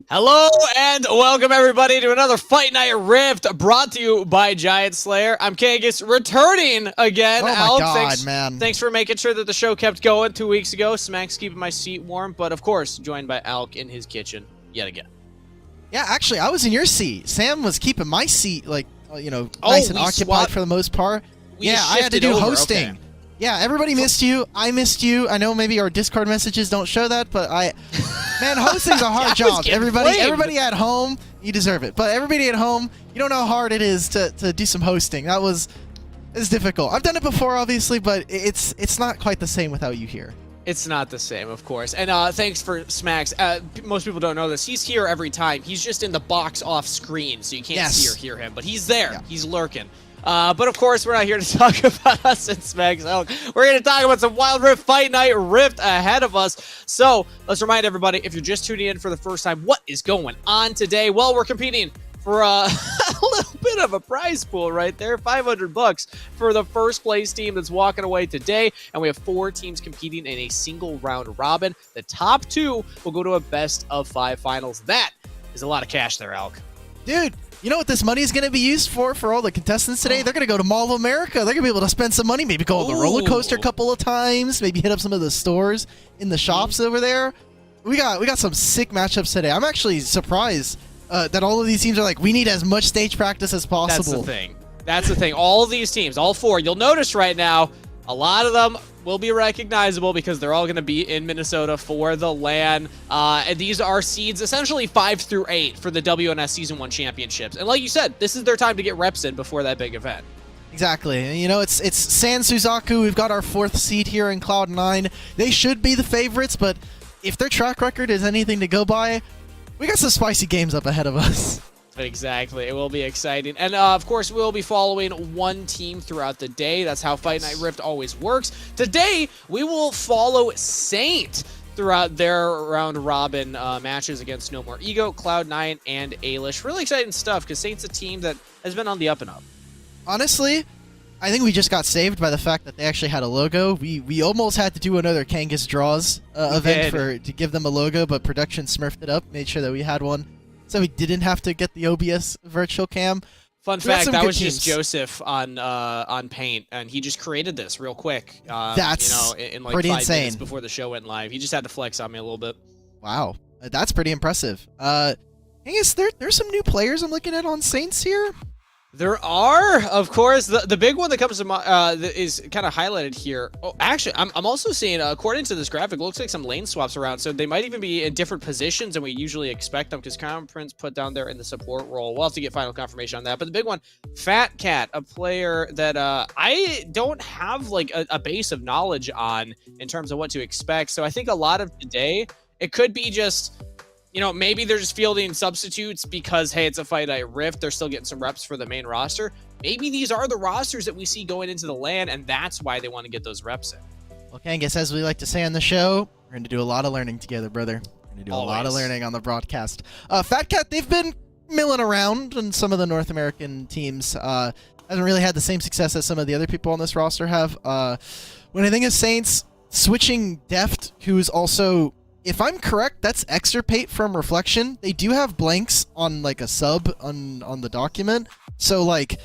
Hello and welcome everybody to another Fight Night Rift brought to you by GiantSlayer. I'm Kangas, returning again. Oh my Alk, God, man. Thanks for making sure that the show kept going 2 weeks ago. Smack's keeping my seat warm, but of course, joined by Alk in his kitchen yet again. Yeah, actually, I was in your seat. Sam was keeping my seat, like, nice and occupied for the most part. Yeah, I had to do hosting. Okay. Yeah, everybody missed you. I missed you. I know maybe our Discord messages don't show that, but man, hosting's a hard job. Everybody at home, you deserve it. But everybody at home, you don't know how hard it is to do some hosting. It's difficult. I've done it before, obviously, but it's not quite the same without you here. It's not the same, of course. And thanks for Smacks. Most people don't know this. He's here every time. He's just in the box off screen, so you can't see or hear him. But he's there. Yeah. He's lurking. But of course, we're not here to talk about us and Smacks. We're here to talk about some Wild Rift Fight Night Rift ahead of us. So let's remind everybody, if you're just tuning in for the first time, what is going on today? Well, we're competing for a little bit of a prize pool right there, $500 for the first place team that's walking away today. And we have 4 teams competing in a single round robin. The top 2 will go to a best of 5 finals. That is a lot of cash there, Alk. Dude. You know what this money is going to be used for all the contestants today? They're going to go to Mall of America. They're going to be able to spend some money, maybe go on the roller coaster a couple of times, maybe hit up some of the stores in the shops over there. We got some sick matchups today. I'm actually surprised that all of these teams are like, we need as much stage practice as possible. That's the thing. All of these teams, all 4, you'll notice right now, a lot of them will be recognizable because they're all going to be in Minnesota for the LAN. And these are seeds essentially 5 through 8 for the WNS Season 1 championships. And like you said, this is their time to get reps in before that big event. Exactly. You know, it's San Suzaku. We've got our 4th seed here in Cloud9. They should be the favorites, but if their track record is anything to go by, we got some spicy games up ahead of us. Exactly. It will be exciting. And, of course, we'll be following one team throughout the day. That's how Fight Night Rift always works. Today, we will follow Saint throughout their round-robin matches against No More Ego, Cloud9, and Ailish. Really exciting stuff because Saint's a team that has been on the up and up. Honestly, I think we just got saved by the fact that they actually had a logo. We almost had to do another Kangas Draws event to give them a logo, but production smurfed it up, made sure that we had one. So we didn't have to get the OBS virtual cam. Fun fact, that was just Joseph on Paint, and he just created this real quick. That's in like pretty 5 insane. minutes before the show went live. He just had to flex on me a little bit. Wow, that's pretty impressive. I guess there's some new players I'm looking at on Saints here. There are, of course. The big one that comes to mind is kind of highlighted here. Oh, actually, I'm also seeing, according to this graphic, it looks like some lane swaps around. So they might even be in different positions than we usually expect them, because Crown Prince put down there in the support role. We'll have to get final confirmation on that. But the big one, Fat Cat, a player that I don't have like a base of knowledge on in terms of what to expect. So I think a lot of today, it could be just, you know, maybe they're just fielding substitutes because, hey, it's a Fight Night Rift. They're still getting some reps for the main roster. Maybe these are the rosters that we see going into the LAN, and that's why they want to get those reps in. Okay, I guess as we like to say on the show, we're going to do a lot of learning together, brother. We're going to do a lot of learning on the broadcast. Fat Cat, they've been milling around in some of the North American teams. Hasn't really had the same success as some of the other people on this roster have. When I think of Saints, switching Deft, who's also... If I'm correct, that's Extirpate from Reflection. They do have blanks on like a sub on the document. So like,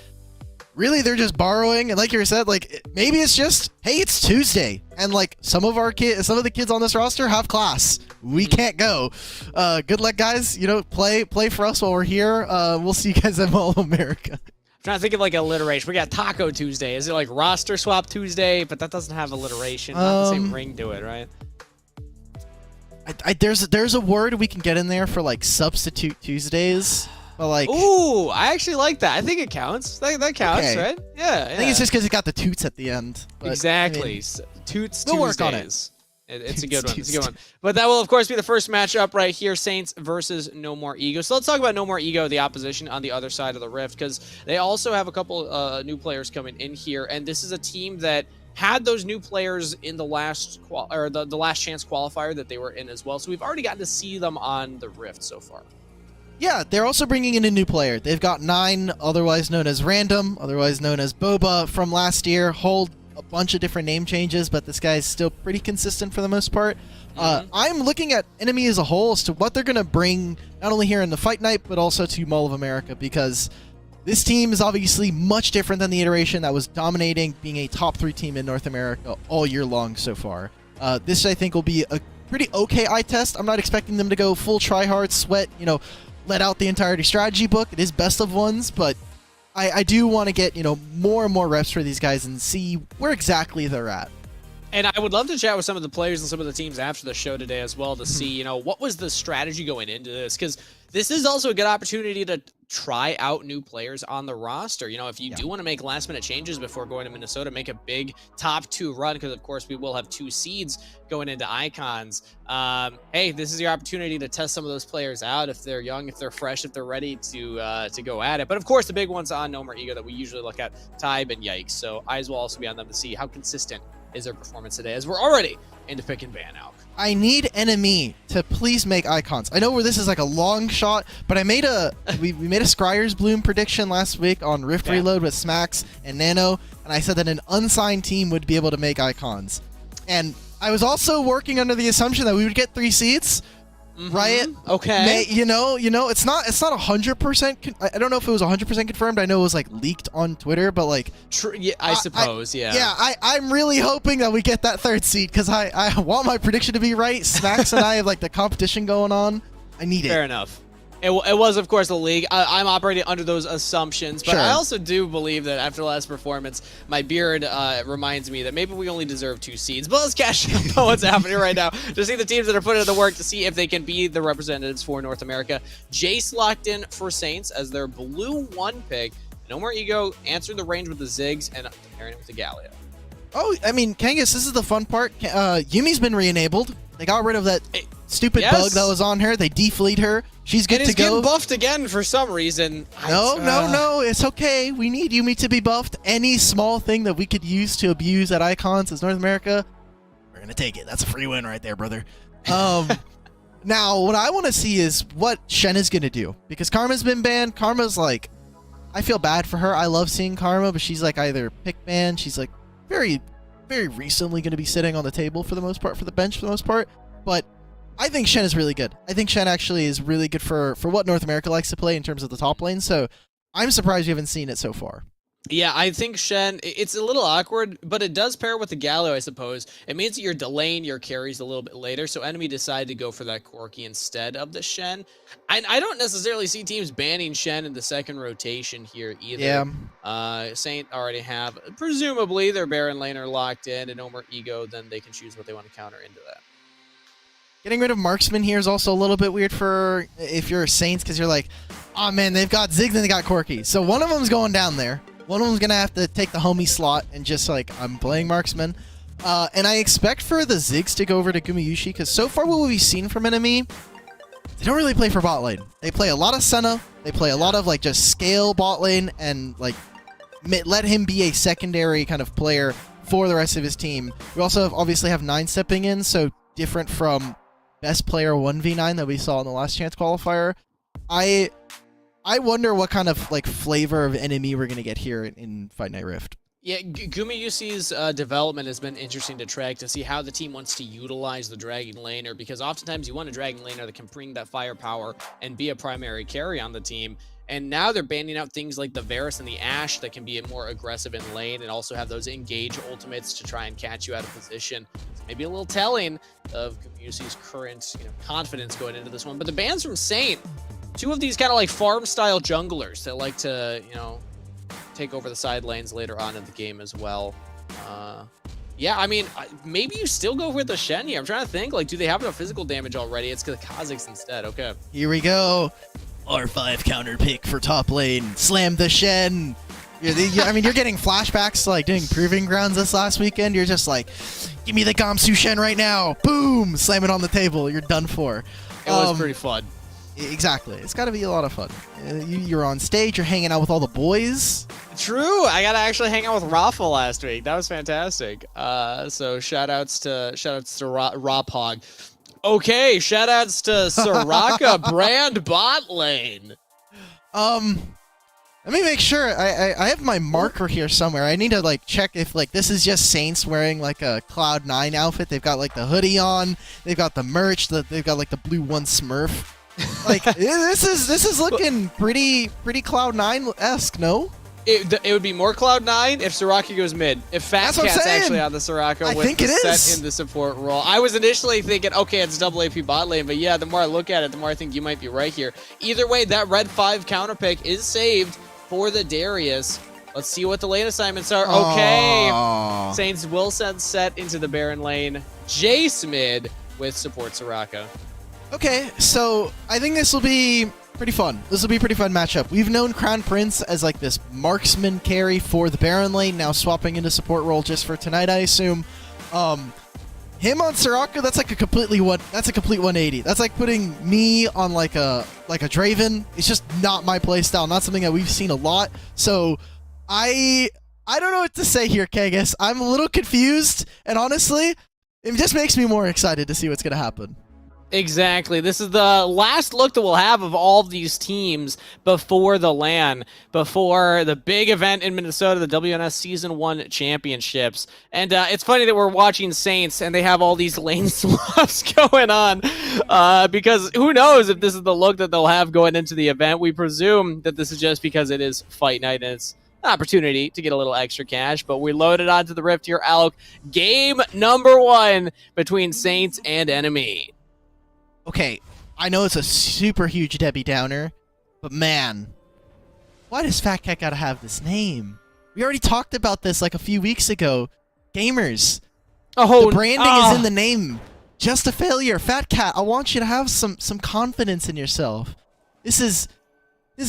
really they're just borrowing. And like you said, like maybe it's just, hey, it's Tuesday, and like some of the kids on this roster have class. We can't go. Good luck, guys. You know, play for us while we're here. We'll see you guys at Mall of America. I'm trying to think of like alliteration. We got Taco Tuesday. Is it like Roster Swap Tuesday? But that doesn't have alliteration. Not the same ring to it, right? There's a word we can get in there for like Substitute Tuesdays, but like, ooh, I actually like that. I think it counts. That counts, okay. Right? Yeah. I think it's just because it got the toots at the end. But, exactly. I mean, Toots we'll Tuesdays. work on it. It's a good one. It's a good one. But that will, of course, be the first matchup right here, Saints versus No More Ego. So let's talk about No More Ego, the opposition on the other side of the Rift, because they also have a couple new players coming in here, and this is a team that had those new players in the last the last chance qualifier that they were in as well. So we've already gotten to see them on the Rift so far. Yeah, they're also bringing in a new player. They've got 9, otherwise known as Random, otherwise known as Boba from last year. Hold a bunch of different name changes, but this guy's still pretty consistent for the most part. I'm looking at Enemy as a whole as to what they're going to bring, not only here in the Fight Night, but also to Mall of America, because this team is obviously much different than the iteration that was dominating, being a top 3 team in North America all year long so far. This, I think, will be a pretty okay eye test. I'm not expecting them to go full try-hard, sweat, let out the entirety strategy book. It is best of ones, but I do want to get, more and more reps for these guys and see where exactly they're at. And I would love to chat with some of the players and some of the teams after the show today as well to see, what was the strategy going into this? Because this is also a good opportunity to try out new players on the roster. If you do want to make last-minute changes before going to Minnesota, make a big top 2 run, because, of course, we will have 2 seeds going into Icons. Hey, this is your opportunity to test some of those players out, if they're young, if they're fresh, if they're ready to go at it. But, of course, the big ones on No More Ego that we usually look at, Tybe and Yikes. So eyes will also be on them to see how consistent is their performance today, as we're already into pick and ban out. I need Enemy to please make Icons. I know where this is like a long shot, but I made we made a Scryer's Bloom prediction last week on Rift Reload with Smax and Nano, and I said that an unsigned team would be able to make Icons. And I was also working under the assumption that we would get 3 seeds. Riot, okay. It's not 100%. I don't know if it was 100% confirmed. I know it was like leaked on Twitter, but like, yeah, I suppose, I'm really hoping that we get that 3rd seed, because I want my prediction to be right. Smax and I have like the competition going on. I need it. Fair enough. It was, of course, the league. I'm operating under those assumptions, but I also do believe that after the last performance, my beard reminds me that maybe we only deserve 2 seeds. But let's catch up on what's happening right now to see the teams that are putting in the work to see if they can be the representatives for North America. Jace locked in for Saints as their blue 1 pick. No More Ego answering the range with the Ziggs and pairing it with the Galio. Oh, I mean, Kangas, this is the fun part. Yumi's been re-enabled. They got rid of that stupid bug that was on her. They defleet her. She's good to go. Getting buffed again for some reason. No, it's okay. We need Yumi to be buffed. Any small thing that we could use to abuse at Icons as North America, we're going to take it. That's a free win right there, brother. Now, what I want to see is what Shen is going to do. Because Karma's been banned. Karma's like, I feel bad for her. I love seeing Karma, but she's like either pick banned. She's like very recently going to be sitting on the table for the most part, for the bench for the most part. But I think Shen is really good. I think Shen actually is really good for what North America likes to play in terms of the top lane. So I'm surprised we haven't seen it so far. Yeah, I think Shen, it's a little awkward, but it does pair with the Gallo, I suppose. It means that you're delaying your carries a little bit later, so Enemy decided to go for that Corki instead of the Shen. I don't necessarily see teams banning Shen in the 2nd rotation here either. Yeah. Saint already have, presumably, their Baron laner locked in, and No More Ego, then they can choose what they want to counter into that. Getting rid of Marksman here is also a little bit weird for if you're Saints, because you're like, oh man, they've got Ziggs and they got Corki. So one of them's going down there. One of them's going to have to take the homie slot and just like, I'm playing Marksman. And I expect for the Ziggs to go over to Gumayushi, because so far what we've seen from Enemy, they don't really play for bot lane. They play a lot of Senna. They play a lot of like just scale bot lane and like let him be a secondary kind of player for the rest of his team. We also obviously have 9 stepping in, so different from best player 1v9 that we saw in the last chance qualifier. I wonder what kind of like flavor of Enemy we're gonna get here in Fight Night Rift. Yeah, Gumayusi's development has been interesting to track to see how the team wants to utilize the Dragon Laner, because oftentimes you want a Dragon Laner that can bring that firepower and be a primary carry on the team. And now they're banning out things like the Varus and the Ashe that can be more aggressive in lane and also have those engage ultimates to try and catch you out of position. So maybe a little telling of Gumayusi's current confidence going into this one. But the bans from Saint, 2 of these kind of like farm-style junglers that like to, take over the side lanes later on in the game as well. Yeah, I mean, maybe you still go with the Shen here. I'm trying to think, like, do they have enough physical damage already? It's the Kha'Zix instead. Okay. Here we go. R5 counter pick for top lane. Slam the Shen. I mean, you're getting flashbacks to like doing Proving Grounds this last weekend. You're just like, give me the Gamsu Shen right now. Boom! Slam it on the table. You're done for. It was pretty fun. Exactly. It's got to be a lot of fun. You're on stage. You're hanging out with all the boys. True. I got to actually hang out with Rafa last week. That was fantastic. So shout outs to Rophog. Okay, shout outs to Soraka brand bot lane. Let me make sure. I have my marker here somewhere. I need to like check if like this is just Saints wearing like a Cloud9 outfit. They've got like the hoodie on. They've got the merch. They've got like the blue one Smurf. Like this is looking pretty Cloud9-esque, no? It would be more Cloud9 if Soraka goes mid. If Fat Cat's actually on the Soraka with the set in the support role. I was initially thinking, okay, it's double AP bot lane, but yeah, the more I look at it, the more I think you might be right here. Either way, that red 5 counter pick is saved for the Darius. Let's see what the lane assignments are. Okay, Saints will send set into the Baron lane. Jace mid with support Soraka. Okay, so I think this will be pretty fun. This will be a pretty fun matchup. We've known Crown Prince as like this marksman carry for the Baron lane, now swapping into support role just for tonight, I assume. Him on Soraka, that's like a complete 180. That's like putting me on like a Draven. It's just not my playstyle, not something that we've seen a lot. So I don't know what to say here, Kangas. I'm a little confused, and honestly, it just makes me more excited to see what's gonna happen. Exactly. This is the last look that we'll have of all of these teams before the LAN, before the big event in Minnesota, the WNS Season 1 Championships. And it's funny that we're watching Saints and they have all these lane swaps going on because who knows if this is the look that they'll have going into the event. We presume that this is just because it is fight night and it's an opportunity to get a little extra cash, but we loaded onto the Rift here, Alk. Game number 1 between Saints and Enemy. Okay, I know it's a super huge Debbie Downer, but man, why does Fat Cat gotta have this name? We already talked about this like a few weeks ago. Gamers, the branding is in the name. Just a failure. Fat Cat, I want you to have some confidence in yourself. This is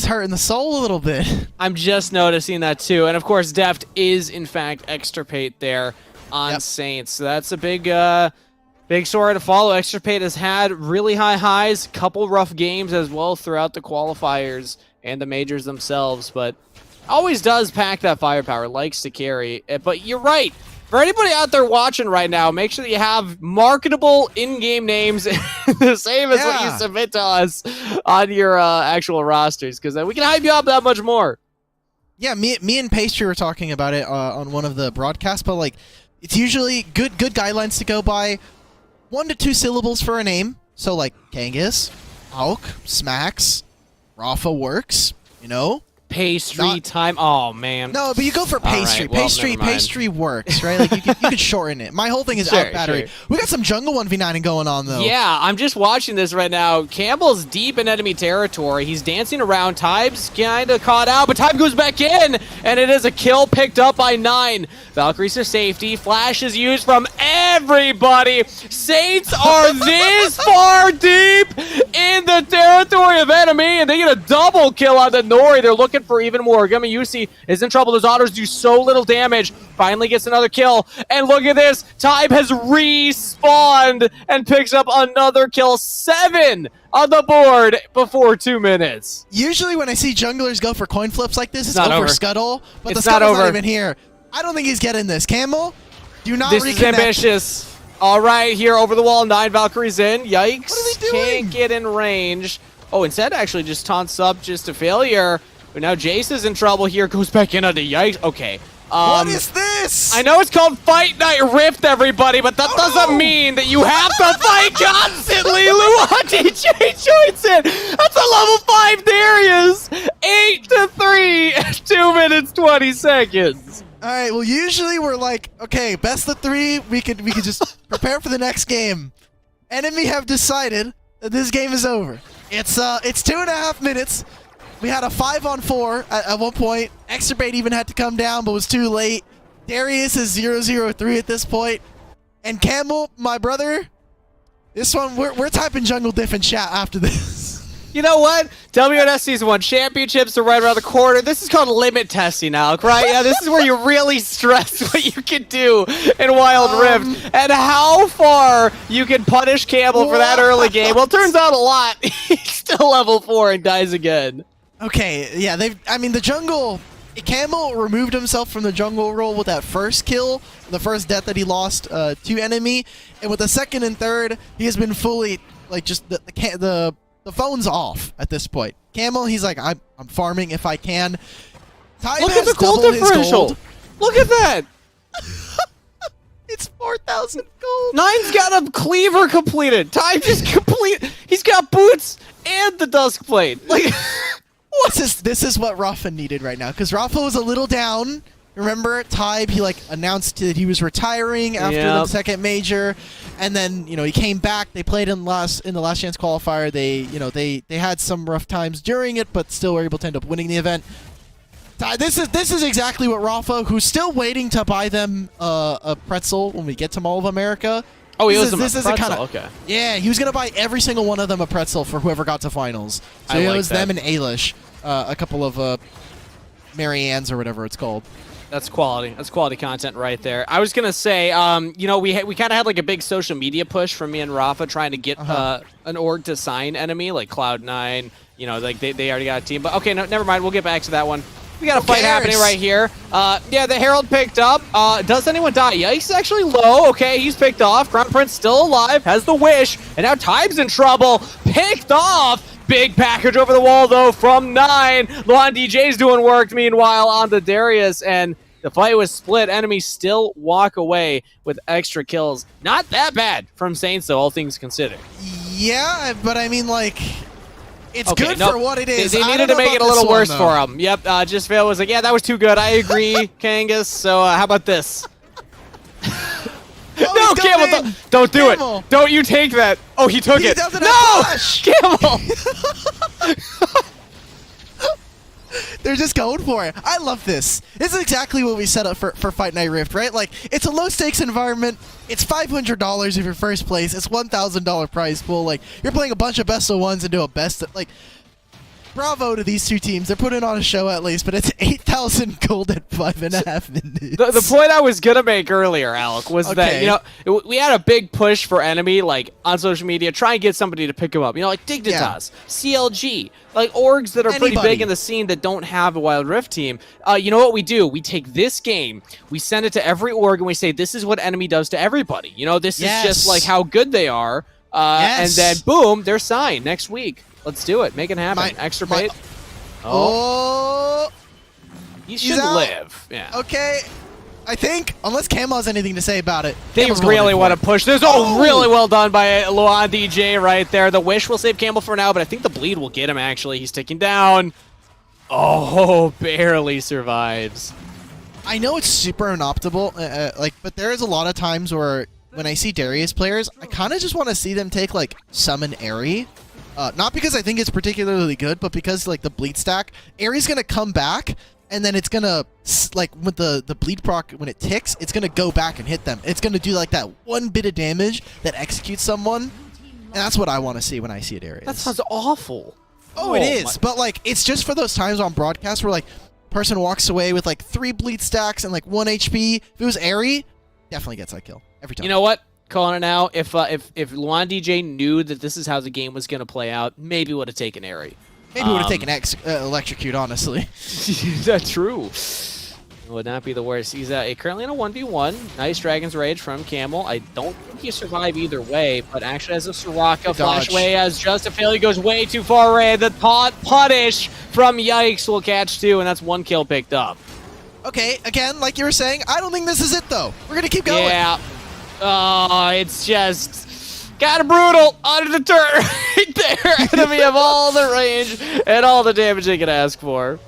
hurting the soul a little bit. I'm just noticing that too, and of course, Deft is in fact extirpate there on Saints, so that's a big story to follow. Extirpate has had really high highs, couple rough games as well throughout the qualifiers and the majors themselves, but always does pack that firepower, likes to carry. But you're right. For anybody out there watching right now, make sure that you have marketable in-game names the same as what you submit to us on your actual rosters, because then we can hype you up that much more. Yeah, me and Pastry were talking about it on one of the broadcasts, but like it's usually good guidelines to go by. 1 to 2 syllables for a name. So like Kangas, Alk, Smacks, Rafa works, you know? Pastry time. Oh man. No, but you go for Pastry. Right, well, pastry works, right? Like you could shorten it. My whole thing is AlkBattery. Sure. We got some jungle 1v9 going on though. Yeah, I'm just watching this right now. Campbell's deep in enemy territory. He's dancing around. Tybe's kind of caught out, but Tybe goes back in, and it is a kill picked up by 9. Valkyries to safety. Flash is used from everybody. Saints are this far deep in the territory of enemy, and they get a double kill on the Nori. They're looking for even more. Yusi is in trouble. Those autos do so little damage. Finally gets another kill. And look at this. Tybe has respawned and picks up another kill. 7 on the board before 2 minutes. Usually when I see junglers go for coin flips like this, it's over Scuttle. But the Scuttle's not even here. I don't think he's getting this. Camel, do not reconnect. This is ambitious. All right, here over the wall. 9 Valkyries in. Yikes. What are they doing? Can't get in range. Oh, instead actually just taunts up just a failure. But now Jace is in trouble here. Goes back in onto Yikes. Okay. What is this? I know it's called Fight Night Rift, everybody, but that doesn't mean that you have to fight constantly. Luati joins in. That's a level 5 Darius. 8-3. 2 minutes, 20 seconds. All right. Well, usually we're like, okay, best of 3. We could just prepare for the next game. Enemy have decided that this game is over. It's 2.5 minutes. We had a 5-on-4 at one point. Extirpate even had to come down, but was too late. Darius is 0-0-3 at this point. And Campbell, my brother, this one, we're typing jungle diff in chat after this. You know what? WNS Season 1 Championships are right around the corner. This is called limit testing, Alk, right? Yeah, this is where you really stress what you can do in Wild Rift and how far you can punish Campbell for that early game. Well, it turns out a lot. He's still level 4 and dies again. Okay, yeah, the jungle... Camel removed himself from the jungle role with that first kill, the first death that he lost to enemy, and with the second and third, he has been fully, like, just the the phone's off at this point. Camel, he's like, I'm farming if I can. Time Look at the gold differential. Look at that. It's 4,000 gold. Nine's got a cleaver completed. Time just complete. He's got boots and the dusk blade. Like, this is what Rafa needed right now, because Rafa was a little down. Remember, Tybe, he like announced that he was retiring after the second major, and then he came back. They played in the last chance qualifier. They had some rough times during it, but still were able to end up winning the event. This is exactly what Rafa, who's still waiting to buy them a pretzel when we get to Mall of America. Oh, he owes them a pretzel. Okay. Yeah, he was gonna buy every single one of them a pretzel for whoever got to finals. So he owes them and Ailish a couple of Marianne's or whatever it's called. That's quality. That's quality content right there. I was gonna say, we kind of had like a big social media push from me and Rafa trying to get an org to sign enemy like Cloud9. Like they already got a team. But okay, no, never mind. We'll get back to that one. We got a fight happening right here. Yeah, the Herald picked up. Does anyone die? Yikes is actually low. Okay, he's picked off. Crown Prince still alive, has the wish, and now Tybe's in trouble. Picked off. Big package over the wall, though, from 9. Luan DJ's doing work, meanwhile, on the Darius, and the fight was split. Enemies still walk away with extra kills. Not that bad from Saints, though, all things considered. Yeah, but I mean, like, it's good for what it is. They needed to make it a little worse for him. Yep, Just Fail was like, yeah, that was too good. I agree, Kangas. So how about this? No, Camel, don't do it. Don't you take that. Oh, he took it. No, Camel. They're just going for it. I love this. This is exactly what we set up for Fight Night Rift, right? Like, it's a low-stakes environment. It's $500 if you're first place. It's $1,000 prize pool. Like, you're playing a bunch of best of ones into a best of, like, bravo to these two teams. They're putting on a show at least, but it's 8,000 gold at 5.5 minutes. The point I was going to make earlier, Alk, was that, we had a big push for enemy, like, on social media, try and get somebody to pick him up. Like Dignitas, CLG, like orgs that are pretty big in the scene that don't have a Wild Rift team. You know what we do? We take this game, we send it to every org, and we say, this is what enemy does to everybody. This is just, like, how good they are. And then, boom, they're signed next week. Let's do it. Make it happen. Extra bait. He should live. Yeah. Okay. I think, unless Camo has anything to say about it. They really want to push this. Oh, really well done by Luan DJ right there. The wish will save Campbell for now, but I think the bleed will get him, actually. He's ticking down. Oh, barely survives. I know it's super inoptimal, but there is a lot of times where when I see Darius players, I kind of just want to see them take, like, Summon Airy. Not because I think it's particularly good, but because, like, the bleed stack, Airy's going to come back, and then it's going to, like, with the bleed proc, when it ticks, it's going to go back and hit them. It's going to do, like, that one bit of damage that executes someone, and that's what I want to see when I see a Darius. That sounds awful. Oh, it is, but, like, it's just for those times on broadcast where, like, person walks away with, like, 3 bleed stacks and, like, 1 HP. If it was Airy, definitely gets that kill every time. You know what? Calling it now. If Luan DJ knew that this is how the game was going to play out, maybe would have taken Airy. Maybe would have taken Electrocute, honestly. That's true. It would not be the worst. He's currently in a 1v1. Nice Dragon's Rage from Camel. I don't think he survived either way, but actually as a Soraka flash away as just a failure goes way too far away. The punish from Yikes will catch 2, and that's 1 kill picked up. Okay, again, like you were saying, I don't think this is it, though. We're going to keep going. Yeah. Oh, it's just kind of brutal under the turret right there. Enemy have all the range and all the damage they can ask for.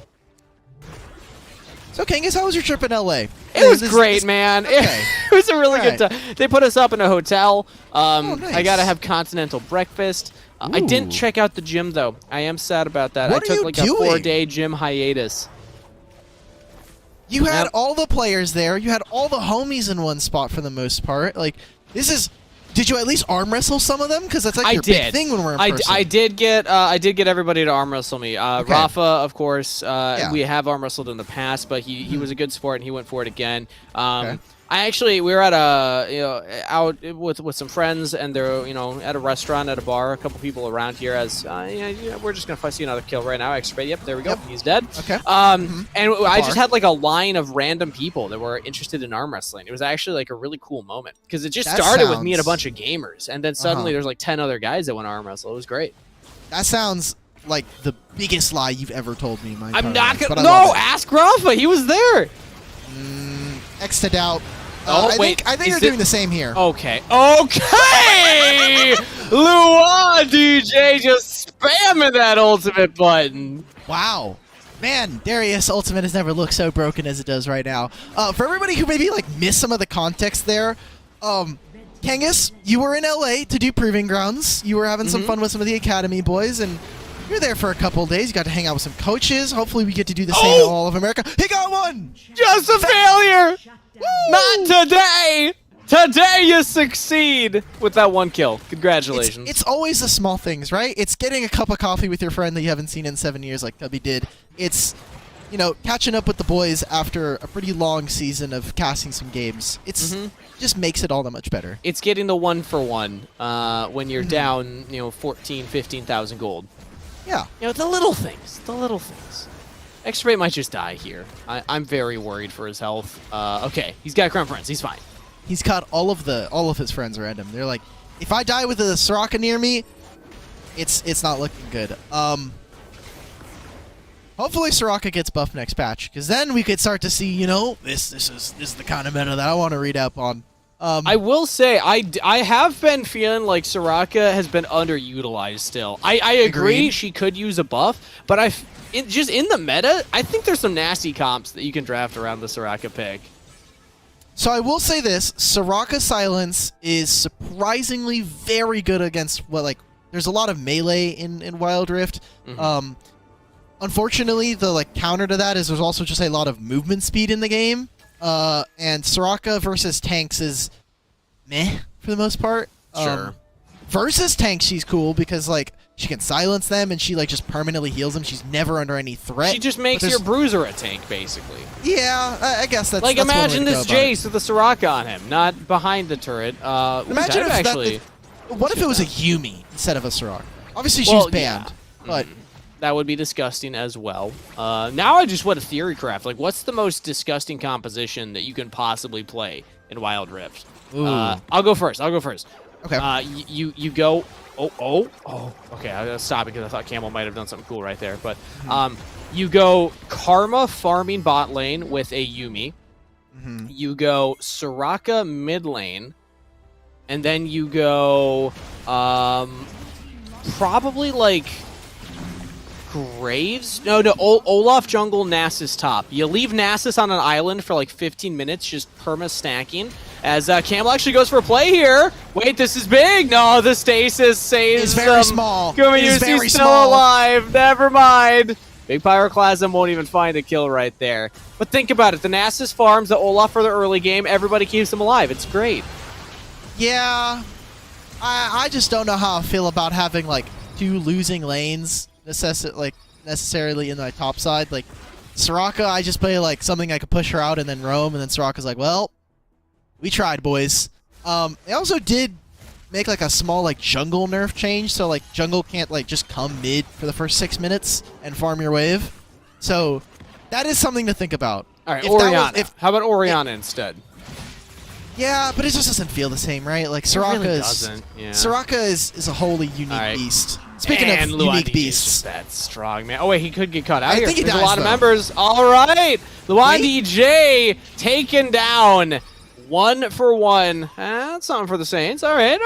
So, Kangas, how was your trip in LA? It was great, man. Okay. It was a really good time. They put us up in a hotel. Nice. I got to have continental breakfast. I didn't check out the gym, though. I am sad about that. I took like a 4-day gym hiatus. You had all the players there. You had all the homies in one spot for the most part. Like, this is... Did you at least arm wrestle some of them? Because that's like your big thing when we're in person. I did get everybody to arm wrestle me. Rafa, of course, we have arm wrestled in the past, but he was a good sport and he went for it again. We were at out with some friends, and they're at a restaurant, at a bar, a couple people around here. As we're just gonna see another kill right now. Extra bait. Yep, there we go. He's dead. Okay. And I just had like a line of random people that were interested in arm wrestling. It was actually like a really cool moment because it just started with me and a bunch of gamers, and then suddenly there's like 10 other guys that want to arm wrestle. It was great. That sounds like the biggest lie you've ever told me. I'm not gonna. No, ask Rafa. He was there. X to doubt. Wait. I think you're doing the same here. Okay. Okay. Luan DJ just spamming that ultimate button. Wow. Man, Darius Ultimate has never looked so broken as it does right now. For everybody who maybe like missed some of the context there, Kangas, you were in LA to do Proving Grounds. You were having some fun with some of the Academy boys, and you're there for a couple of days. You got to hang out with some coaches. Hopefully we get to do the same in all of America. He got one! Just a failure! Woo! Not today! Today you succeed with that one kill. Congratulations. It's always the small things, right? It's getting a cup of coffee with your friend that you haven't seen in 7 years like Tubby did. It's, you know, catching up with the boys after a pretty long season of casting some games. It's just makes it all that much better. It's getting the 1-for-1 when you're down, 14, 15,000 gold. Yeah. The little things. The little things. X-Ray might just die here. I'm very worried for his health. Okay, he's got Crown Prince. He's fine. He's got all of his friends around him. They're like, if I die with a Soraka near me, it's not looking good. Hopefully Soraka gets buffed next patch, because then we could start to see, this is the kind of meta that I want to read up on. I will say, I have been feeling like Soraka has been underutilized still. I agree she could use a buff, but just in the meta, I think there's some nasty comps that you can draft around the Soraka pick. So I will say this, Soraka Silence is surprisingly very good against there's a lot of melee in Wild Rift. Unfortunately, the counter to that is there's also just a lot of movement speed in the game. And Soraka versus tanks is meh for the most part. Sure. Versus tanks, she's cool because she can silence them and she just permanently heals them. She's never under any threat. She just makes your bruiser a tank, basically. Yeah, I guess that's imagine this Jace with the Soraka on him, not behind the turret. Imagine what if it was a Yuumi instead of a Soraka? Obviously, she's banned, but that would be disgusting as well. Now I just want a theory craft. What's the most disgusting composition that you can possibly play in Wild Rift? I'll go first. Okay. You go. Oh. Okay, I gotta stop because I thought Camel might have done something cool right there. But you go Karma farming bot lane with a Yuumi. You go Soraka mid lane, and then you go probably Graves? No, Olaf jungle, Nasus top. You leave Nasus on an island for 15 minutes, just perma-stacking. As Camel actually goes for a play here. Wait, this is big. No, the stasis saves It's very small. Gumayusi's still alive. Never mind. Big Pyroclasm won't even find a kill right there. But think about it. The Nasus farms the Olaf for the early game. Everybody keeps them alive. It's great. Yeah. I just don't know how I feel about having, two losing lanes necessarily in my top side. Soraka, I just play something I could push her out and then roam, and then Soraka's well, we tried, boys. They also did make a small jungle nerf change, so jungle can't just come mid for the first 6 minutes and farm your wave. So that is something to think about. All right, Orianna. How about Orianna instead? Yeah, but it just doesn't feel the same, right? Soraka really doesn't. Yeah. Soraka is a wholly unique beast. Speaking of unique beasts, that's strong, man. Oh wait, he could get cut out here. Think he There's dies, a lot of members. All right, Luan DJ taken down. 1-for-1. That's something for the Saints. All right.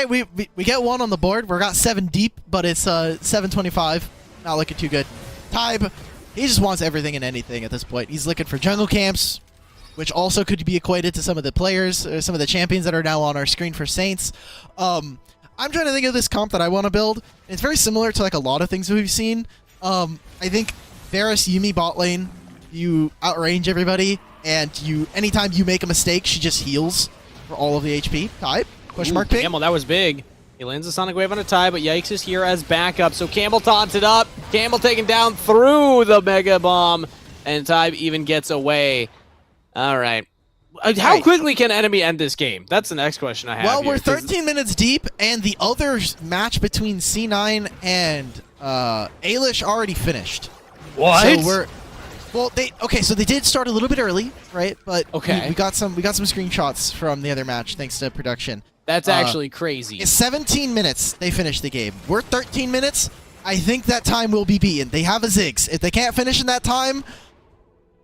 We get one on the board. We're got 7 deep, but it's 725. Not looking too good. Tybe, he just wants everything and anything at this point. He's looking for jungle camps, which also could be equated to some of the players, or some of the champions that are now on our screen for Saints. I'm trying to think of this comp that I want to build. It's very similar to a lot of things that we've seen. I think Varus Yuumi bot lane, you outrange everybody, and anytime you make a mistake, she just heals for all of the HP. Type, question mark ping. Camel, that was big. He lands a Sonic Wave on a tie, but Yikes is here as backup. So Camel taunted up. Camel taken down through the Mega Bomb, and Tybe even gets away. All right. How quickly can enemy end this game? That's the next question I have. Well, we're 13 minutes deep, and the other match between C9 and Ailish already finished. What? So so they did start a little bit early, right? But we got some screenshots from the other match thanks to production. That's actually crazy. It's 17 minutes they finish the game. We're 13 minutes. I think that time will be beaten. They have a Ziggs. If they can't finish in that time,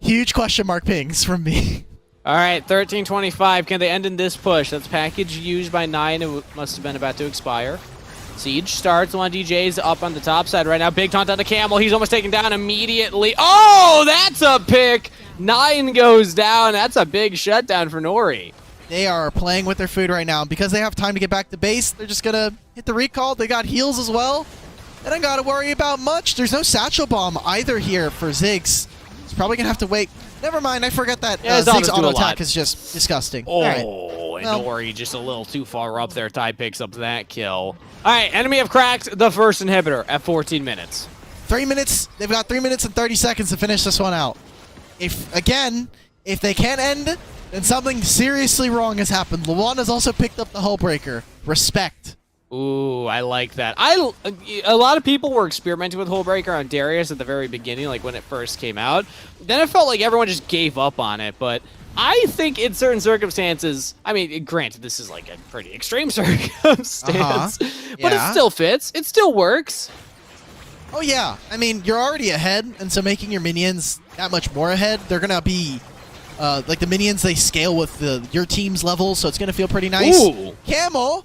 huge question mark pings from me. All right, 13:25. Can they end in this push? That's package used by 9. It must have been about to expire. Siege starts. One DJ's up on the top side right now. Big taunt on the Camel. He's almost taken down immediately. Oh, that's a pick. 9 goes down. That's a big shutdown for Nori. They are playing with their food right now. Because they have time to get back to base, they're just going to hit the recall. They got heals as well. They don't got to worry about much. There's no satchel bomb either here for Ziggs. He's probably going to have to wait. Never mind, I forgot that Ziggs auto attack is just disgusting. Oh, right. and Nori just a little too far up there. Ty picks up that kill. All right, enemy have cracked the first inhibitor at 14 minutes. 3 minutes. They've got 3 minutes and 30 seconds to finish this one out. If they can't end, then something seriously wrong has happened. Luan has also picked up the hull breaker. Respect. Ooh, I like that. A lot of people were experimenting with Hullbreaker on Darius at the very beginning, like when it first came out. Then it felt like everyone just gave up on it, but I think in certain circumstances, I mean, granted, this is like a pretty extreme circumstance, but it still fits. It still works. Oh, yeah. I mean, you're already ahead, and so making your minions that much more ahead, they're going to be, like the minions, they scale with your team's level, so it's going to feel pretty nice. Ooh. Camel.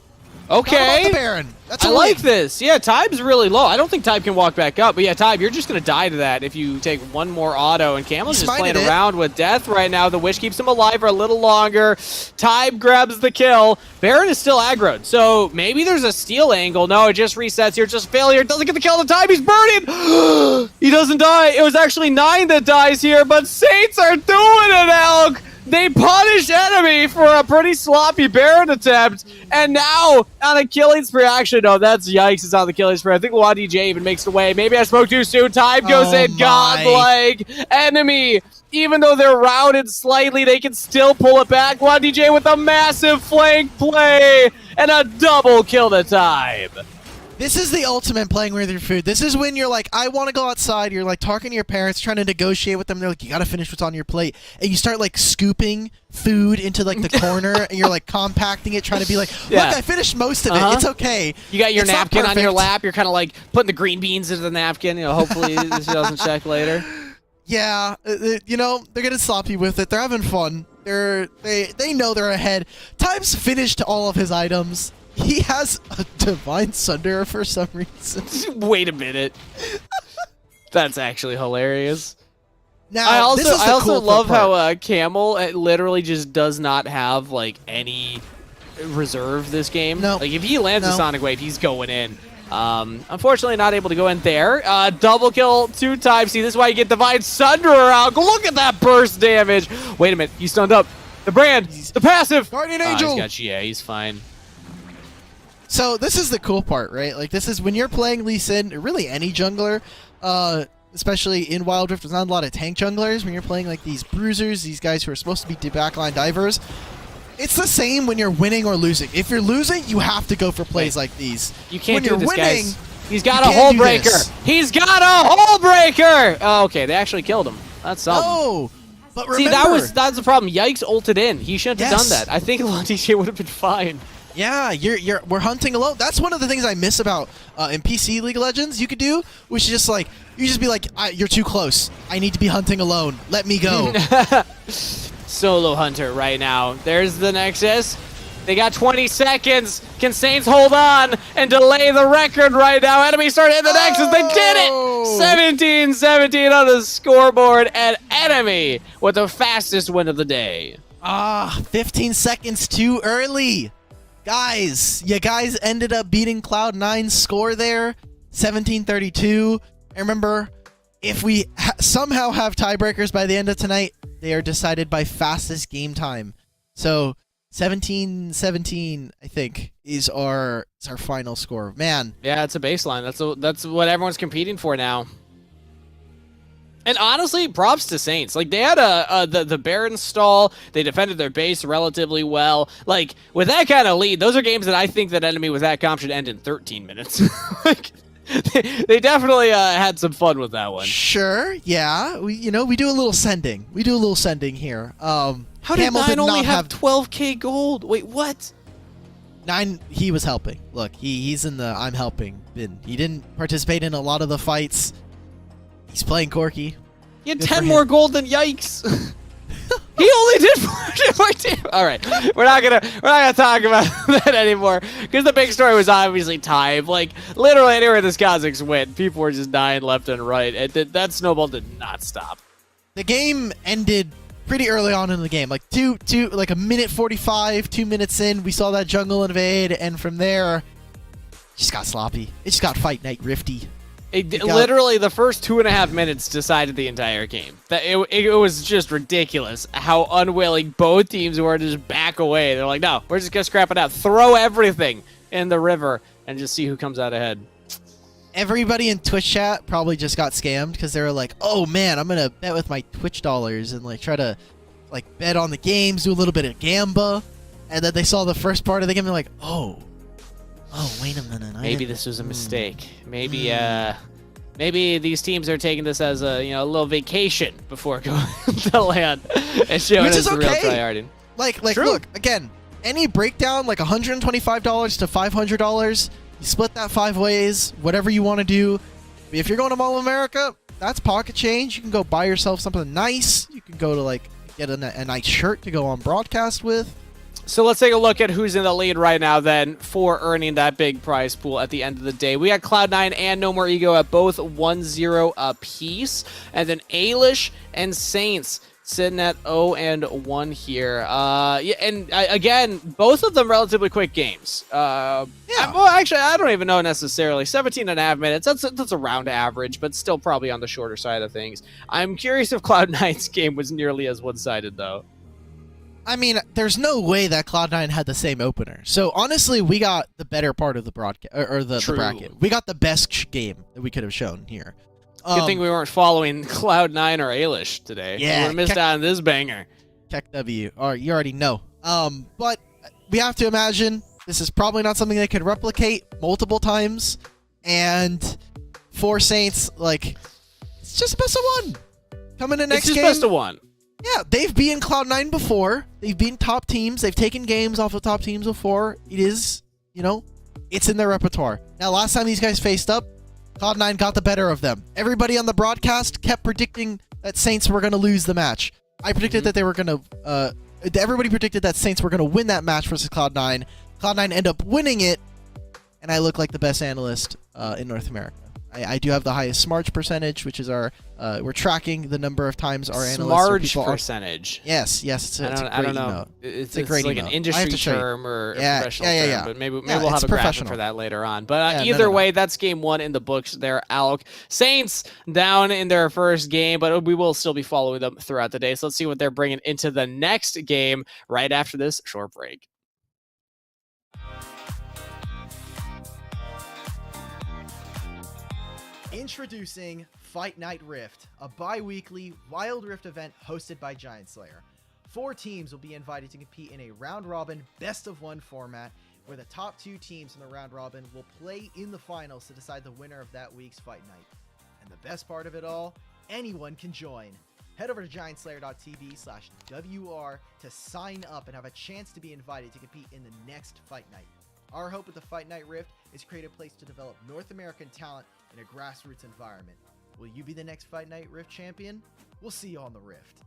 Okay. The Baron. That's I like this. Yeah, Tybe's really low. I don't think Tybe can walk back up. But yeah, Tybe, you're just going to die to that if you take one more auto. And Camel's just playing around with death right now. The Wish keeps him alive for a little longer. Tybe grabs the kill. Baron is still aggroed. So maybe there's a steal angle. No, it just resets here. Just failure. Doesn't get the kill on Tybe. He's burning. He doesn't die. It was actually 9 that dies here. But Saints are doing it, Alk. They punish enemy for a pretty sloppy Baron attempt, and now on a killing spree. Actually, no, that's Yikes. It's on the killing spree. I think Luan DJ even makes the way. Maybe I spoke too soon. Time goes in. Godlike enemy. Even though they're routed slightly, they can still pull it back. Luan DJ with a massive flank play and a double kill to Time. This is the ultimate playing with your food. This is when you're like, I want to go outside. You're like talking to your parents, trying to negotiate with them. They're like, you got to finish what's on your plate. And you start like scooping food into like the corner and you're like compacting it, trying to be like, look, I finished most of it. It's okay. You got your napkin on your lap. You're kind of like putting the green beans into the napkin. You know, hopefully this doesn't check later. Yeah, you know, they're getting sloppy with it. They're having fun. They know they're ahead. Time's finished all of his items. He has a Divine Sunderer for some reason. Wait a minute. That's actually hilarious. Now, I also love how Camel literally just does not have like any reserve this game. No. Like if he lands a Sonic Wave, he's going in. Unfortunately, not able to go in there. Double kill 2 times. See, this is why you get Divine Sunderer out. Look at that burst damage. Wait a minute. He's stunned up. The brand. The passive. Guardian Angel. He's fine. So this is the cool part, right? Like this is when you're playing Lee Sin, or really any jungler, especially in Wild Rift, there's not a lot of tank junglers. When you're playing like these bruisers, these guys who are supposed to be backline divers, it's the same when you're winning or losing. If you're losing, you have to go for plays like these. You can't when do you're this, winning, guys. He's got a hole breaker. He's got a hole breaker. Oh, okay, they actually killed him. That's something. No, but remember, see, that's the problem. Yikes ulted in. He shouldn't have done that. I think DJ would have been fine. Yeah, we're hunting alone. That's one of the things I miss about in PC League of Legends. You could do, which is just like you just be like, you're too close. I need to be hunting alone. Let me go. Solo hunter right now. There's the Nexus. They got 20 seconds. Can Saints hold on and delay the record right now? Enemy start hitting the Nexus. They did it. 17-17 on the scoreboard, and Enemy with the fastest win of the day. 15 seconds too early. Guys, you guys ended up beating Cloud9's score there, 17-32. And remember, if we somehow have tiebreakers by the end of tonight, they are decided by fastest game time. So 17-17, I think, is our final score. Man. Yeah, it's a baseline. That's what everyone's competing for now. And honestly, props to Saints. Like, they had the Baron stall. They defended their base relatively well. Like, with that kind of lead, those are games that I think that Enemy with that comp should end in 13 minutes. Like, they definitely had some fun with that one. Sure, yeah. We do a little sending. We do a little sending here. How did 9 only have 12k gold? Wait, what? Nine, he was helping. Look, he's in the I'm helping bin. He didn't participate in a lot of the fights. He's playing Corky. He had 10 more gold than Yikes. He only did 4 damage. All right, we're not gonna talk about that anymore because the big story was obviously time. Like literally anywhere this Kazakhs went, people were just dying left and right. That snowball did not stop. The game ended pretty early on in the game, like like a minute 45, 2 minutes in, we saw that jungle invade, and from there, it just got sloppy. It just got Fight Night Rifty. Literally, the first 2.5 minutes decided the entire game. It was just ridiculous how unwilling both teams were to just back away. They're like, no, we're just going to scrap it out. Throw everything in the river and just see who comes out ahead. Everybody in Twitch chat probably just got scammed because they were like, oh, man, I'm going to bet with my Twitch dollars and like try to like bet on the games, do a little bit of gamba. And then they saw the first part of the game and they're like, oh, wait a minute. Maybe this was a mistake. Maybe these teams are taking this as a little vacation before going to land and showing us the real tryharding. Like look, again, any breakdown like $125 to $500, you split that 5 ways, whatever you want to do. If you're going to Mall of America, that's pocket change. You can go buy yourself something nice. You can go to like get a nice shirt to go on broadcast with. So let's take a look at who's in the lead right now then for earning that big prize pool at the end of the day. We got Cloud9 and No More Ego at both 1-0 apiece. And then Ailish and Saints sitting at 0-1 here. Again, both of them relatively quick games. Well, actually, I don't even know necessarily. 17.5 minutes, that's around average, but still probably on the shorter side of things. I'm curious if Cloud9's game was nearly as one-sided, though. I mean, there's no way that Cloud9 had the same opener. So honestly, we got the better part of the broadcast or the bracket. We got the best game that we could have shown here. Good thing we weren't following Cloud9 or Ailish today. Yeah, we would have missed out on this banger. Keck W. Or you already know. But we have to imagine this is probably not something they could replicate multiple times. And for Saints, like, it's just a best of one. Coming in next game. It's just best of one. Yeah, they've beaten Cloud9 before. They've beaten top teams. They've taken games off of top teams before. It is, it's in their repertoire. Now, last time these guys faced up, Cloud9 got the better of them. Everybody on the broadcast kept predicting that Saints were going to lose the match. I predicted that they were going to... everybody predicted that Saints were going to win that match versus Cloud9. Cloud9 ended up winning it, and I look like the best analyst in North America. I do have the highest Smarge percentage, which is our... we're tracking the number of times our analysts... Smarge percentage. Yes. It's I don't know. It's like an industry term or a professional term, but maybe we'll have a graphic for that later on. But either way, that's game 1 in the books there, Alk. Saints down in their first game, but we will still be following them throughout the day. So let's see what they're bringing into the next game right after this short break. Introducing Fight Night Rift, a bi-weekly Wild Rift event hosted by GiantSlayer. 4 teams will be invited to compete in a round-robin best-of-1 format, where the top 2 teams in the round-robin will play in the finals to decide the winner of that week's Fight Night. And the best part of it all, anyone can join. Head over to GiantSlayer.tv/WR to sign up and have a chance to be invited to compete in the next Fight Night. Our hope with the Fight Night Rift is to create a place to develop North American talent in a grassroots environment. Will you be the next Fight Night Rift champion? We'll see you on the Rift.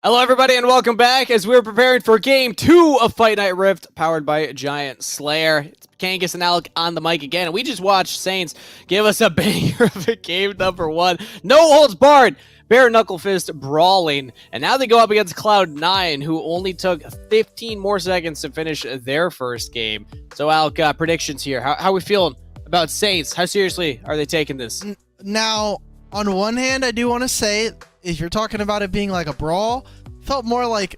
Hello, everybody, and welcome back as we're preparing for Game 2 of Fight Night Rift, powered by GiantSlayer. It's Kangas and Alk on the mic again, and we just watched Saints give us a banger of a game number 1. No holds barred, bare knuckle fist brawling, and now they go up against Cloud9, who only took 15 more seconds to finish their first game. So, Alk, predictions here. How are we feeling about Saints? How seriously are they taking this? Now, on one hand, I do want to say, if you're talking about it being like a brawl, felt more like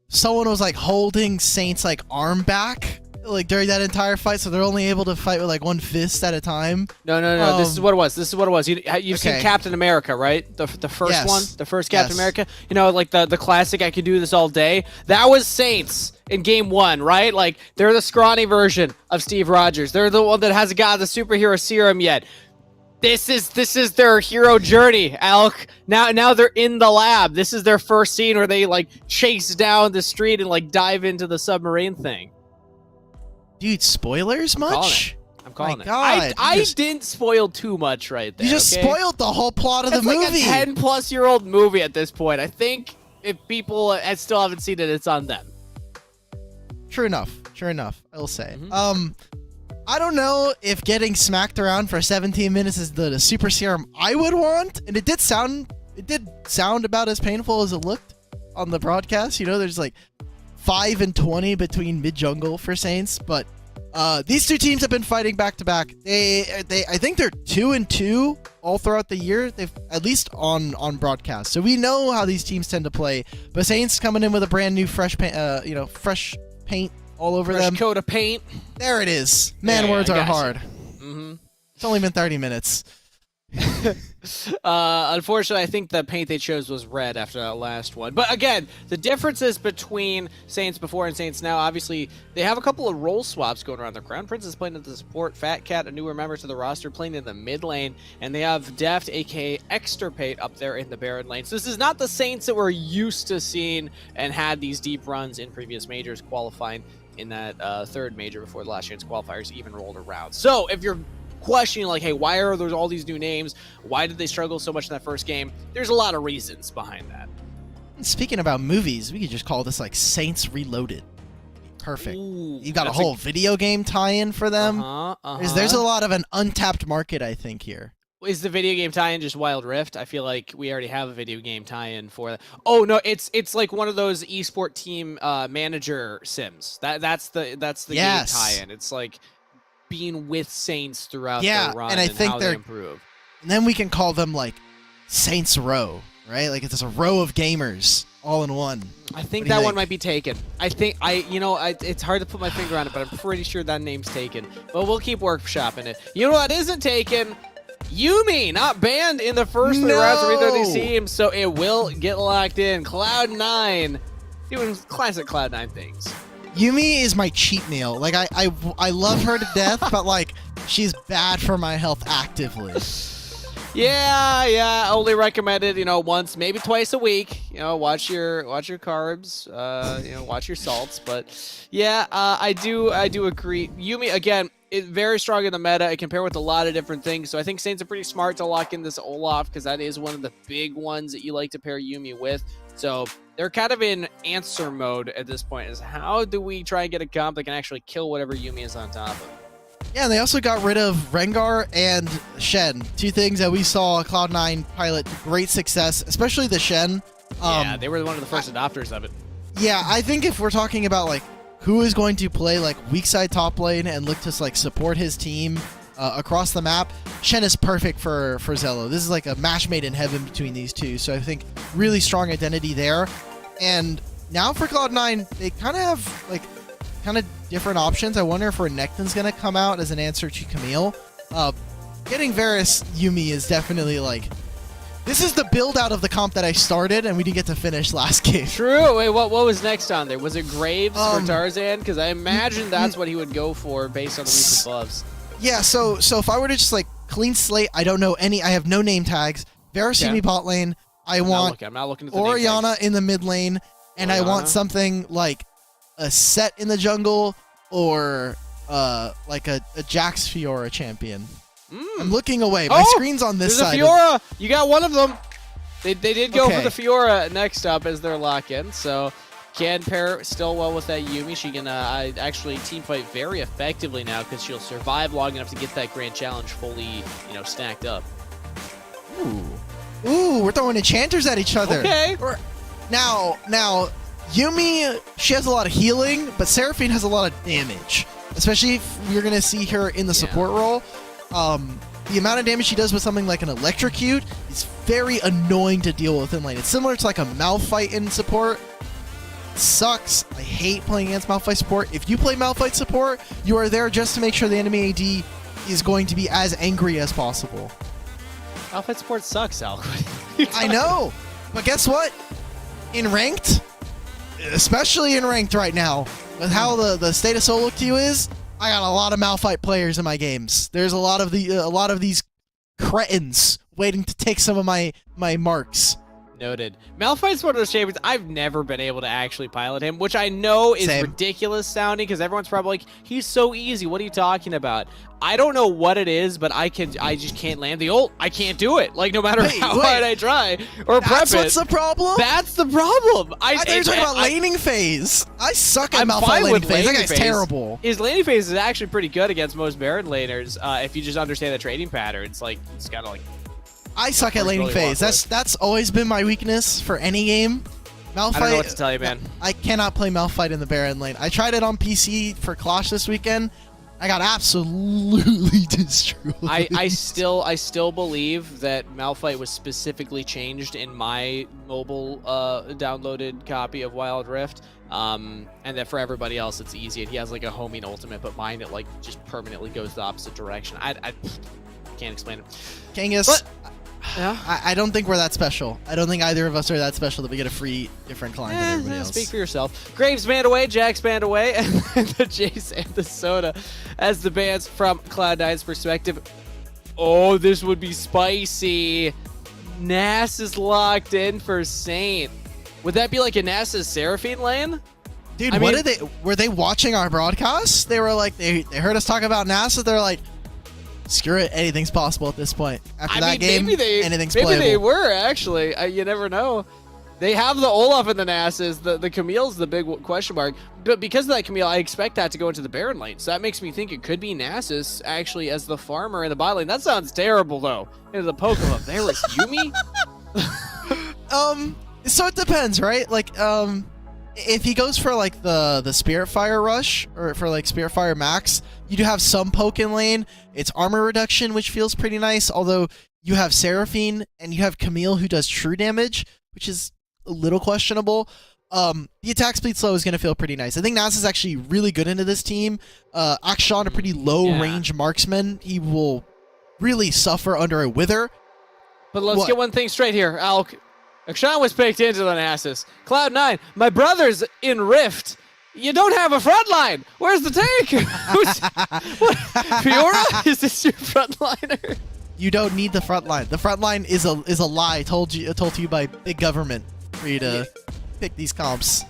someone was like holding Saints like arm back like during that entire fight, so they're only able to fight with like one fist at a time. No. This is what it was. You've seen Captain America, right? The first one, the first Captain America. You know, like the classic. I could do this all day. That was Saints in Game 1, right? Like they're the scrawny version of Steve Rogers. They're the one that hasn't got the superhero serum yet. This is their hero journey, Alk. Now they're in the lab. This is their first scene where they like chase down the street and like dive into the submarine thing. Dude, spoilers much? I'm calling it. God, I didn't spoil too much right there. You just spoiled the whole plot of the movie. It's like a 10-plus-year-old movie at this point. I think if people still haven't seen it, it's on them. True enough. I'll say. I don't know if getting smacked around for 17 minutes is the super serum I would want, and it did sound about as painful as it looked on the broadcast. You know, there's like 5 and 20 between mid jungle for Saints, but these two teams have been fighting back to back. I think they're 2-2 all throughout the year. They've at least on broadcast, so we know how these teams tend to play. But Saints coming in with a brand new fresh paint, fresh paint all over them. Fresh coat of paint. There it is. Words are hard. It's only been 30 minutes. Unfortunately, I think the paint they chose was red after that last one. But again, the differences between Saints before and Saints now, obviously, they have a couple of role swaps going around. The Crown Prince is playing at the support, Fat Cat, a newer member to the roster, playing in the mid lane, and they have Deft, aka Extirpate, up there in the Baron lane. So this is not the Saints that we're used to seeing and had these deep runs in previous majors, qualifying in that third major before the last chance qualifiers even rolled around. So if you're questioning like, hey, why are there all these new names? Why did they struggle so much in that first game? There's a lot of reasons behind that. Speaking about movies, we could just call this like Saints Reloaded. Perfect. Ooh, you got a whole video game tie-in for them. There's a lot of an untapped market, I think, here. Is the video game tie-in just Wild Rift? I feel like we already have a video game tie-in for that. Oh no, it's like one of those esport team manager sims. That's the game tie-in. It's like being with Saints throughout their run, and I think how they improve. And then we can call them like Saints Row, right? Like it's a row of gamers all in one. I think that one might be taken. It's hard to put my finger on it, but I'm pretty sure that name's taken. But we'll keep workshopping it. You know what isn't taken? Yumi, not banned in the first 3 rounds of either of these teams, so it will get locked in. Cloud9 doing classic Cloud9 things. Yumi is my cheat meal. Like I love her to death, but like she's bad for my health actively. Yeah. Only recommended, once, maybe twice a week. Watch your carbs. Watch your salts. But yeah, I do agree. Yumi again, is very strong in the meta. I compare with a lot of different things. So I think Saints are pretty smart to lock in this Olaf because that is one of the big ones that you like to pair Yumi with. So they're kind of in answer mode at this point. Is how do we try and get a comp that can actually kill whatever Yumi is on top of? Yeah, and they also got rid of Rengar and Shen. 2 things that we saw Cloud9 pilot great success, especially the Shen. Yeah, they were one of the first adopters of it. Yeah, I think if we're talking about like who is going to play like weak side top lane and look to like support his team across the map, Shen is perfect for Zello. This is like a match made in heaven between these two. So I think really strong identity there. And now for Cloud9, they kind of have like different options. I wonder if Renekton's going to come out as an answer to Camille. Getting Varus Yumi is definitely like, this is the build out of the comp that I started and we didn't get to finish last game. True. Wait, what was next on there? Was it Graves for Tarzan? Because I imagine that's what he would go for based on the recent buffs. Yeah, so if I were to just like clean slate, I don't know any, I have no name tags. Varus Yumi bot lane. I'm not looking at the Orianna in the mid lane, and I want something like a Set in the jungle or like a Jax Fiora champion. I'm looking away. My screen's on this side. There's a Fiora! You got one of them! They did go for the Fiora next up as their lock-in, so can pair still well with that Yuumi. She can actually team fight very effectively now because she'll survive long enough to get that Grand Challenge fully, stacked up. Ooh, we're throwing enchanters at each other. Okay. Now, Yuumi, she has a lot of healing, but Seraphine has a lot of damage. Especially if you're going to see her in the support role. The amount of damage she does with something like an Electrocute is very annoying to deal with in lane. It's similar to like a Malphite in support. It sucks. I hate playing against Malphite support. If you play Malphite support, you are there just to make sure the enemy AD is going to be as angry as possible. Malphite support sucks, Alk. I know, but guess what? In ranked, especially in ranked right now, with how the state of solo queue is, I got a lot of Malphite players in my games. There's a lot of these cretins waiting to take some of my marks. Noted. Malphite's one of those champions I've never been able to actually pilot him, which I know is ridiculous sounding because everyone's probably like, he's so easy. What are you talking about? I don't know what it is, but I just can't land the ult. I can't do it. Like, no matter how hard I try or prep it. That's what's the problem? That's the problem. I thought you were talking about laning phase. I suck at Malphite laning phase. That guy's terrible. His laning phase is actually pretty good against most Baron laners if you just understand the trading patterns. Like, it's kind of like... I suck at laning phase. That's always been my weakness for any game. Malphite, I don't know what to tell you, man. I cannot play Malphite in the Baron lane. I tried it on PC for Clash this weekend. I got absolutely destroyed. I still believe that Malphite was specifically changed in my mobile downloaded copy of Wild Rift, and that for everybody else it's easy. And he has like a homing ultimate, but mine it like just permanently goes the opposite direction. I can't explain it. Kangas, I don't think we're that special. I don't think either of us are that special that we get a free different client than everybody else. Speak for yourself. Graves banned away, Jack's banned away, and the Jace and the Soda as the bans from Cloud9's perspective. Oh, this would be spicy. Nass is locked in for Saint. Would that be like a Nass's Seraphine lane? Dude, were they watching our broadcast? They were like, they heard us talk about Nass, so they're like, screw it, anything's possible at this point. After that game, anything's playable. Maybe they were, actually. You never know. They have the Olaf and the Nasses. The Camille's the big question mark. But because of that Camille, I expect that to go into the Baron lane. So that makes me think it could be Nassus, actually, as the farmer in the bot lane. That sounds terrible, though. Into the Pokemon. There was Yuumi? So it depends, right? Like, if he goes for like the Spirit Fire Rush or for like Spirit Fire Max, you do have some poke in lane. It's armor reduction, which feels pretty nice. Although you have Seraphine and you have Camille who does true damage, which is a little questionable. The attack speed slow is going to feel pretty nice. I think Nas is actually really good into this team. Akshan, a pretty low range marksman. He will really suffer under a Wither. But let's get one thing straight here, Alk. Akshan was baked into the Nasus. Cloud9, my brother's in Rift. You don't have a front line. Where's the tank? Fiora? Is this your frontliner? You don't need the front line. The front line is a lie told to you by big government for you to pick these comps.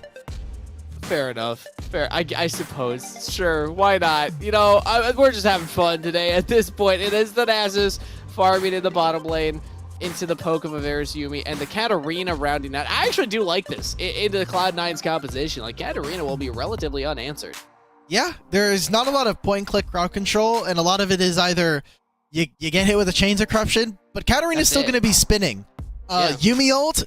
Fair enough. Fair. I suppose. Sure. Why not? You know, we're just having fun today. At this point, it is the Nasus farming in the bottom lane into the poke of Avaris Yuumi, and the Katarina rounding out. I actually do like this into the Cloud9's composition. Like, Katarina will be relatively unanswered. Yeah, there's not a lot of point-and-click crowd control, and a lot of it is either you get hit with a Chains of Corruption, but Katarina's still going to be spinning. Yuumi ult,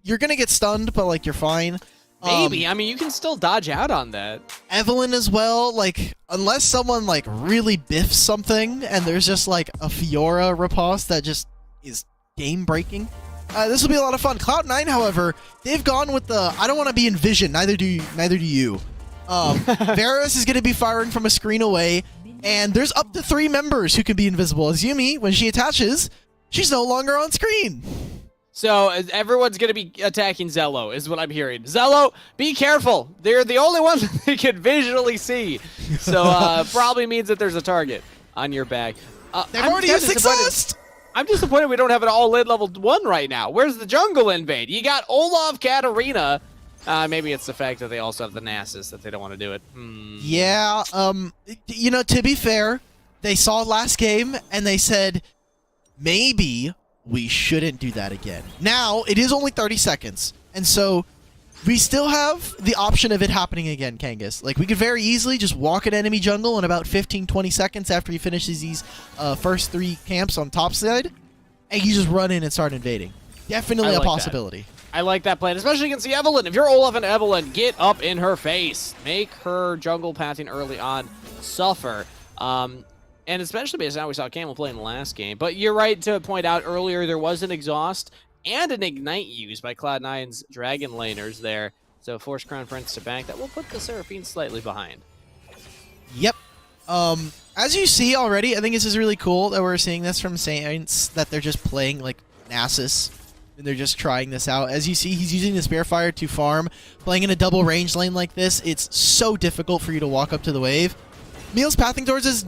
you're going to get stunned, but, like, you're fine. Maybe. I mean, you can still dodge out on that. Evelyn as well. Like, unless someone, like, really biffs something, and there's just, like, a Fiora riposte that just is game-breaking. This will be a lot of fun. Cloud9, however, they've gone with the I don't want to be in vision. Neither do you. Varus is going to be firing from a screen away, and there's up to 3 members who can be invisible. As Yuumi, when she attaches, she's no longer on screen. So everyone's going to be attacking Zello, is what I'm hearing. Zello, be careful. They're the only ones that they can visually see. So probably means that there's a target on your back. They've already used exhaust. I'm disappointed we don't have an all-in level 1 right now. Where's the jungle invade? You got Olaf, Katarina. Maybe it's the fact that they also have the Nasus that they don't want to do it. Yeah, you know, to be fair, they saw last game and they said, maybe we shouldn't do that again. Now, it is only 30 seconds, and so we still have the option of it happening again, Kangas. Like, we could very easily just walk an enemy jungle in about 15-20 seconds after he finishes these first 3 camps on top side, and you just run in and start invading. Definitely a possibility. I like that plan, especially against the Evelynn. If you're Olaf and Evelynn, get up in her face. Make her jungle pathing early on suffer. And especially based on how we saw Camel play in the last game. But you're right to point out earlier there was an exhaust and an ignite used by Cloud9's Dragon laners there. So force Crown Prince to bank. That will put the Seraphine slightly behind. Yep. As you see already, I think this is really cool that we're seeing this from Saints, that they're just playing like Nasus. And they're just trying this out. As you see, he's using the Spearfire to farm. Playing in a double range lane like this, it's so difficult for you to walk up to the wave. Meal's pathing towards his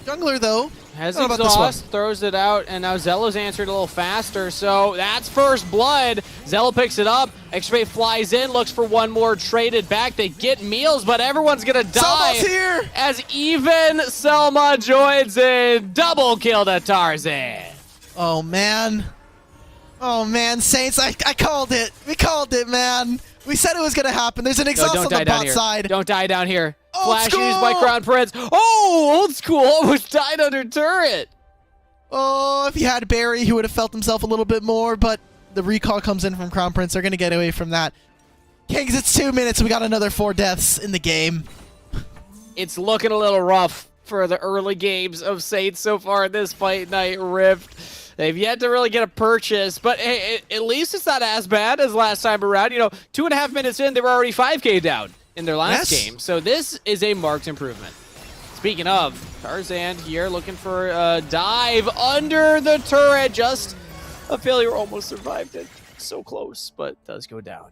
jungler, though. Has exhaust, throws it out, and now Zello's answered a little faster, so that's first blood. Zello picks it up. X-Ray flies in, looks for one more, traded back. They get Meals, but everyone's going to die. Selma's here! As even Selma joins in. Double kill to Tarzan. Oh, man. Oh, man, Saints, I called it. We called it, man. We said it was going to happen. There's an exhaust on the bot side. Don't die down here. Flash used by Crown Prince. Oh, old school almost died under turret. Oh, if he had Barry, he would have felt himself a little bit more, but the recall comes in from Crown Prince. They're going to get away from that. Kings, it's 2 minutes. We got another 4 deaths in the game. It's looking a little rough for the early games of Saints so far in this Fight Night Rift. They've yet to really get a purchase, but hey, at least it's not as bad as last time around. You know, 2.5 minutes in, they were already 5K down in their last game. So this is a marked improvement. Speaking of, Tarzan here looking for a dive under the turret. Just a failure, almost survived it. So close, but does go down.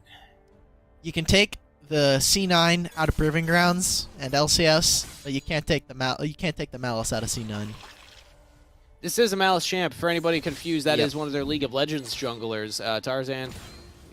You can take the C9 out of Proving Grounds and LCS, but you can't take the Malice out of C9. This is a Malice champ. For anybody confused, that is one of their League of Legends junglers. Tarzan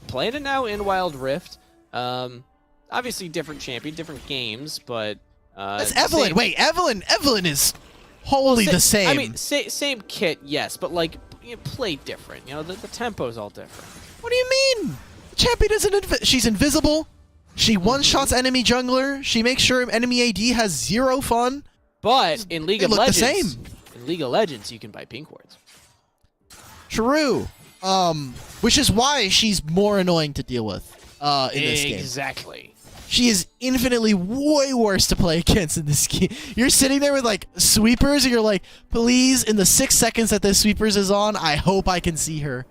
playing it now in Wild Rift. Obviously different champion, different games, but... That's Evelynn! Wait, Evelynn is wholly the same. I mean, same kit, yes, but like, you know, play different. You know, the tempo's all different. What do you mean? The champion isn't she's invisible. She one-shots enemy jungler. She makes sure enemy AD has 0 fun. But in League of Legends... the same. League of Legends, you can buy pink wards. True. Which is why she's more annoying to deal with in this game. Exactly. She is infinitely way worse to play against in this game. You're sitting there with, like, sweepers, and you're like, please, in the 6 seconds that this sweepers is on, I hope I can see her.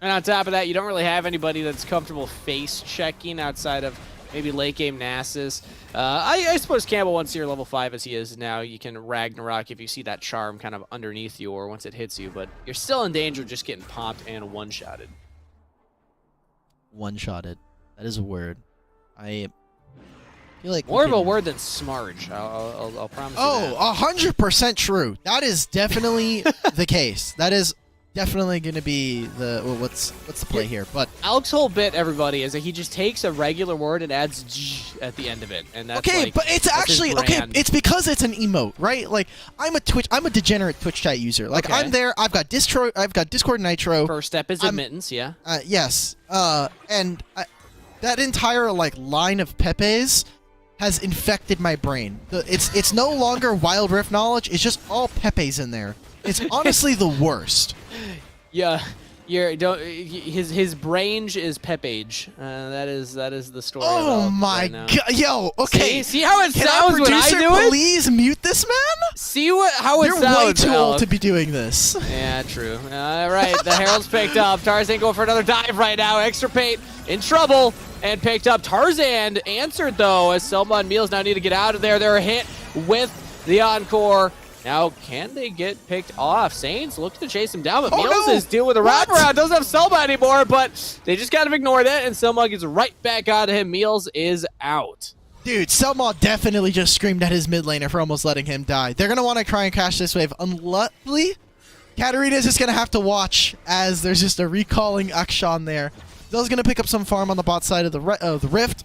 And on top of that, you don't really have anybody that's comfortable face-checking outside of maybe late game Nasus. I suppose Campbell, once you're level 5 as he is now, you can Ragnarok if you see that charm kind of underneath you or once it hits you, but you're still in danger of just getting popped and one-shotted. One-shotted. That is a word. I feel like more of a word than smarge. I'll promise you that. Oh, 100% true. That is definitely the case. That is definitely going to be the what's the play here. But Alk's whole bit, everybody, is that he just takes a regular word and adds G at the end of it, and that's okay. Like, but it's actually okay. It's because it's an emote, right? Like I'm a degenerate Twitch chat user. Like I'm there. I've got Discord Nitro. First step is admittance. Yeah. Yes. And that entire like line of Pepes has infected my brain. It's no longer Wild Rift knowledge. It's just all Pepes in there. It's honestly the worst. Yeah, his range is Pepage. That is the story. Oh my god, yo, okay. See how it sounds when I do it? Please mute this man. See how it sounds. You're way too old to be doing this. Yeah, true. All right, the Herald's picked up. Tarzan going for another dive right now. Extirpate in trouble and picked up. Tarzan answered though as Selma and Meals now need to get out of there. They're hit with the Encore. Now, can they get picked off? Saints look to chase him down, but Meals is dealing with a wraparound. Doesn't have Selma anymore, but they just kind of ignored it, and Selma gets right back out of him. Meals is out. Dude, Selma definitely just screamed at his mid laner for almost letting him die. They're going to want to try and crash this wave. Unluckily, Katarina's just going to have to watch as there's just a recalling Akshan there. Zell's going to pick up some farm on the bot side of the Rift.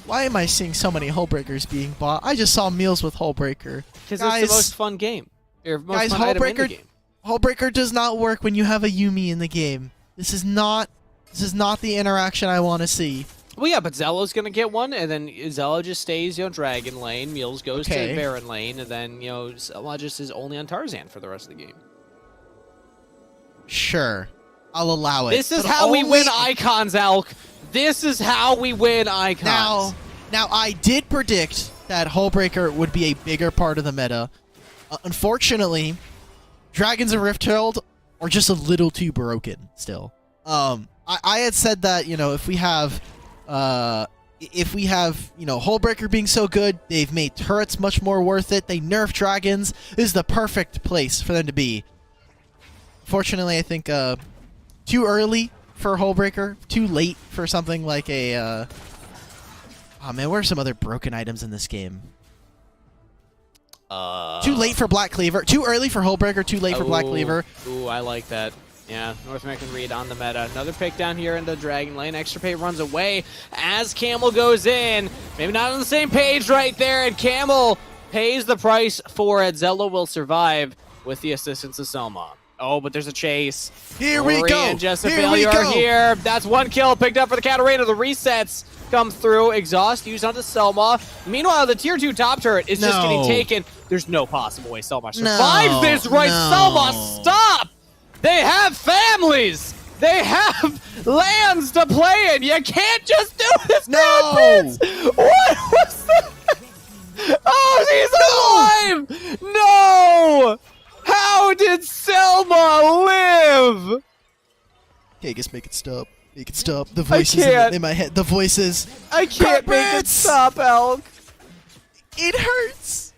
Why am I seeing so many Hullbreakers being bought? I just saw Meals with Hullbreaker. Because it's the most fun game. Or most fun item in the game. Hullbreaker does not work when you have a Yuumi in the game. This is not the interaction I want to see. Well, yeah, but Zelo's going to get one, and then Zelo just stays, Dragon lane. Meals goes to Baron lane, and then, Zelo just is only on Tarzan for the rest of the game. Sure. I'll allow it. This is how we win icons, Alk. This is how we win icons. Now I did predict that Hullbreaker would be a bigger part of the meta. Unfortunately, Dragons and Rift Herald are just a little too broken still. I had said that, if we have Hullbreaker being so good, they've made turrets much more worth it. They nerf dragons. This is the perfect place for them to be. Fortunately, I think too early for Hullbreaker, too late for something like a. Oh man, what are some other broken items in this game? Too late for Black Cleaver. Too early for Hullbreaker. Too late for Black Cleaver. Ooh, I like that. Yeah, North American read on the meta. Another pick down here in the Dragon lane. Extirpate runs away as Camel goes in. Maybe not on the same page right there, and Camel pays the price for it. Zelo will survive with the assistance of Selma. Oh, but there's a chase. Here we go. And just a failure here. That's one kill picked up for the Katarina. The resets come through. Exhaust used onto Selma. Meanwhile, the tier 2 top turret is just getting taken. There's no possible way Selma survives this, right? Selma, stop! They have families! They have lands to play in! You can't just do this! No! What was that? Oh, he's alive! No! How did Selma live? Okay, just make it stop. Make it stop. The voices in my head. The voices. I can't make it stop, Alk. It hurts.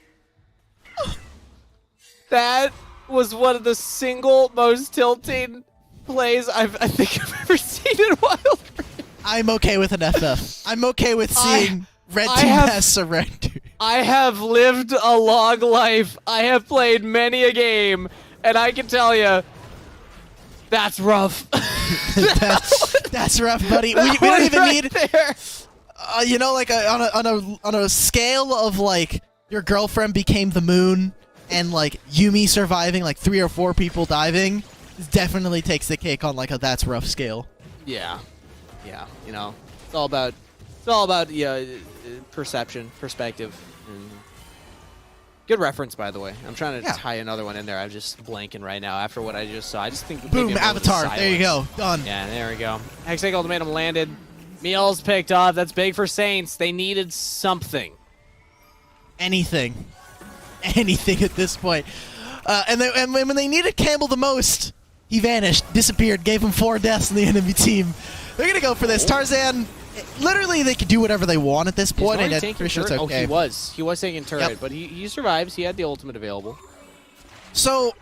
That was one of the single most tilting plays I think I've ever seen in Wildrift. I'm okay with an FF. I'm okay with seeing red team has surrendered. I have lived a long life. I have played many a game, and I can tell you, that's rough. that's rough, buddy. We don't even need, like on a scale of like your girlfriend became the moon and like Yuumi surviving like 3 or 4 people diving. Definitely takes the cake on like a that's rough scale. Yeah, it's all about perception, perspective. And good reference, by the way. I'm trying to tie another one in there. I'm just blanking right now after what I just saw. I just think boom, Avatar. There you go, done. Yeah, there we go. Hextech Ultimatum landed. Meals picked off. That's big for Saints. They needed something. Anything at this point. And when they needed Campbell the most, he vanished, disappeared, gave him 4 deaths in the enemy team. They're gonna go for this. Tarzan, literally they could do whatever they want at this point, and I'm pretty sure it's okay. Oh, he was taking turret, but he survives. He had the ultimate available. So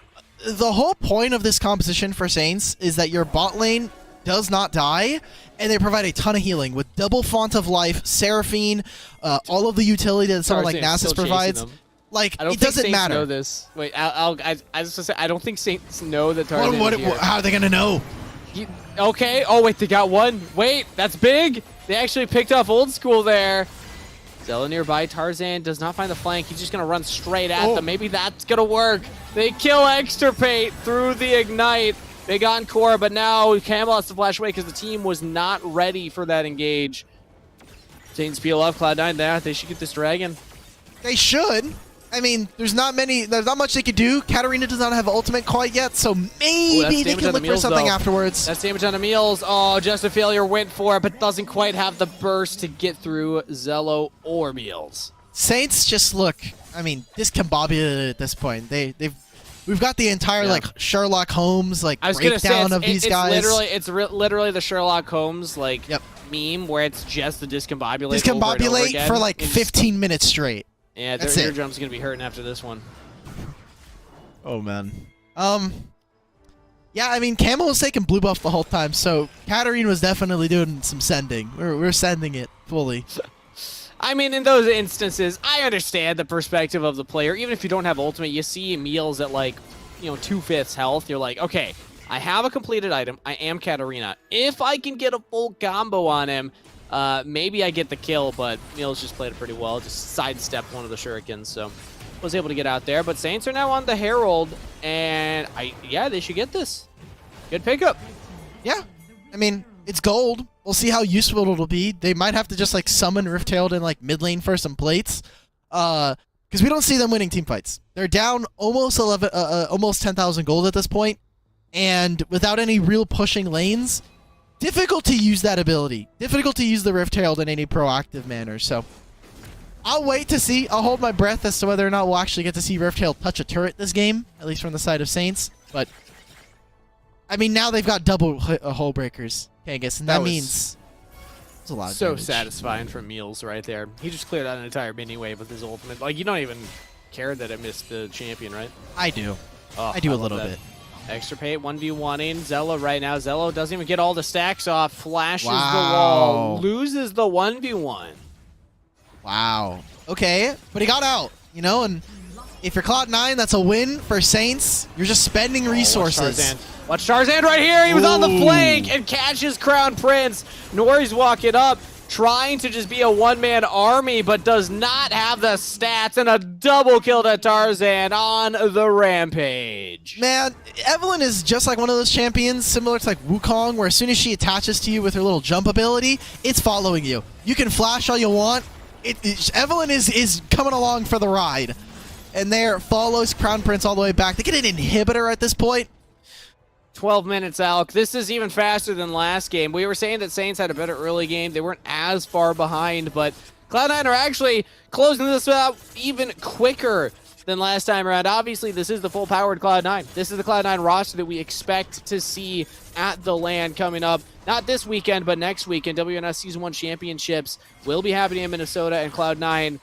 the whole point of this composition for Saints is that your bot lane does not die, and they provide a ton of healing with double font of life, Seraphine, all of the utility that someone like Nasus provides. Like, it doesn't matter. Know this. Wait, I was gonna say, I don't think Saints know that Tarzan is here. How are they gonna know? Okay. Oh wait, they got one. Wait, that's big. They actually picked off Old School there. Zelo nearby. Tarzan does not find the flank. He's just gonna run straight at them. Maybe that's gonna work. They kill Extirpate through the ignite. They got Core, but now Camel has to flash away because the team was not ready for that engage. Saints peel off Cloud9 there. They should get this dragon. They should. I mean, there's not much they could do. Katarina does not have ultimate quite yet, so maybe they can look for something afterwards. That's damage on the Meals. Oh, just a failure went for it, but doesn't quite have the burst to get through Zelo or Meals. Saints just look, I mean, discombobulated at this point. We've got the entire like Sherlock Holmes like breakdown of these guys. It's literally the Sherlock Holmes like meme where it's just the discombobulate. Discombobulate for like 15 minutes straight. Yeah, their eardrum's gonna be hurting after this one. Oh man. Yeah, I mean, Camel was taking blue buff the whole time, so Katarina was definitely doing some sending. We're sending it fully. I mean, in those instances, I understand the perspective of the player. Even if you don't have ultimate, you see Meals at like, 2/5 health. You're like, okay, I have a completed item. I am Katarina. If I can get a full combo on him, maybe I get the kill, but Meals just played it pretty well. Just sidestepped one of the shurikens, so was able to get out there, but Saints are now on the Herald, and yeah, they should get this. Good pickup. Yeah, I mean, it's gold. We'll see how useful it'll be. They might have to just like summon Rift-Tailed in like mid lane for some plates, because we don't see them winning team fights. They're down almost 10,000 gold at this point, and without any real pushing lanes, difficult to use that ability. Difficult to use the Rift-Tailed in any proactive manner. So I'll wait to see. I'll hold my breath as to whether or not we'll actually get to see Rift-Tailed touch a turret this game, at least from the side of Saints. But I mean, now they've got double hull breakers, Kangas, and that means it's a lot of damage. Satisfying for Meals right there. He just cleared out an entire mini wave with his ultimate. Like, you don't even care that it missed the champion, right? I do. Oh, I do a little bit. Extirpate 1v1ing Zello right now. Zello doesn't even get all the stacks off. Flashes the wall. Loses the 1v1. Wow. Okay, but he got out, you know, and if you're Cloud9, that's a win for Saints. You're just spending resources. Watch Tarzan right here. He was on the flank and catches Crown Prince. Nori's walking up, trying to just be a one-man army, but does not have the stats, and a double kill to Tarzan on the rampage. Man, Evelynn is just like one of those champions, similar to like Wukong, where as soon as she attaches to you with her little jump ability, it's following you. You can flash all you want. Evelynn is coming along for the ride. And there follows Crown Prince all the way back. They get an inhibitor at this point. 12 minutes, Alk. This is even faster than last game. We were saying that Saints had a better early game. They weren't as far behind, but Cloud9 are actually closing this out even quicker than last time around. Obviously, this is the full-powered Cloud9. This is the Cloud9 roster that we expect to see at the LAN coming up. Not this weekend, but next weekend. WNS Season 1 Championships will be happening in Minnesota, and Cloud9,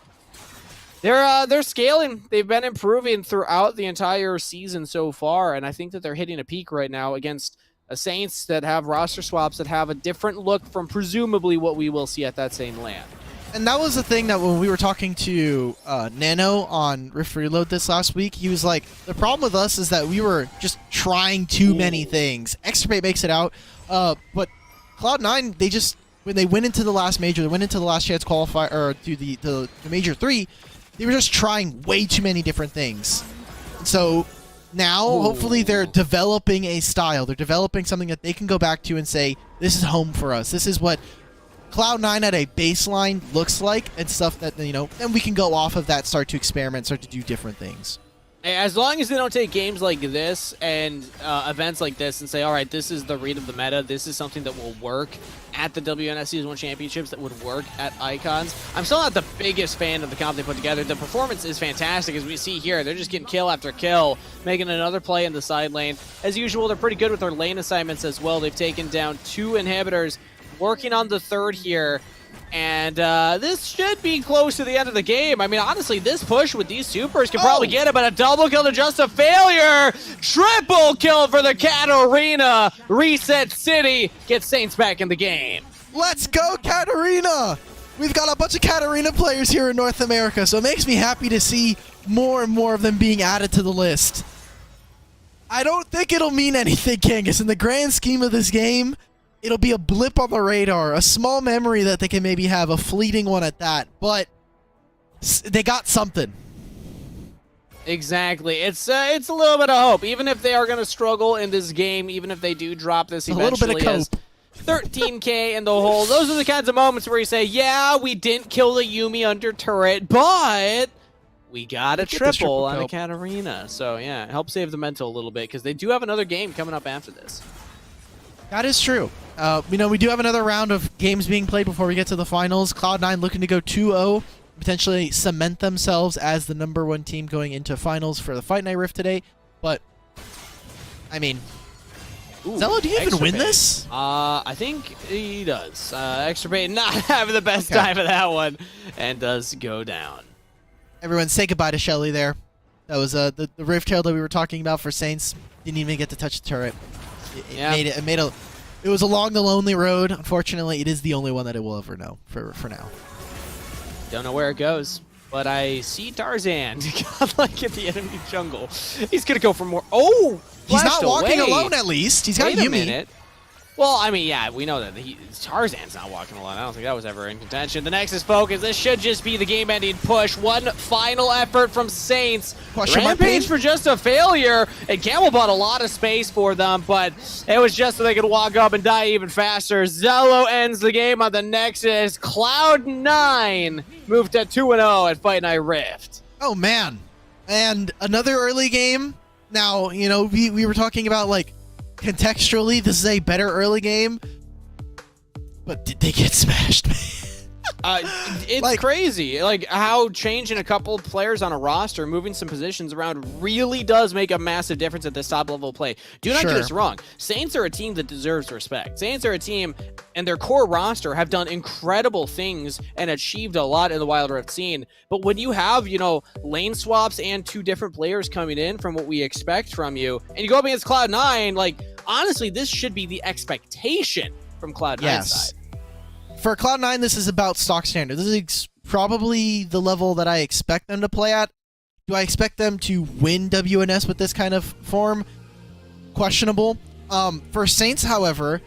they're scaling. They've been improving throughout the entire season so far, and I think that they're hitting a peak right now against a Saints that have roster swaps that have a different look from presumably what we will see at that same LAN. And that was the thing that when we were talking to Nano on Rift Reload this last week, he was like, the problem with us is that we were just trying too many things. Extirpate makes it out, but Cloud9, they just, when they went into the last major, they went into the last chance qualifier, or to the Major 3, they were just trying way too many different things. So now, hopefully, they're developing a style. They're developing something that they can go back to and say, this is home for us. This is what Cloud9 at a baseline looks like, and stuff that, you know, then we can go off of that, start to experiment, start to do different things. As long as they don't take games like this and events like this and say, all right, this is the read of the meta, this is something that will work at the WNS Season 1 Championships, that would work at Icons. I'm still not the biggest fan of the comp they put together. The performance is fantastic, as we see here. They're just getting kill after kill, making another play in the side lane. As usual, they're pretty good with their lane assignments as well. They've taken down 2 inhibitors, working on the 3rd here. And this should be close to the end of the game. I mean, honestly, this push with these supers can probably get it, but a double kill to just a failure. Triple kill for the Katarina. Reset City gets Saints back in the game. Let's go, Katarina! We've got a bunch of Katarina players here in North America, so it makes me happy to see more and more of them being added to the list. I don't think it'll mean anything, Kangas. In the grand scheme of this game, it'll be a blip on the radar, a small memory that they can maybe have, a fleeting one at that, but they got something. Exactly. It's a little bit of hope. Even if they are going to struggle in this game, even if they do drop this eventually, a little bit of cope. 13K in the hole, those are the kinds of moments where you say, yeah, we didn't kill the Yuumi under turret, but we got a triple on a Katarina. So, yeah, it helps save the mental a little bit, because they do have another game coming up after this. That is true. You know, we do have another round of games being played before we get to the finals. Cloud9 looking to go 2-0, potentially cement themselves as the #1 team going into finals for the Fight Night Rift today. But, I mean, Zello, do you even win this? I think he does. Extirpate not having the best time of that one, and does go down. Everyone, say goodbye to Shelly there. That was the Rift Tail that we were talking about for Saints. Didn't even get to touch the turret. It was along the lonely road. Unfortunately, it is the only one that it will ever know for now. Don't know where it goes, but I see Tarzan like at the enemy jungle. He's gonna go for more. Oh, he's not walking alone. At least he's got Yuumi. Wait a minute. Well, I mean, yeah, we know that Tarzan's not walking alone. I don't think that was ever in contention. The Nexus focus. This should just be the game-ending push. One final effort from Saints. Rampage for just a failure. And Camel bought a lot of space for them, but it was just so they could walk up and die even faster. Zello ends the game on the Nexus. Cloud9 moved to 2-0 at Fight Night Rift. Oh, man. And another early game. Now, you know, we were talking about, like, contextually, this is a better early game, but did they get smashed, man? It's like, crazy. Like, how changing a couple of players on a roster, moving some positions around, really does make a massive difference at this top level of play. Do not get us wrong. Saints are a team that deserves respect. Saints are a team, and their core roster have done incredible things and achieved a lot in the Wild Rift scene. But when you have, you know, lane swaps and 2 different players coming in from what we expect from you, and you go up against Cloud9, like, honestly, this should be the expectation from Cloud9's side. For Cloud9, this is about stock standard. This is probably the level that I expect them to play at. Do I expect them to win WNS with this kind of form? Questionable. For Saints, however,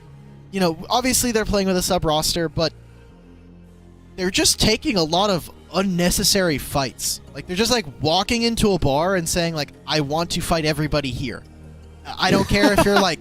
you know, obviously they're playing with a sub-roster, but they're just taking a lot of unnecessary fights. Like, they're just, like, walking into a bar and saying, like, I want to fight everybody here. I don't care if you're, like,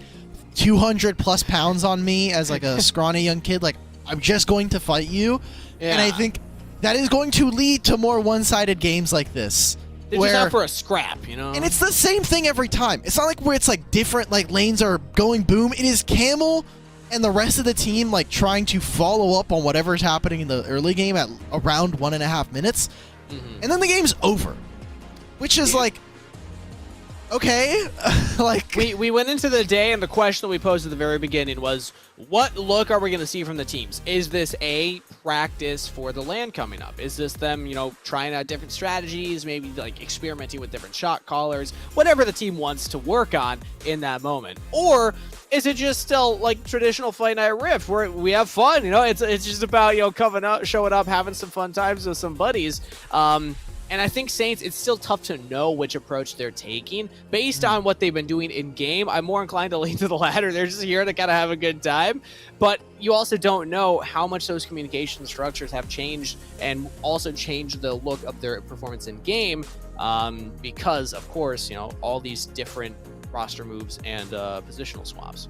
200-plus pounds on me as, like, a scrawny young kid. Like, I'm just going to fight you. Yeah. And I think that is going to lead to more one-sided games like this. They're just out for a scrap, you know? And it's the same thing every time. It's not like where it's like different, like lanes are going boom. It is Camel and the rest of the team like trying to follow up on whatever's happening in the early game at around 1.5 minutes. And then the game's over. Which is like, okay. Like we went into the day and the question that we posed at the very beginning was, what look are we going to see from the teams? Is this a practice for the LAN coming up? Is this them, you know, trying out different strategies, maybe like experimenting with different shot callers, whatever the team wants to work on in that moment? Or is it just still like traditional Fight Night Rift where we have fun? You know, it's just about, you know, coming up, showing up, having some fun times with some buddies. And I think Saints, it's still tough to know which approach they're taking. Based on what they've been doing in-game, I'm more inclined to lean to the latter. They're just here to kind of have a good time. But you also don't know how much those communication structures have changed and also changed the look of their performance in-game because, of course, you know, all these different roster moves and positional swaps.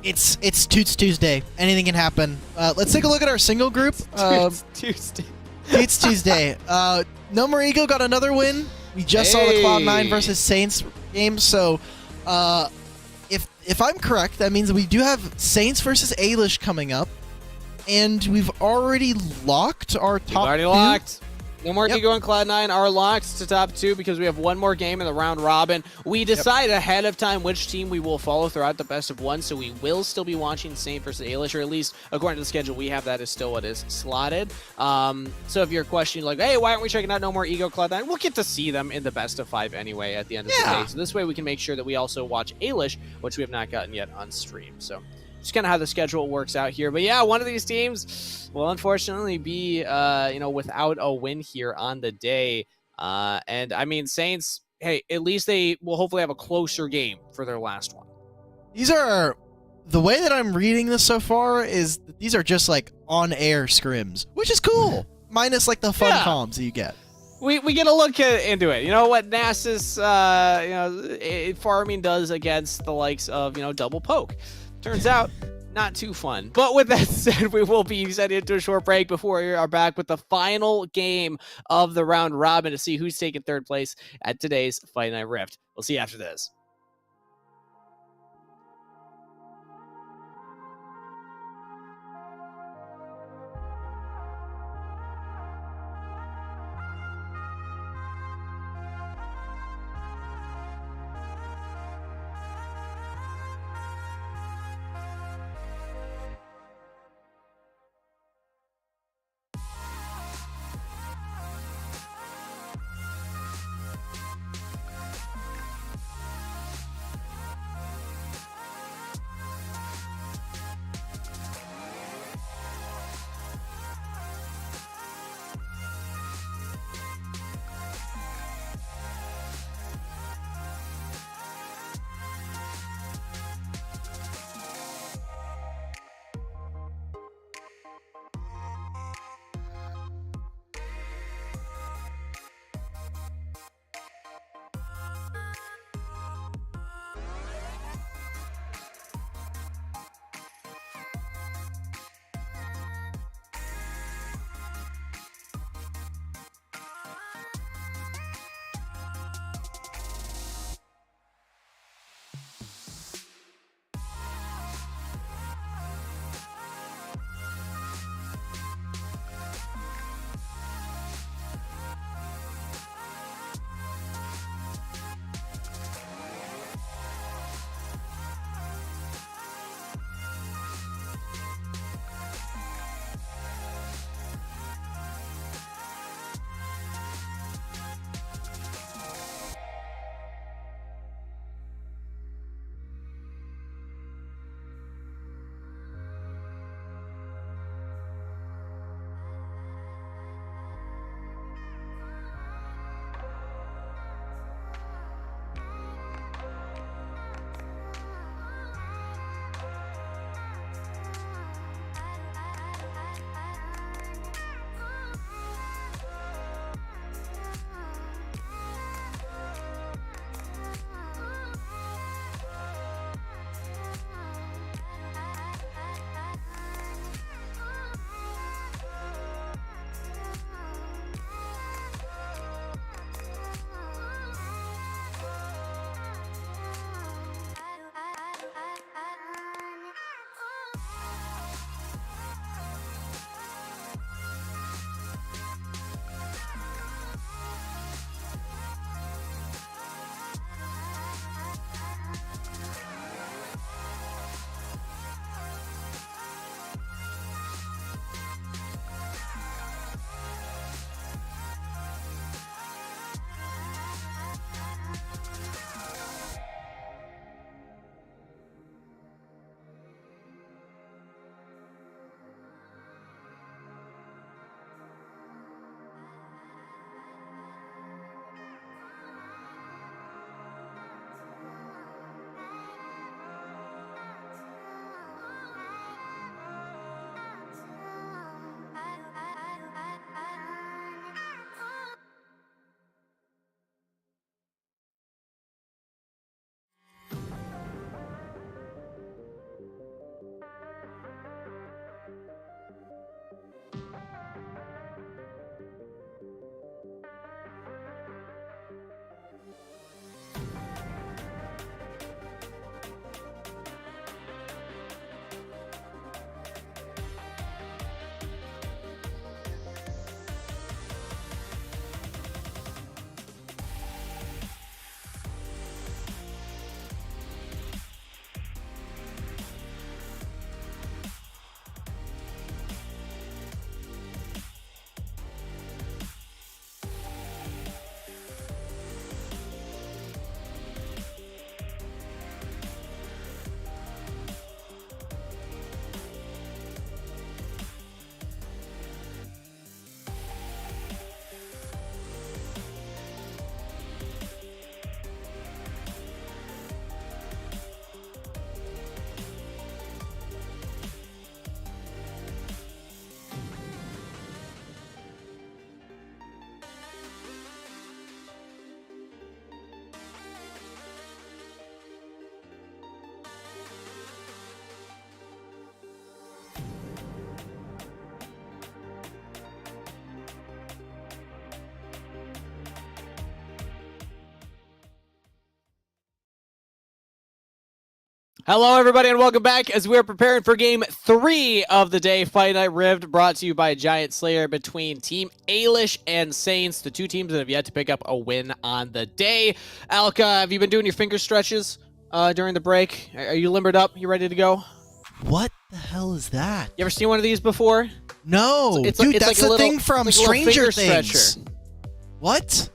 It's Toots Tuesday. Anything can happen. Let's take a look at our single group. Toots Tuesday. It's Tuesday. No More Ego got another win. We just saw the Cloud9 versus Saints game. So, if I'm correct, that means we do have Saints versus Ailish coming up, and we've already locked our top. Locked. No More Ego and Cloud9 are locked to top 2 because we have one more game in the round robin. We decide ahead of time which team we will follow throughout the best of 1, so we will still be watching Saint versus Ailish, or at least according to the schedule we have, that is still what is slotted. So if you're questioning like, hey, why aren't we checking out No More Ego, Cloud9? We'll get to see them in the best of 5 anyway at the end of the day. So this way we can make sure that we also watch Ailish, which we have not gotten yet on stream. So just kind of how the schedule works out here. But yeah, one of these teams will unfortunately be, you know, without a win here on the day. And I mean, Saints, hey, at least they will hopefully have a closer game for their last one. These are, the way that I'm reading this so far is that these are just like on-air scrims, which is cool. Minus like the fun comms that you get. We get a look into it. You know what Nasus, you know, farming does against the likes of, you know, double poke. Turns out, not too fun. But with that said, we will be setting into a short break before we are back with the final game of the round robin to see who's taking 3rd place at today's Fight Night Rift. We'll see you after this. Hello, everybody, and welcome back as we're preparing for Game 3 of the day. Fight Night Rift brought to you by Giant Slayer between Team Ailish and Saints, the two teams that have yet to pick up a win on the day. Alka, have you been doing your finger stretches during the break? Are you limbered up? You ready to go? What the hell is that? You ever seen one of these before? No. It's dude, like that's a the little, thing from like Stranger Things. Things. What?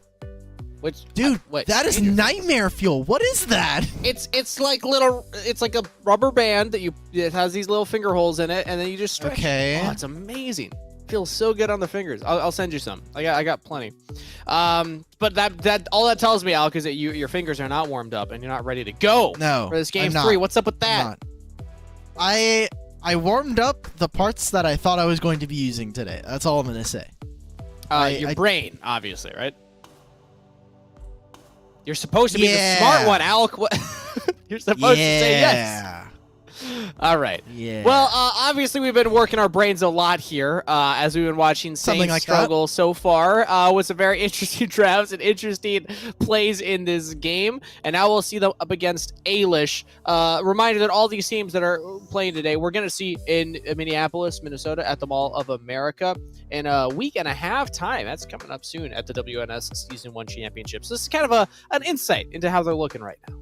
Which, dude, wait, that is nightmare fuel. What is that? It's like little. It's like a rubber band that it has these little finger holes in it, and then you just stretch. Okay. Oh, it's amazing. Feels so good on the fingers. I'll send you some. I got plenty. But that all that tells me, Alk, is that your fingers are not warmed up and you're not ready to go. No, for this Game I'm 3. not. What's up with that? I warmed up the parts that I thought I was going to be using today. That's all I'm gonna say. Your brain, obviously, right? You're supposed to be the smart one, Alk. You're supposed to say yes. All right. Yeah. Well, obviously we've been working our brains a lot here as we've been watching Saints struggle so far with some very interesting drafts and interesting plays in this game. And now we'll see them up against Ailish. Reminder that all these teams that are playing today, we're going to see in Minneapolis, Minnesota at the Mall of America in a week and a half time. That's coming up soon at the WNS Season 1 Championships. So this is kind of an insight into how they're looking right now.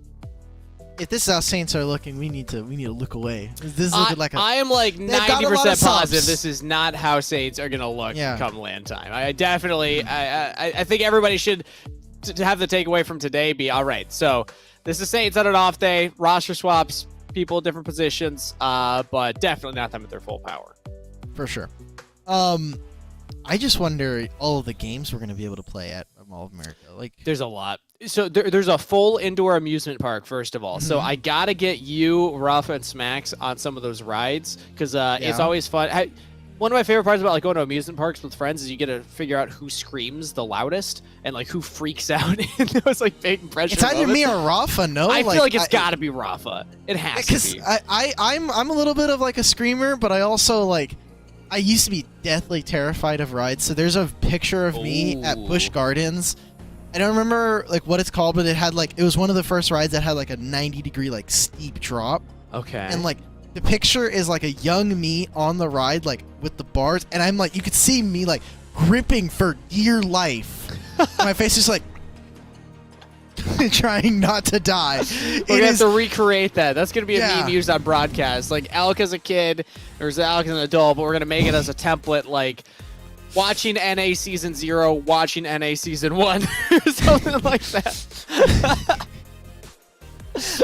If this is how Saints are looking, we need to look away. This is looking like I am like 90% positive this is not how Saints are gonna look come land time. I definitely, I think everybody should have the takeaway from today be all right. So this is Saints on an off day, roster swaps, people in different positions, but definitely not them at their full power. For sure. I just wonder all of the games we're gonna be able to play at Mall of America. Like, there's a lot. So there's a full indoor amusement park, first of all. So I gotta get you, Ruff, and Smacks on some of those rides because it's always fun. One of my favorite parts about like going to amusement parks with friends is you get to figure out who screams the loudest and like who freaks out in those like big pressure It's either moments. me or Rafa. No, I feel like it's gotta be Rafa. It has to be. I'm a little bit of like a screamer, but I also like. I used to be deathly terrified of rides. So there's a picture of me at Busch Gardens. I don't remember like what it's called, but it was one of the first rides that had like a 90-degree like steep drop. Okay. And like the picture is like a young me on the ride, like with the bars, and I'm like, you could see me like gripping for dear life. My face is like trying not to die. We're gonna have to recreate that. That's gonna be a meme used on broadcast. Like Alk as a kid, or Alk as an adult, but we're gonna make it as a template, like watching NA Season 0, watching NA Season 1, something like that.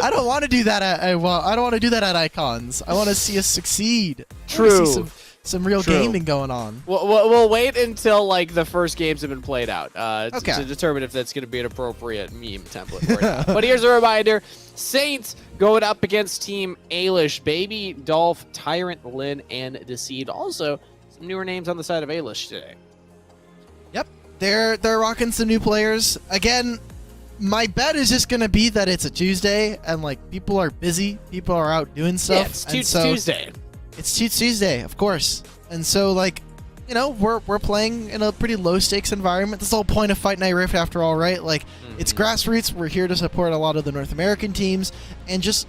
I don't want to do that at I don't want to do that at Icons. I want to see us succeed. True. See some real gaming going on. We'll wait until like the first games have been played out to determine if that's going to be an appropriate meme template for it. But here's a reminder: Saints going up against Team Ailish, Baby, Dolph, Tyrant, Lynn, and Deceived. Also, some newer names on the side of Ailish today. Yep, they're rocking some new players again. My bet is just going to be that it's a Tuesday and like people are busy, people are out doing stuff. Yeah, it's Tuesday. It's Tuesday, of course. And so, like, you know, we're playing in a pretty low-stakes environment. That's the whole point of Fight Night Rift, after all, right? Like, it's grassroots. We're here to support a lot of the North American teams. And just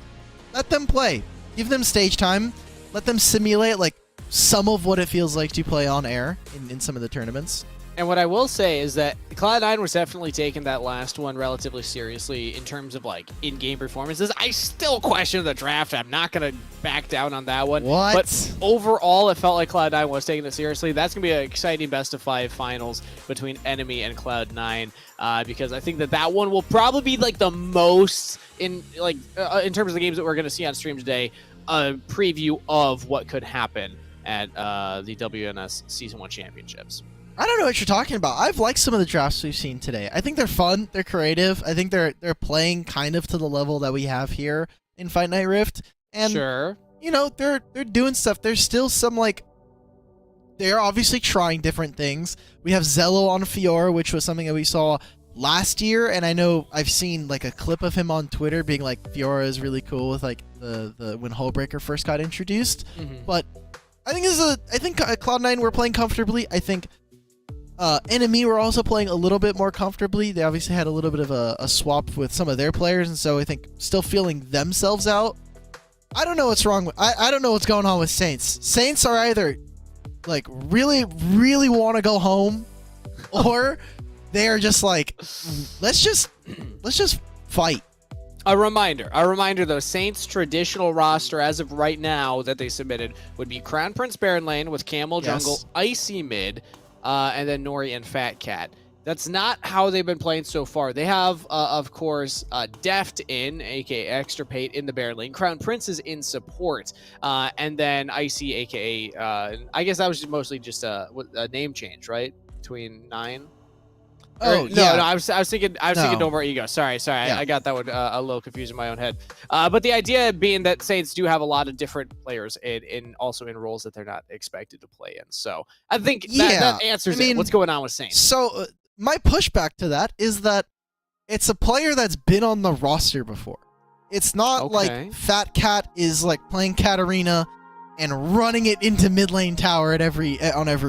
let them play. Give them stage time. Let them simulate, like, some of what it feels like to play on air in some of the tournaments. And what I will say is that Cloud9 was definitely taking that last one relatively seriously in terms of like in-game performances. I still question the draft. I'm not going to back down on that one. What? But overall, it felt like Cloud9 was taking it seriously. That's going to be an exciting best-of-5 finals between Enemy and Cloud9 because I think that one will probably be like the most in terms of the games that we're going to see on stream today, a preview of what could happen at the WNS Season 1 Championships. I don't know what you're talking about. I've liked some of the drafts we've seen today. I think they're fun. They're creative. I think they're playing kind of to the level that we have here in Fight Night Rift. And you know, they're doing stuff. There's still some like they're obviously trying different things. We have Zello on Fiora, which was something that we saw last year, and I know I've seen like a clip of him on Twitter being like Fiora is really cool with like the when Hullbreaker first got introduced. But I think Cloud9 we're playing comfortably. I think Enemy were also playing a little bit more comfortably. They obviously had a little bit of a swap with some of their players, and so I think still feeling themselves out. I don't know what's wrong with I don't know what's going on with Saints. Saints are either like really want to go home, or they are just like, let's just fight. A reminder though, Saints' traditional roster as of right now that they submitted would be Crown Prince Baron lane with Camel jungle, Icy mid, and then Nori and Fat Cat. That's not how they've been playing so far. They have, of course, Deft in, aka Extirpate, in the Baron lane. Crown Prince is in support, and then Icy, aka I guess that was mostly just a name change, right? Between 9. Oh, no, yeah. no, I was thinking Don't Worry Ego. Sorry, yeah. I got that one a little confused in my own head. But the idea being that Saints do have a lot of different players also in roles that they're not expected to play in. So I think that answers it. What's going on with Saints? So my pushback to that is that it's a player that's been on the roster before. It's not like Fat Cat is like playing Katarina and running it into mid lane tower on every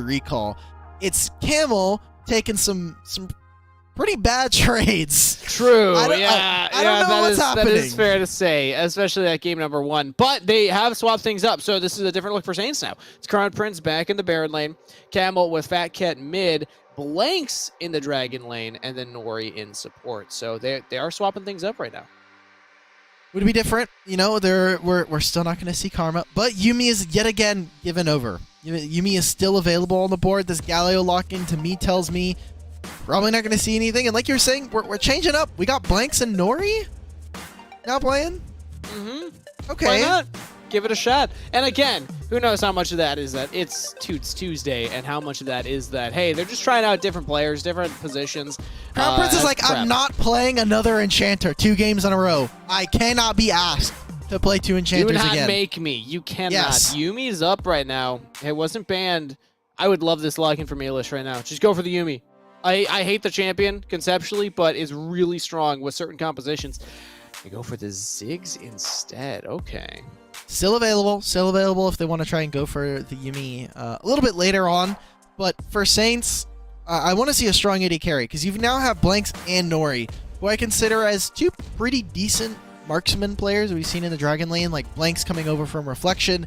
recall. It's Camel taking some pretty bad trades. True. I don't know what's happening. That is fair to say, especially at game number 1. But they have swapped things up, so this is a different look for Saints now. It's Crown Prince back in the Baron lane, Camel with Fat Cat mid, Blanks in the Dragon lane, and then Nori in support. So they are swapping things up right now. Would it be different? You know, we're still not going to see Karma, but Yuumi is yet again given over. Yuumi is still available on the board. This Galio lock-in to me tells me probably not going to see anything. And like you're saying, we're changing up. We got Blanks and Nori now playing. Okay. Why not? Give it a shot. And again, who knows how much of that is that it's Toots Tuesday, and how much of that is that, hey, they're just trying out different players, different positions. Crown Prince is like, I'm not playing another Enchanter 2 games in a row. I cannot be asked to play 2 Enchanters again. Do not make me. You cannot. Yes. Yuumi is up right now. It wasn't banned. I would love this lock-in from Eilish right now. Just go for the Yuumi. I hate the champion conceptually, but is really strong with certain compositions. You go for the Ziggs instead. Okay. Still available if they want to try and go for the Yuumi a little bit later on. But for Saints, I want to see a strong AD carry, because you now have Blanks and Nori, who I consider as 2 pretty decent marksman players we've seen in the Dragon lane. Like Blanks coming over from Reflection,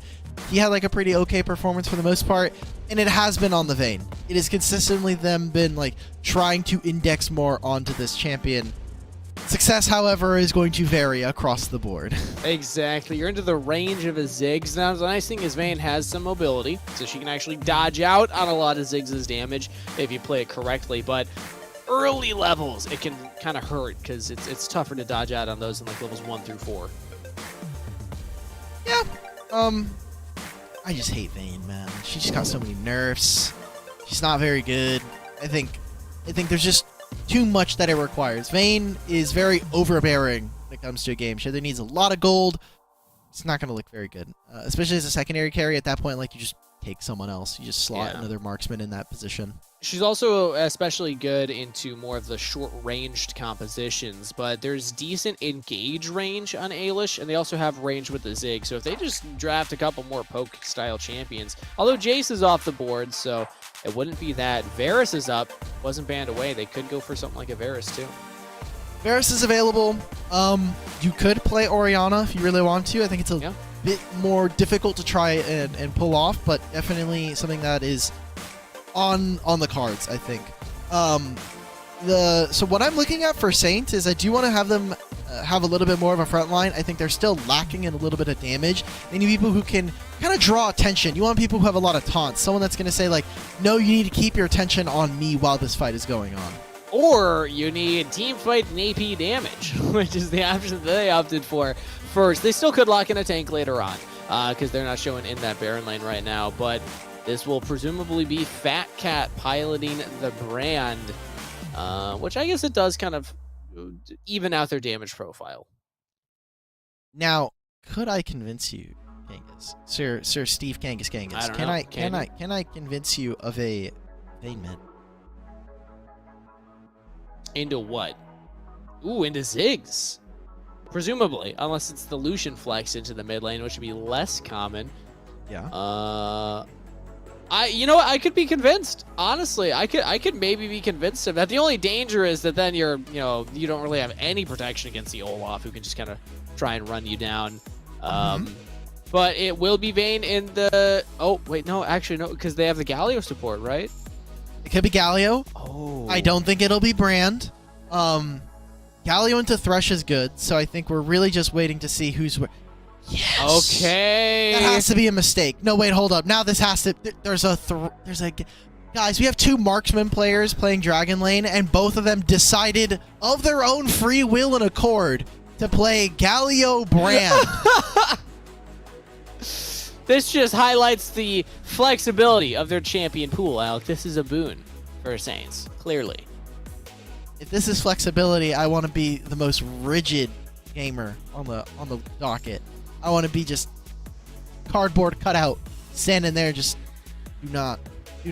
he had like a pretty okay performance for the most part, and it has been on the Vayne. It has consistently been like trying to index more onto this champion. Success, however, is going to vary across the board. Exactly. You're into the range of a Ziggs. Now, the nice thing is Vayne has some mobility, so she can actually dodge out on a lot of Ziggs' damage if you play it correctly. But early levels, it can kind of hurt, because it's tougher to dodge out on those in like levels 1 through 4. Yeah. I just hate Vayne, man. She just got so many nerfs. She's not very good. I think there's just too much that it requires. Vayne is very overbearing when it comes to a game. She either needs a lot of gold. It's not going to look very good, especially as a secondary carry. At that point, like, you just take someone else. You just slot another marksman in that position. She's also especially good into more of the short-ranged compositions, but there's decent engage range on Eilish, and they also have range with the Zig. So if they just draft a couple more poke-style champions, although Jace is off the board, so it wouldn't be that. Varus is up, wasn't banned away. They could go for something like a Varus too. Varus is available. You could play Orianna if you really want to. I think it's a bit more difficult to try and pull off, but definitely something that is on the cards, I think. So what I'm looking at for Saints is I do want to have them have a little bit more of a front line. I think they're still lacking in a little bit of damage. They need people who can kind of draw attention. You want people who have a lot of taunts. Someone that's going to say, like, no, you need to keep your attention on me while this fight is going on. Or you need team fight and AP damage, which is the option that they opted for first. They still could lock in a tank later on, because they're not showing in that Baron lane right now. But this will presumably be Fat Cat piloting the brand, which I guess it does kind of even out their damage profile. Now, could I convince you, Kangas, Sir Steve Kangas? Can I convince you of a Vayne mid? Into what? Ooh, into Ziggs. Presumably, unless it's the Lucian flex into the mid lane, which would be less common. Yeah. You know what? I could be convinced. Honestly, I could maybe be convinced of that. The only danger is that then you don't really have any protection against the Olaf, who can just kind of try and run you down. But it will be Vayne in the... Oh, wait, no, actually, no, because they have the Galio support, right? It could be Galio. Oh. I don't think it'll be Brand. Galio into Thresh is good, so I think we're really just waiting to see who's where. Yes. Okay. That has to be a mistake. No, wait, hold up. Now this has to... Guys, we have 2 marksman players playing Dragon Lane, and both of them decided of their own free will and accord to play Galio Brand. This just highlights the flexibility of their champion pool, Alk. This is a boon for Saints, clearly. If this is flexibility, I want to be the most rigid gamer on the docket. I want to be just cardboard cutout, standing there, just do not.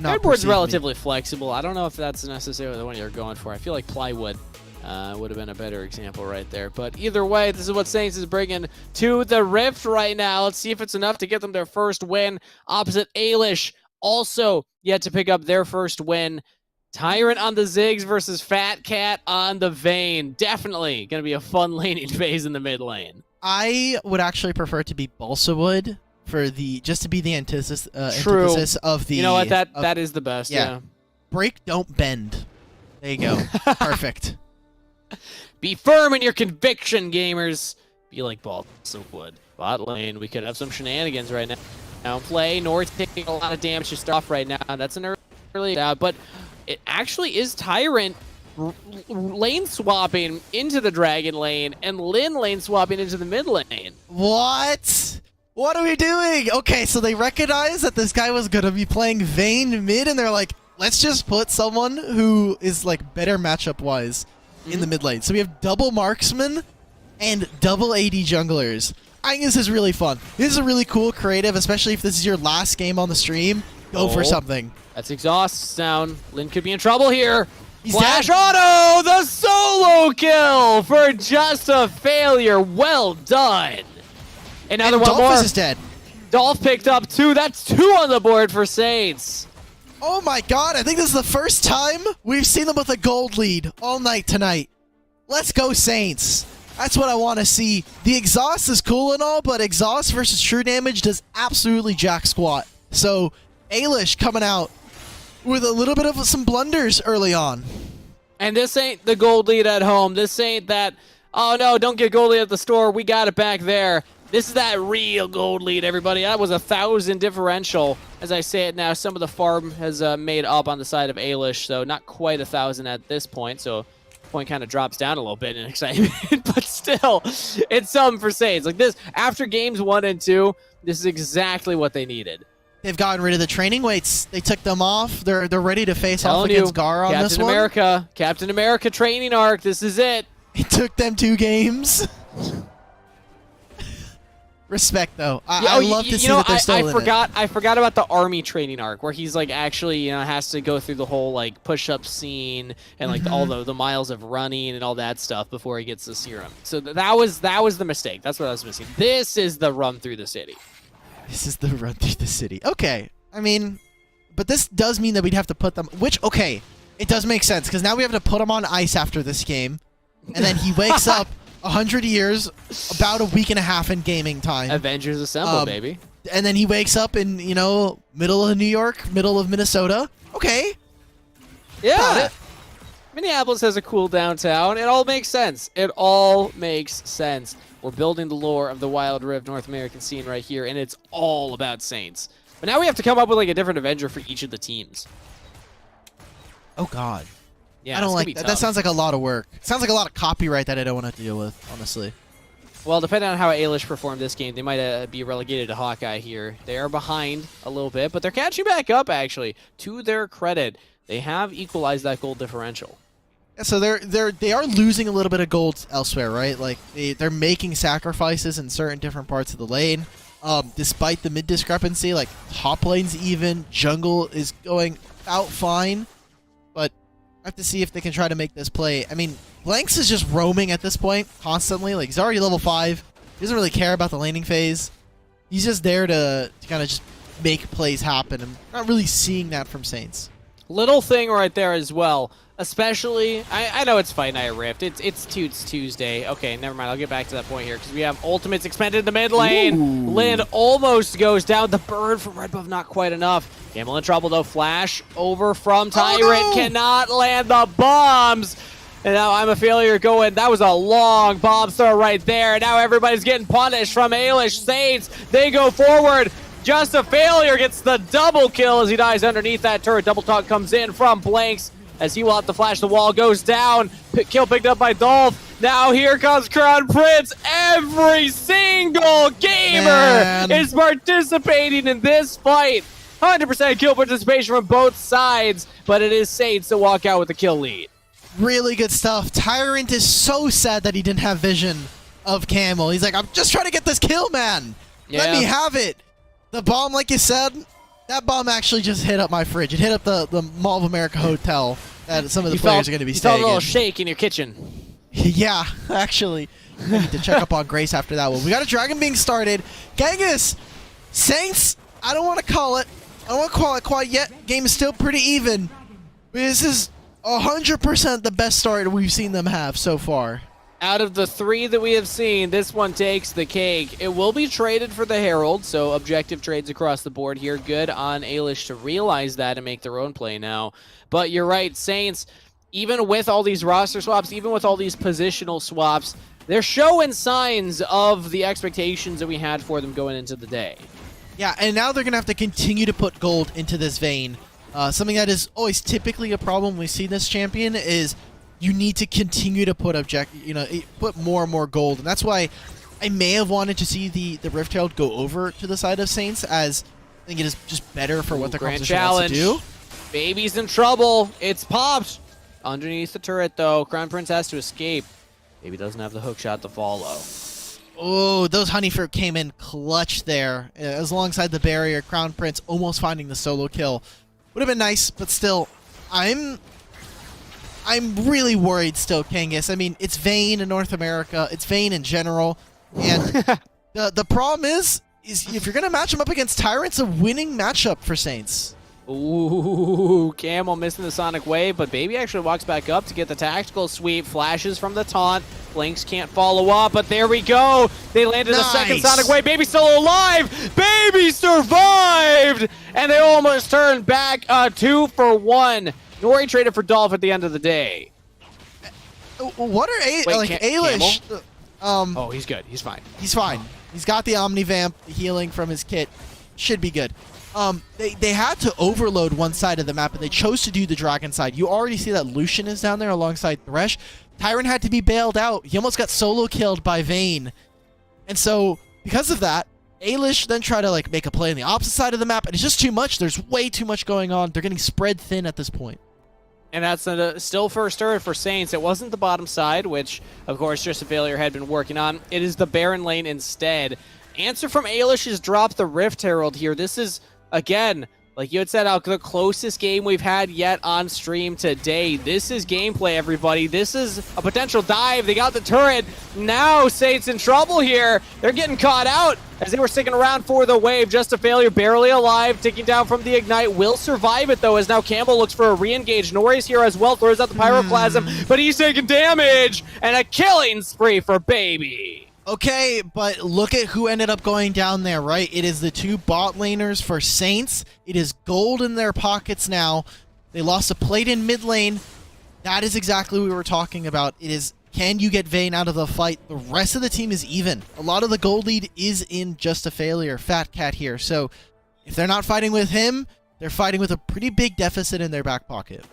Cardboard's relatively flexible. I don't know if that's necessarily the one you're going for. I feel like plywood would have been a better example right there. But either way, this is what Saints is bringing to the Rift right now. Let's see if it's enough to get them their first win. Opposite Ailish also yet to pick up their first win. Tyrant on the Ziggs versus Fat Cat on the Vayne. Definitely going to be a fun laning phase in the mid lane. I would actually prefer to be Balsa Wood for just to be the antithesis of the... You know what? That is the best, yeah. Break, don't bend. There you go. Perfect. Be firm in your conviction, gamers. Be like Balsa Wood. Bot lane, we could have some shenanigans right now. Now play. North taking a lot of damage to start off right now. That's an early but it actually is Tyrant lane swapping into the Dragon lane and Lin lane swapping into the mid lane. What? What are we doing? Okay, so they recognize that this guy was going to be playing Vayne mid, and they're like, let's just put someone who is like better matchup-wise in the mid lane. So we have double marksman and double AD junglers. I think this is really fun. This is a really cool creative, especially if this is your last game on the stream. Go for something. That's exhaust down. Lin could be in trouble here. He's Flash dead. auto, the solo kill for just a failure. Well done. Another one more. Dolphus is dead. Dolph picked up 2. That's 2 on the board for Saints. Oh my god, I think this is the first time we've seen them with a gold lead all night tonight. Let's go, Saints. That's what I want to see. The exhaust is cool and all, but exhaust versus true damage does absolutely jack squat. So, Ailish coming out with a little bit of some blunders early on. And this ain't the gold lead at home. This ain't that, oh no, don't get gold lead at the store. We got it back there. This is that real gold lead, everybody. That was 1,000 differential. As I say it now, some of the farm has made up on the side of Ailish, so not quite 1,000 at this point. So point kind of drops down a little bit in excitement, but still, it's something for Saints. Like this, after games 1 and 2, this is exactly what they needed. They've gotten rid of the training weights. They took them off. They're ready to face off against Gar on this one. Captain America training arc. This is it. It took them 2 games. Respect, though. I love to see that they're still in it. I forgot about the army training arc where he's like actually has to go through the whole like push-up scene and like all the miles of running and all that stuff before he gets the serum. So that was the mistake. That's what I was missing. This is the run through the city. This is the run through the city. Okay, I mean, but this does mean that we'd have to put them. Okay, it does make sense because now we have to put him on ice after this game, and then he wakes up 100 years, about a week and a half in gaming time. Avengers Assemble, baby. And then he wakes up in, middle of New York, middle of Minnesota. Okay. Yeah. Minneapolis has a cool downtown. It all makes sense. It all makes sense. We're building the lore of the Wild Rift North American scene right here, and it's all about Saints. But now we have to come up with like a different Avenger for each of the teams. Oh, God. Yeah, I don't like that. That sounds like a lot of work. It sounds like a lot of copyright that I don't want to deal with, honestly. Well, depending on how Ailish performed this game, they might be relegated to Hawkeye here. They are behind a little bit, but they're catching back up, actually. To their credit, they have equalized that gold differential. Yeah, so they are losing a little bit of gold elsewhere, right? Like they're making sacrifices in certain different parts of the lane. Despite the mid discrepancy, like top lane's even, jungle is going out fine, but I have to see if they can try to make this play. I mean, Blanks is just roaming at this point constantly. Like, he's already level 5. He doesn't really care about the laning phase. He's just there to kind of just make plays happen. I'm not really seeing that from Saints. Little thing right there as well. Especially, I know it's Fight Night Rift. It's Tuesday. Okay, never mind. I'll get back to that point here because we have ultimates expended in the mid lane. Ooh. Lin almost goes down. The bird from Red Buff not quite enough. Camel in trouble though. Flash over from Tyrant. Oh, no. Cannot land the bombs. And now I'm a failure going. That was a long bomb throw right there. Now everybody's getting punished from Ailish. Saints, they go forward. Just a failure gets the double kill as he dies underneath that turret. Double talk comes in from Blanks as he will have to flash. The wall goes down. Kill picked up by Dolph. Now here comes Crown Prince. Every single gamer is participating in this fight. 100% kill participation from both sides, but it is Saints to walk out with the kill lead. Really good stuff. Tyrant is so sad that he didn't have vision of Camel. He's like, I'm just trying to get this kill, man. Let me have it. The bomb, like you said, that bomb actually just hit up my fridge. It hit up the Mall of America hotel that some of the players are going to be staying in. You felt a little shake in your kitchen. Yeah, actually. I need to check up on Grace after that one. We got a dragon being started. Kangas, Saints, I don't want to call it. I don't want to call it quite yet. Game is still pretty even. This is 100% the best start we've seen them have so far. Out of the 3 that we have seen, this one takes the cake. It will be traded for the Herald, so objective trades across the board here. Good on Ailish to realize that and make their own play now. But you're right, Saints, even with all these roster swaps, even with all these positional swaps, they're showing signs of the expectations that we had for them going into the day. Yeah, and now they're going to have to continue to put gold into this vein. Something that is always typically a problem we see this champion is you need to continue to put put more and more gold, and that's why I may have wanted to see the Rift Herald go over to the side of Saints, as I think it is just better for what their composition wants to do. Baby's in trouble. It's popped underneath the turret though. Crown Prince has to escape. Baby doesn't have the hook shot to follow. Oh, those Honeyfruit came in clutch there, as alongside the barrier. Crown Prince almost finding the solo kill. Would have been nice, but still, I'm really worried still, Kangas. I mean, it's Vayne in North America. It's Vayne in general. And the problem is if you're going to match him up against Tyrant's a winning matchup for Saints. Ooh, Camel missing the Sonic Wave, but Baby actually walks back up to get the tactical sweep. Flashes from the taunt. Blinks can't follow up, but there we go. They landed a second Sonic Wave. Baby's still alive. Baby survived! And they almost turned back 2 for 1. Nori traded for Dolph at the end of the day. What are Ailish? Oh, he's good. He's fine. He's fine. He's got the Omnivamp, the healing from his kit. Should be good. They had to overload one side of the map, and they chose to do the dragon side. You already see that Lucian is down there alongside Thresh. Tyrant had to be bailed out. He almost got solo killed by Vayne. And so, because of that, Ailish then tried to make a play on the opposite side of the map, and it's just too much. There's way too much going on. They're getting spread thin at this point. And that's still first turret for Saints. It wasn't the bottom side, which, of course, Just a Failure had been working on. It is the Baron lane instead. Answer from Ailish is drop the Rift Herald here. This is, again, like you had said, Alk, the closest game we've had yet on stream today. This is gameplay, everybody. This is a potential dive. They got the turret. Now Saints in trouble here. They're getting caught out as they were sticking around for the wave. Just a Failure, barely alive, ticking down from the Ignite. Will survive it, though, as now Campbell looks for a re-engage. Nori's here as well, throws out the Pyroclasm, but he's taking damage, and a killing spree for Baby. Okay, but look at who ended up going down there, right? It is the 2 bot laners for Saints. It is gold in their pockets now. They lost a plate in mid lane. That is exactly what we were talking about. It is, can you get Vayne out of the fight? The rest of the team is even. A lot of the gold lead is in Just a Failure, Fat Cat here. So if they're not fighting with him, they're fighting with a pretty big deficit in their back pocket.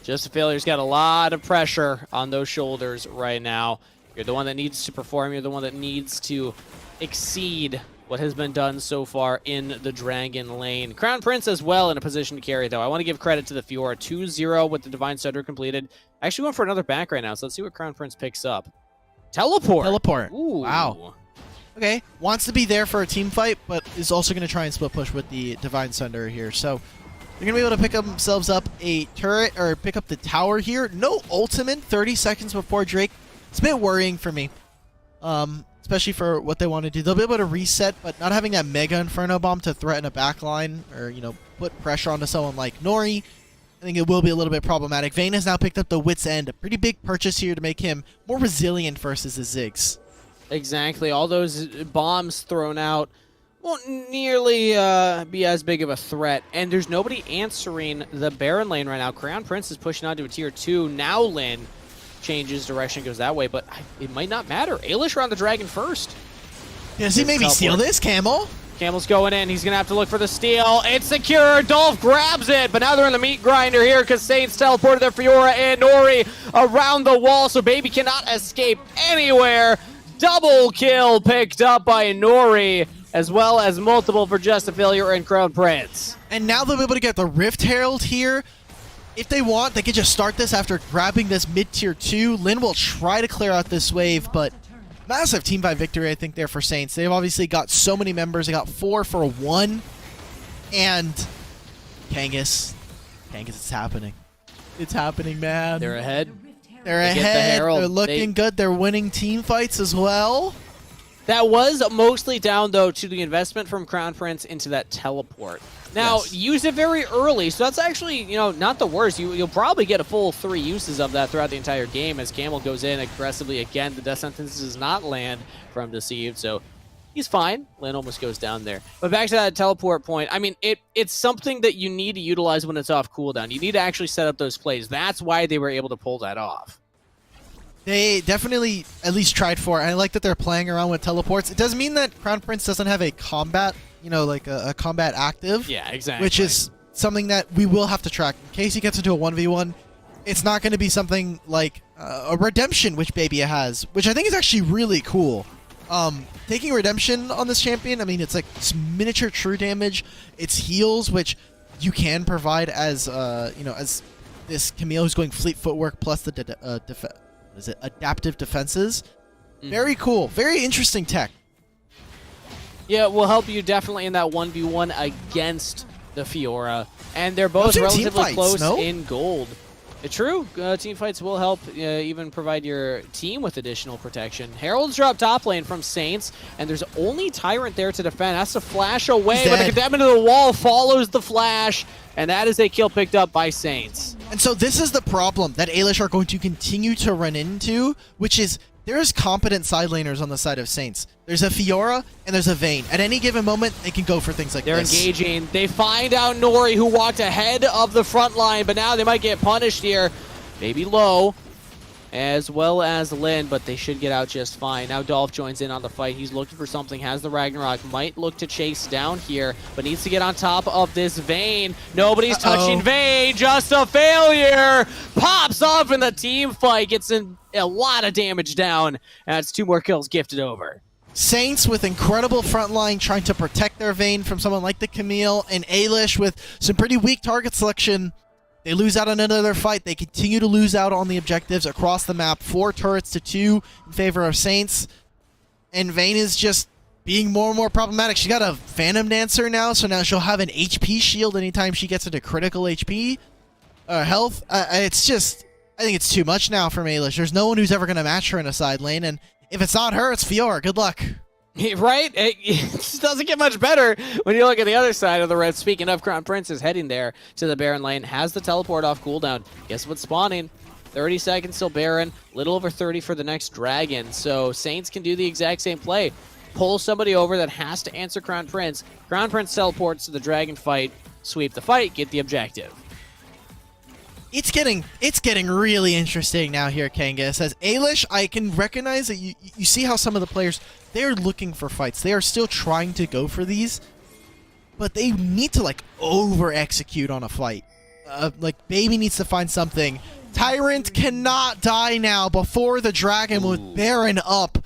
Just a Failure's got a lot of pressure on those shoulders right now. You're the one that needs to perform. You're the one that needs to exceed what has been done so far in the Dragon lane. Crown Prince as well in a position to carry, though. I want to give credit to the Fiora. 2-0 with the Divine Stutter completed. Actually going for another back right now, so let's see what Crown Prince picks up. Teleport. Ooh. Wow. Okay. Wants to be there for a team fight, but is also going to try and split push with the Divine Thunder here. So they're going to be able to pick themselves up a turret, or pick up the tower here. No ultimate 30 seconds before Drake. It's a bit worrying for me. especially for what they want to do. They'll be able to reset, but not having that Mega Inferno Bomb to threaten a backline or, you know, put pressure onto someone like Nori, I think it will be a little bit problematic. Vayne has now picked up the Wit's End, a pretty big purchase here to make him more resilient versus the Ziggs. Exactly. All those bombs thrown out won't nearly be as big of a threat. And there's nobody answering the Baron lane right now. Crown Prince is pushing on to a tier 2. Now Lin changes direction, goes that way, but it might not matter. Ailish are on the Dragon first. Yeah, does he maybe steal this, Camel? Camel's going in. He's going to have to look for the steal. It's secure. Dolph grabs it, but now they're in the meat grinder here because Saints teleported their Fiora and Nori around the wall, so Baby cannot escape anywhere. Double kill picked up by Nori, as well as multiple for Just a Failure and Crown Prince. And now they'll be able to get the Rift Herald here. If they want, they can just start this after grabbing this mid-tier 2. Lin will try to clear out this wave, but massive team fight victory, I think, there for Saints. They've obviously got so many members. They got 4 for 1. And Kangas, it's happening. It's happening, man. They're ahead. They're ahead. They're looking good. They're winning team fights as well. That was mostly down, though, to the investment from Crown Prince into that teleport. Now, use it very early, so that's actually, you know, not the worst. You'll probably get a full 3 uses of that throughout the entire game as Camel goes in aggressively again. The death sentence does not land from Deceived, so he's fine. Lin almost goes down there. But back to that teleport point, I mean, it's something that you need to utilize when it's off cooldown. You need to actually set up those plays. That's why they were able to pull that off. They definitely at least tried for it. I like that they're playing around with teleports. It does mean that Crown Prince doesn't have a combat, you know, like a combat active. Yeah, exactly. Which is something that we will have to track. In case he gets into a 1v1, it's not going to be something like a Redemption, which Baby has, which I think is actually really cool. Taking Redemption on this champion, I mean, it's like it's miniature true damage. It's heals, which you can provide as, you know, as this Camille who's going fleet footwork plus the adaptive defenses. Very cool. Very interesting tech. Yeah, it will help you definitely in that 1v1 against the Fiora. And they're both relatively close in gold. True. Team fights will help even provide your team with additional protection. Herald's drop top lane from Saints, and there's only Tyrant there to defend. Has to flash away, but the condemned into the wall follows the flash, and that is a kill picked up by Saints. And so this is the problem that Ailish are going to continue to run into, which is there's competent side laners on the side of Saints. There's a Fiora and there's a Vayne. At any given moment, they can go for things like this. They're engaging. They find out Nori, who walked ahead of the front line, but now they might get punished here. Maybe low, as well as Lin, but they should get out just fine. Now Dolph joins in on the fight. He's looking for something, has the Ragnarok, might look to chase down here, but needs to get on top of this Vayne. Nobody's touching Vayne, Just a Failure! Pops off in the team fight, gets in a lot of damage down, and it's 2 more kills gifted over. Saints with incredible frontline trying to protect their Vayne from someone like the Camille, and Ailish with some pretty weak target selection. They lose out on another fight. They continue to lose out on the objectives across the map. 4 turrets to 2 in favor of Saints. And Vayne is just being more and more problematic. She's got a Phantom Dancer now, so now she'll have an HP shield anytime she gets into critical HP health. It's just, I think it's too much now from Ailish. There's no one who's ever going to match her in a side lane, and if it's not her, it's Fiora. Good luck. Right? It just doesn't get much better when you look at the other side of the red. Speaking of, Crown Prince is heading there to the Baron lane, has the teleport off cooldown. Guess what's spawning? 30 seconds till Baron, little over 30 for the next Dragon. So Saints can do the exact same play. Pull somebody over that has to answer Crown Prince. Crown Prince teleports to the Dragon fight, sweep the fight, get the objective. It's getting really interesting now here, Kangas. As Ailish, I can recognize that you see how some of the players, they're looking for fights. They are still trying to go for these, but they need to like over-execute on a fight. Like Baby needs to find something. Tyrant cannot die now before the Dragon with Baron up.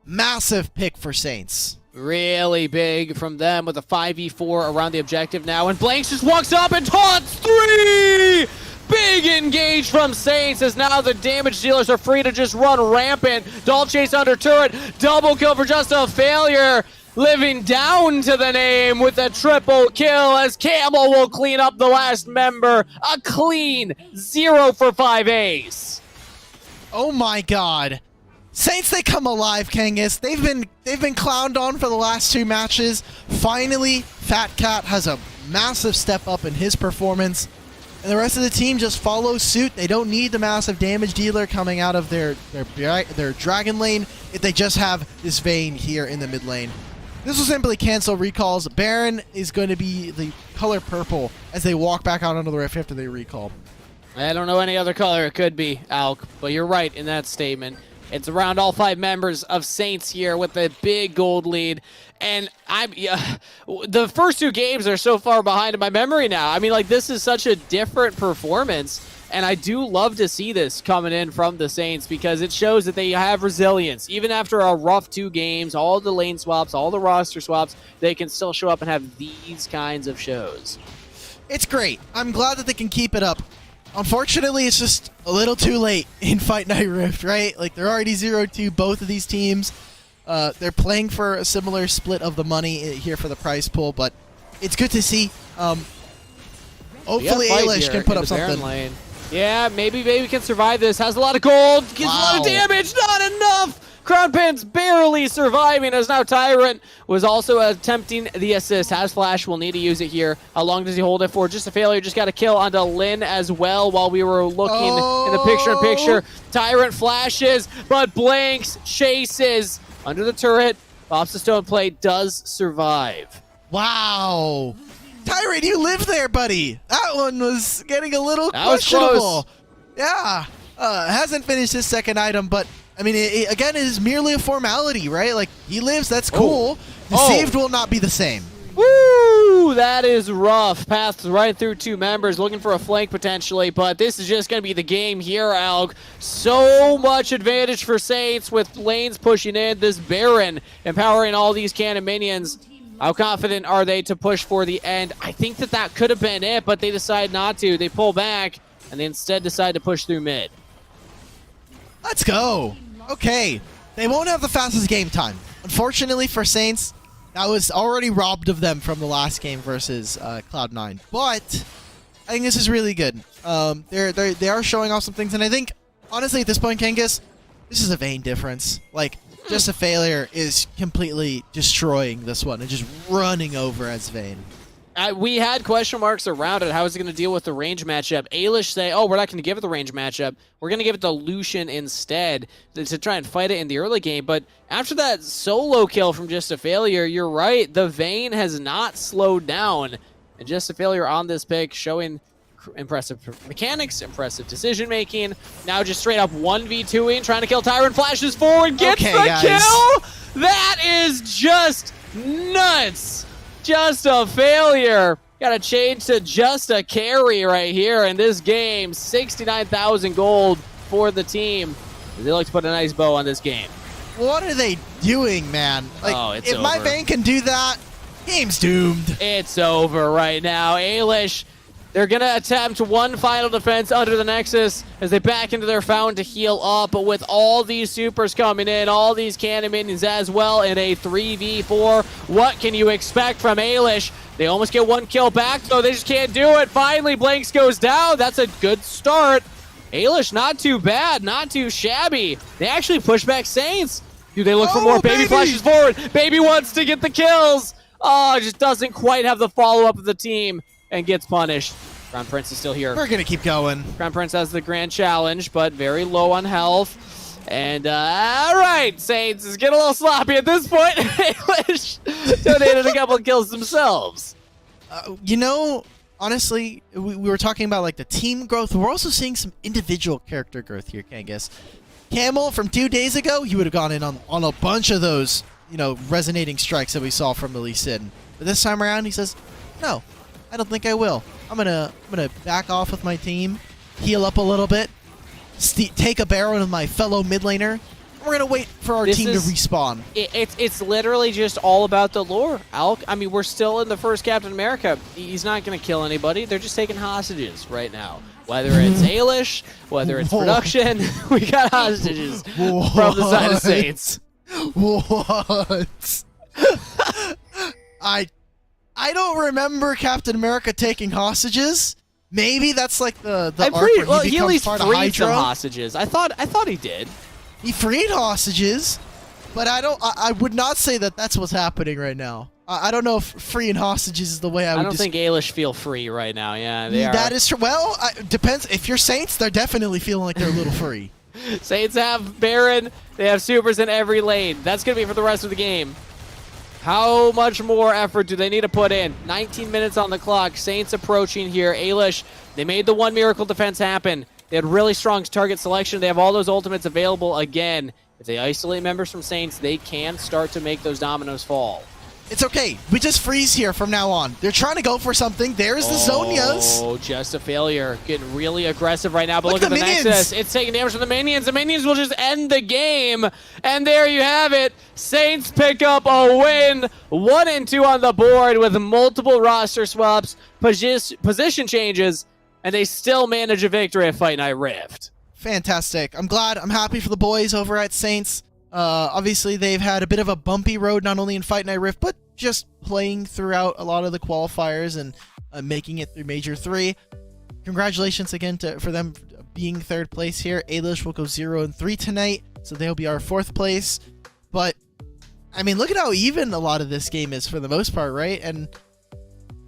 Massive pick for Saints. Really big from them with a 5v4 around the objective now, and Blanks just walks up and taunts 3! Big engage from Saints as now the damage dealers are free to just run rampant. Dolph chase under turret, double kill for Just a Failure. Living down to the name with a triple kill as Camel will clean up the last member. A clean 0 for 5 ace. Oh my god. Saints, they come alive, Kangas. They've been clowned on for the last 2 matches. Finally, Fat Cat has a massive step up in his performance. And the rest of the team just follows suit. They don't need the massive damage dealer coming out of their dragon lane if they just have this Vayne here in the mid lane. This will simply cancel recalls. Baron is going to be the color purple as they walk back out onto the rift after they recall. I don't know any other color it could be, Alk, but you're right in that statement. It's around all 5 members of Saints here with a big gold lead. And the first 2 games are so far behind in my memory now. I mean, like, this is such a different performance. And I do love to see this coming in from the Saints because it shows that they have resilience. Even after a rough 2 games, all the lane swaps, all the roster swaps, they can still show up and have these kinds of shows. It's great. I'm glad that they can keep it up. Unfortunately, it's just a little too late in Fight Night Rift, right? Like, they're already 0-2, both of these teams. They're playing for a similar split of the money here for the prize pool, but it's good to see. Hopefully, Eilish can put up something. Lane. Yeah, maybe Baby can survive this. Has a lot of gold, gets a lot of damage, not enough! Crown Prince barely surviving as now Tyrant was also attempting the assist. Has flash, will need to use it here. How long does he hold it for? Just a failure, just got a kill onto Lin as well while we were looking in the picture-in-picture. Tyrant flashes, but blanks, chases under the turret. Pops the stone plate, does survive. Wow. Tyrant, you live there, buddy. That one was getting a little questionable. Was close. Yeah. Hasn't finished his second item, but I mean, again, it is merely a formality, right? Like, he lives, that's cool. Deceived will not be the same. Woo! That is rough. Paths right through 2 members, looking for a flank potentially, but this is just going to be the game here, Alk. So much advantage for Saints with lanes pushing in. This Baron empowering all these cannon minions. How confident are they to push for the end? I think that could have been it, but they decide not to. They pull back, and they instead decide to push through mid. Let's go. Okay, they won't have the fastest game time. Unfortunately for Saints, that was already robbed of them from the last game versus Cloud9. But I think this is really good. They are showing off some things, and I think, honestly, at this point, Kangas, this is a Vayne difference. Like, just a failure is completely destroying this one and just running over as Vayne. We had question marks around it. How is it going to deal with the range matchup? Eilish say, oh, we're not going to give it the range matchup. We're going to give it to Lucian instead to try and fight it in the early game. But after that solo kill from Just a Failure, you're right. The Vayne has not slowed down. And Just a Failure on this pick showing impressive mechanics, impressive decision-making. Now just straight up 1v2ing, trying to kill Tyrant, flashes forward, gets the kill! That is just nuts! Just a failure. Got to change to just a carry right here in this game. 69,000 gold for the team. They like to put a nice bow on this game. What are they doing, man? Like, it's if over. my Vayne can do that, game's doomed. It's over right now. Eilish, they're going to attempt one final defense under the Nexus as they back into their fountain to heal up. But with all these supers coming in, all these cannon minions as well in a 3v4, what can you expect from Eilish? They almost get 1 kill back, though. They just can't do it. Finally, Blanks goes down. That's a good start. Eilish, not too bad, not too shabby. They actually push back Saints. Do they look for more? Baby flashes forward. Baby wants to get the kills. Oh, just doesn't quite have the follow-up of the team and gets punished. Crown Prince is still here. We're going to keep going. Crown Prince has the grand challenge, but very low on health. And, all right, Saints is getting a little sloppy at this point. Eilish donated a couple of kills themselves. You know, honestly, we were talking about, like, the team growth. We're also seeing some individual character growth here, Kangas. Camel, from 2 days ago, he would have gone in on a bunch of those, you know, resonating strikes that we saw from Lee Sin. But this time around, he says, no, I don't think I will. I'm gonna back off with my team, heal up a little bit, take a Baron with my fellow mid laner. We're gonna wait for our team to respawn. It's literally just all about the lore, Alk. I mean, we're still in the first Captain America. He's not gonna kill anybody. They're just taking hostages right now. Whether it's Eilish, whether it's production, we got hostages from the side of Saints. What? I don't remember Captain America taking hostages. Maybe that's like the arc where he becomes part of Hydra. Some hostages. I thought he did. He freed hostages, but I would not say that that's what's happening right now. I don't know if freeing hostages is the way I would. I don't think Ailish feel free right now. Yeah, they are. That is true. Well, depends. If you're Saints, they're definitely feeling like they're a little free. Saints have Baron. They have supers in every lane. That's going to be for the rest of the game. How much more effort do they need to put in? 19 minutes on the clock. Saints approaching here. Ailish, they made the one miracle defense happen. They had really strong target selection. They have all those ultimates available again. If they isolate members from Saints, they can start to make those dominoes fall. It's okay. We just freeze here from now on. They're trying to go for something. There's the Zonias. Oh, just a failure. Getting really aggressive right now. But look at the Nexus. It's taking damage from the minions. The minions will just end the game. And there you have it. Saints pick up a win. 1 and 2 on the board with multiple roster swaps, position changes, and they still manage a victory at Fight Night Rift. Fantastic. I'm glad. I'm happy for the boys over at Saints. Obviously, they've had a bit of a bumpy road, not only in Fight Night Rift, but just playing throughout a lot of the qualifiers and making it through Major 3. Congratulations again for them being third place here. Ailish will go 0 and 3 tonight, so they'll be our fourth place. But, I mean, look at how even a lot of this game is for the most part, right? And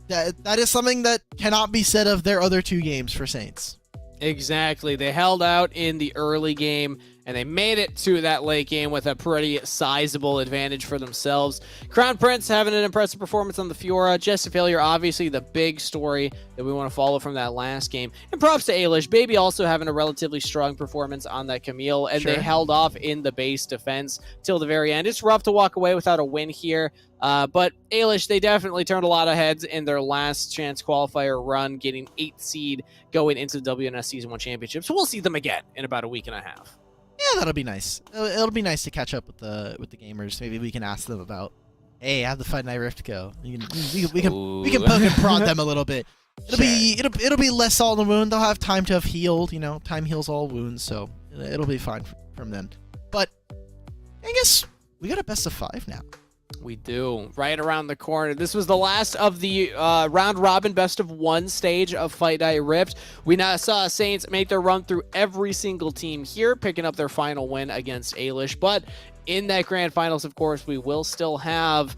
that is something that cannot be said of their other 2 games for Saints. Exactly. They held out in the early game, and they made it to that late game with a pretty sizable advantage for themselves. Crown Prince having an impressive performance on the Fiora. Just a failure, obviously, the big story that we want to follow from that last game. And props to Ailish. Baby also having a relatively strong performance on that Camille, and they held off in the base defense till the very end. It's rough to walk away without a win here. But Ailish, they definitely turned a lot of heads in their last chance qualifier run, getting 8th seed going into the WNS Season 1 Championship. So we'll see them again in about a week and a half. Yeah, that'll be nice. It'll be nice to catch up with the gamers. Maybe we can ask them about, hey, how'd the Fight Night Rift go? We can poke and prod them a little bit. It'll be less salt in the wound. They'll have time to have healed. Time heals all wounds, so it'll be fine from them. But I guess we got a best of 5 now. We do. Right around the corner. This was the last of the round-robin best-of-1 stage of Fight Night Rift. We now saw Saints make their run through every single team here, picking up their final win against Ailish. But in that grand finals, of course, we will still have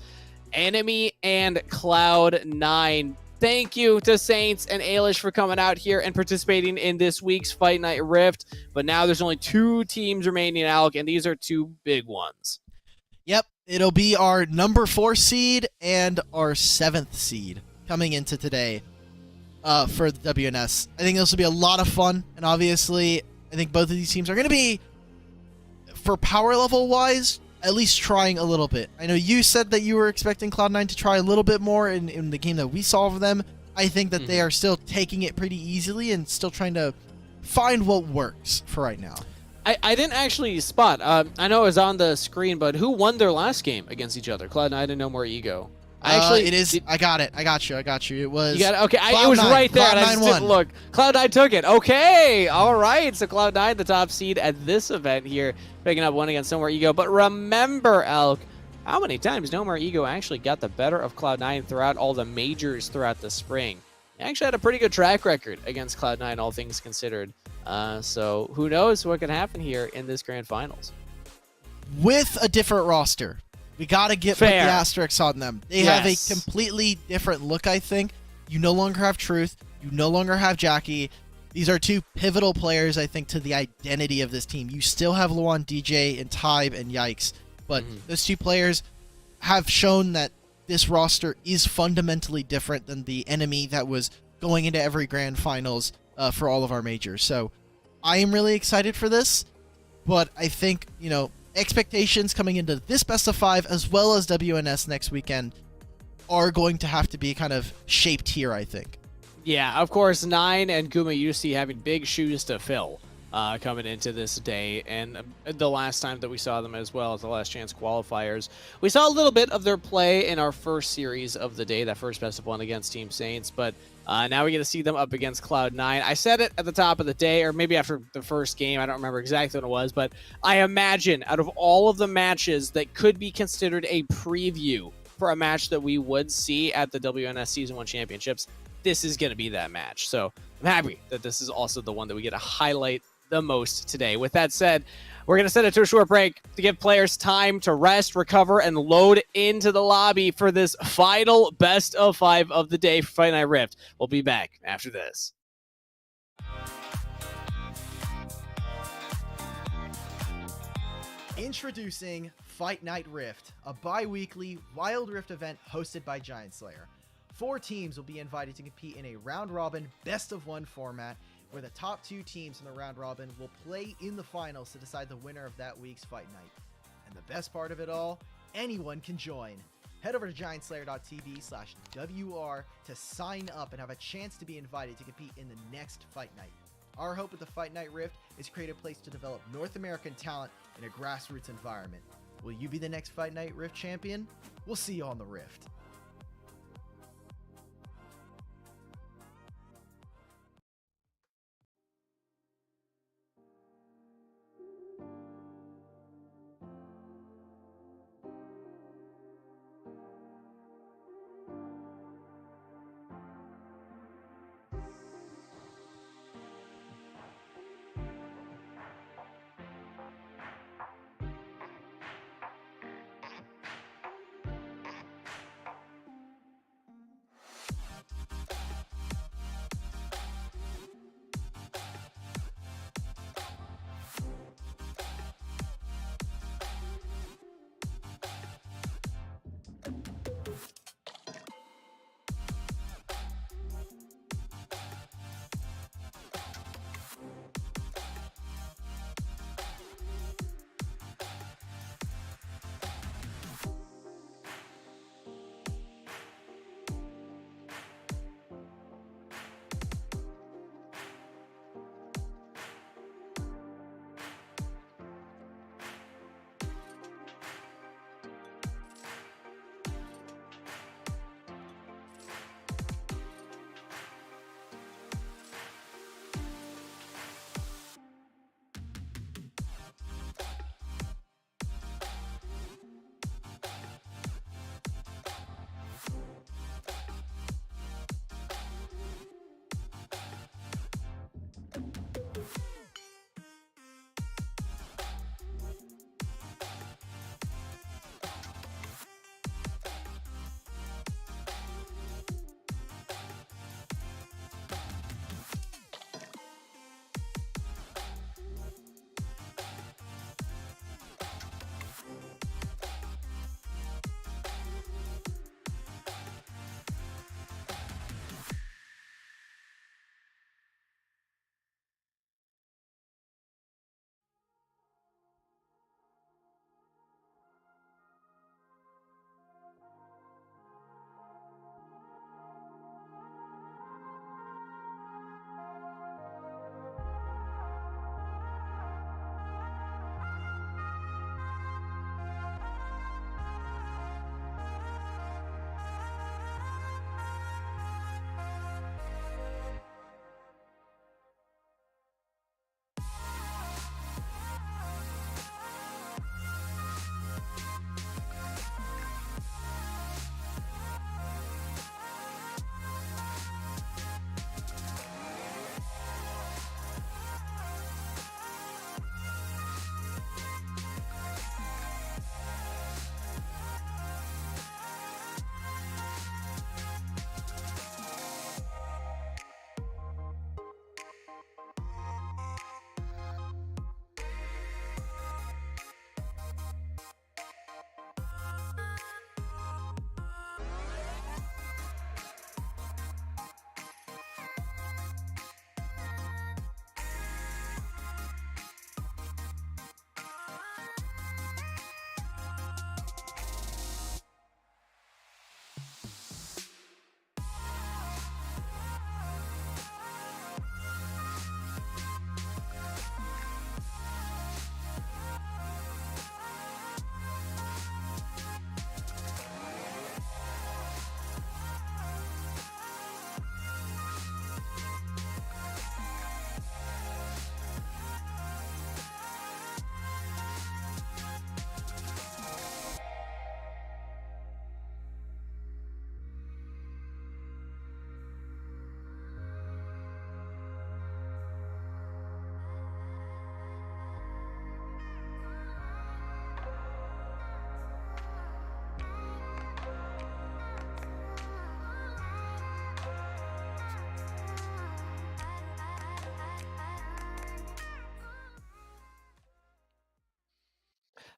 Enemy and Cloud9. Thank you to Saints and Ailish for coming out here and participating in this week's Fight Night Rift. But now there's only 2 teams remaining, Alk, and these are 2 big ones. Yep. It'll be our number 4 seed and our 7th seed coming into today for the WNS. I think this will be a lot of fun, and obviously, I think both of these teams are going to be, for power level wise, at least trying a little bit. I know you said that you were expecting Cloud9 to try a little bit more in the game that we saw of them. I think that they are still taking it pretty easily and still trying to find what works for right now. I didn't actually spot. I know it was on the screen, but who won their last game against each other? Cloud9 and No More Ego. It is. I got it. I got you. It was. You got it? Okay, it was right there. And I just didn't look. Cloud9 took it. Okay, all right. So Cloud9, the top seed at this event here, picking up one against No More Ego. But remember, Alk, how many times No More Ego actually got the better of Cloud9 throughout all the majors throughout the spring? He actually had a pretty good track record against Cloud9, all things considered. So who knows what can happen here in this grand finals. With a different roster. We got to put the asterisks on them. They have a completely different look, I think. You no longer have Truth. You no longer have Jackie. These are 2 pivotal players, I think, to the identity of this team. You still have Luan, DJ, and Tybe and Yikes. But those 2 players have shown that this roster is fundamentally different than the Enemy that was going into every grand finals for all of our majors. So I am really excited for this. But I think, expectations coming into this best of 5 as well as WNS next weekend are going to have to be kind of shaped here, I think. Yeah, of course, 9 and Guma UC having big shoes to fill coming into this day, and the last time that we saw them as well as the last chance qualifiers. We saw a little bit of their play in our first series of the day, that first best of 1 against Team Saints, but now we get to see them up against Cloud9. I said it at the top of the day, or maybe after the first game, I don't remember exactly what it was, but I imagine out of all of the matches that could be considered a preview for a match that we would see at the WNS Season 1 Championships, this is going to be that match. So I'm happy that this is also the one that we get to highlight the most today. With that said, We're going to send it to a short break to give players time to rest, recover, and load into the lobby for this final best of 5 of the day for Fight Night Rift. We'll be back after this. Introducing Fight Night Rift, a bi-weekly Wild Rift event hosted by GiantSlayer. 4 teams will be invited to compete in a round-robin best-of-1 format, where the top 2 teams in the round-robin will play in the finals to decide the winner of that week's Fight Night. And the best part of it all, anyone can join. Head over to GiantSlayer.tv/WR to sign up and have a chance to be invited to compete in the next Fight Night. Our hope with the Fight Night Rift is to create a place to develop North American talent in a grassroots environment. Will you be the next Fight Night Rift champion? We'll see you on the Rift.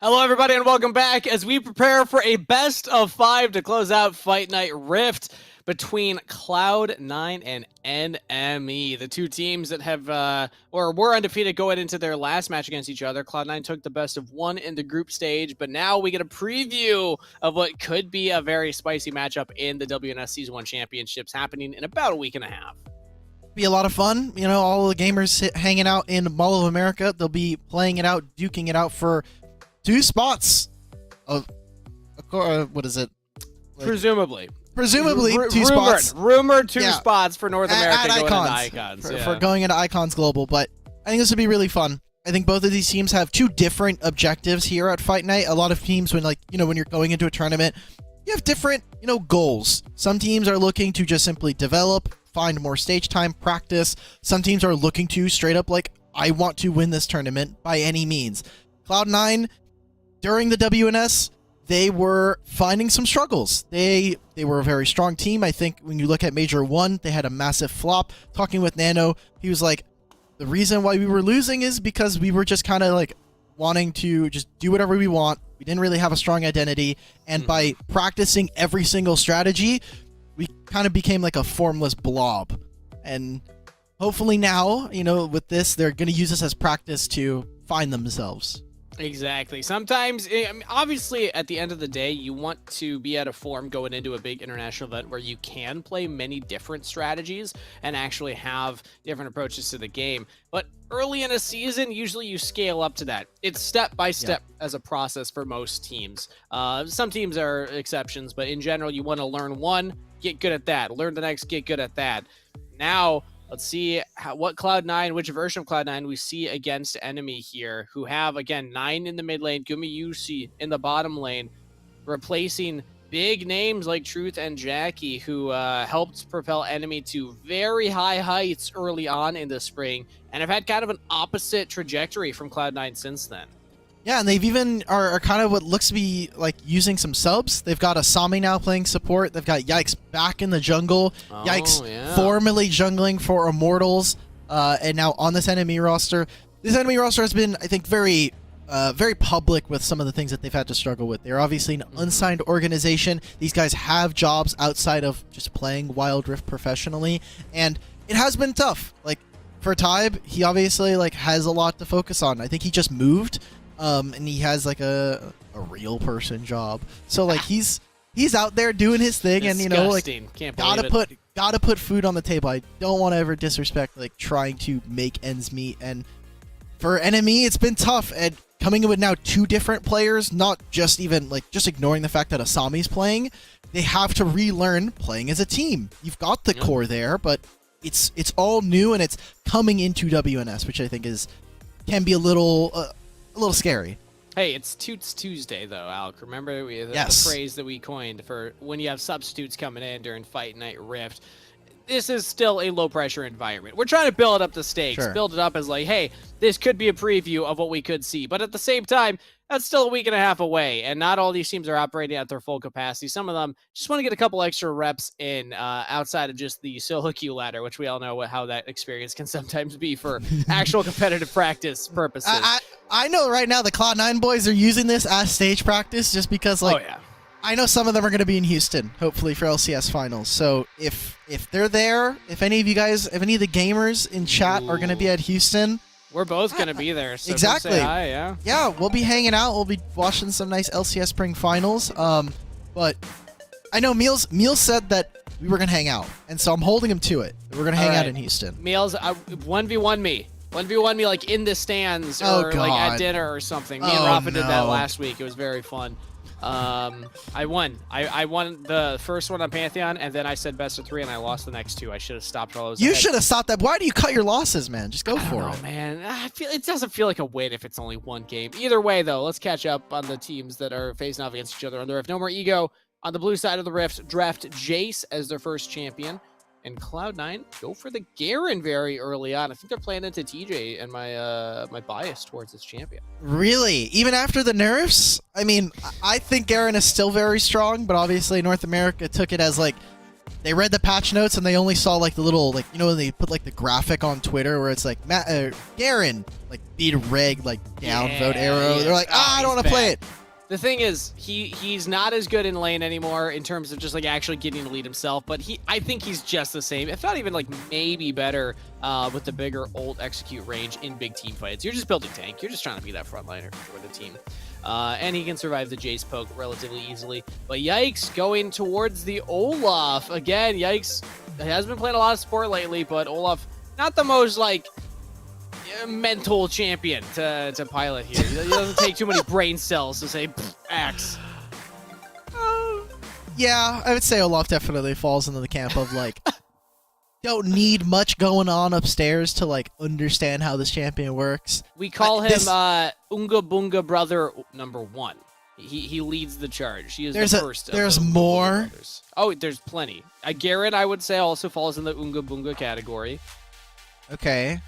Hello, everybody, and welcome back as we prepare for a best of 5 to close out Fight Night Rift between Cloud9 and NME, the two teams that have or were undefeated going into their last match against each other. Cloud9 took the best of 1 in the group stage, but now we get a preview of what could be a very spicy matchup in the WNS Season 1 Championships happening in about a week and a half. Be a lot of fun. You know, all the gamers hanging out in Mall of America. They'll be playing it out, duking it out for 2 spots of what is it? Like, presumably 2 spots. Rumored 2 spots for North America at going Icons, into Icons. For going into Icons Global, but I think this would be really fun. I think both of these teams have 2 different objectives here at Fight Night. A lot of teams, when when you're going into a tournament, you have different, goals. Some teams are looking to just simply develop, find more stage time, practice. Some teams are looking to straight up I want to win this tournament by any means. Cloud9, during the WNS, they were finding some struggles. They were a very strong team. I think when you look at Major 1, they had a massive flop. Talking with Nano, he was like, the reason why we were losing is because we were just kind of wanting to just do whatever we want. We didn't really have a strong identity. And by practicing every single strategy, we kind of became like a formless blob. And hopefully now, with this, they're going to use this as practice to find themselves. Exactly. Sometimes, obviously, at the end of the day, you want to be at a form going into a big international event where you can play many different strategies and actually have different approaches to the game. But early in a season, usually you scale up to that. It's step by step as a process for most teams. Some teams are exceptions, but in general, you want to learn one, get good at that. Learn the next, get good at that. Now, let's see what Cloud9, which version of Cloud9 we see against Enemy here, who have, again, 9 in the mid lane, Gumayusi in the bottom lane, replacing big names like Truth and Jackie, who helped propel Enemy to very high heights early on in the spring, and have had kind of an opposite trajectory from Cloud9 since then. Yeah, and they've even are kind of what looks to be using some subs. They've got Asami now playing support. They've got Yikes back in the jungle. Yikes formerly jungling for Immortals, and now on this enemy roster. This enemy roster has been, I think, very public with some of the things that they've had to struggle with. They're obviously an unsigned organization. These guys have jobs outside of just playing wildrift professionally, and it has been tough. For Tybe, he obviously has a lot to focus on. I think he just moved. And he has a real person job, so he's out there doing his thing. Disgusting. And Can't gotta put food on the table. I don't want to ever disrespect trying to make ends meet, and for Enemy it's been tough, and coming in with now 2 different players, not just even just ignoring the fact that Asami's playing. They have to relearn playing as a team. You've got the core there, but it's all new, and it's coming into WNS, which I think can be a little scary. Hey, it's Toots Tuesday, though, Alk. Remember the phrase that we coined for when you have substitutes coming in during Fight Night Rift. This is still a low-pressure environment. We're trying to build up the stakes, build it up as hey, this could be a preview of what we could see. But at the same time, that's still a week and a half away, and not all these teams are operating at their full capacity. Some of them just want to get a couple extra reps in outside of just the solo queue ladder, which we all know how that experience can sometimes be for actual competitive practice purposes. I know right now the Cloud9 boys are using this as stage practice just because, I know some of them are going to be in Houston, hopefully, for LCS finals. So if they're there, if any of the gamers in chat are going to be at Houston, we're both going to be there. So exactly. Say hi, yeah. Yeah, we'll be hanging out. We'll be watching some nice LCS spring finals. But I know Meals said that we were going to hang out, and so I'm holding him to it. We're going to hang out in Houston. Meals, 1v1 me. 1v1 me in the stands or at dinner or something. Me and Rafa did that last week. It was very fun. I won. I won the first one on Pantheon, and then I said best of 3, and I lost the next 2. I should have stopped while I was You should have stopped that. Why do you cut your losses, man? Just go for it. Man. I feel it doesn't feel like a win if it's only 1 game. Either way, though, let's catch up on the teams that are facing off against each other on the Rift. No More Ego on the blue side of the Rift. Draft Jace as their first champion. And Cloud9 go for the Garen very early on. I think they're playing into TJ and my bias towards this champion. Really? Even after the nerfs? I mean, I think Garen is still very strong, but obviously North America took it as they read the patch notes and they only saw like the little, like, you know, when they put like the graphic on Twitter where it's like Garen like beat Reg like downvote arrow. They're like, I don't want to play it. The thing is, he's not as good in lane anymore in terms of just like actually getting the lead himself, but I think he's just the same, if not even like maybe better with the bigger ult execute range in big team fights. You're just building tank. You're just trying to be that frontliner for the team. And he can survive the Jace poke relatively easily. But Yikes going towards the Olaf. Again, Yikes has been playing a lot of support lately, but Olaf, not the most like mental champion to pilot here. He doesn't take too many brain cells to say axe. Yeah, I would say Olaf definitely falls into the camp of like don't need much going on upstairs to like understand how this champion works. We call him Unga Bunga brother #1. He leads the charge. He is the first. There's more. Oh, there's plenty. Garen, I would say, also falls in the Unga Bunga category. Okay.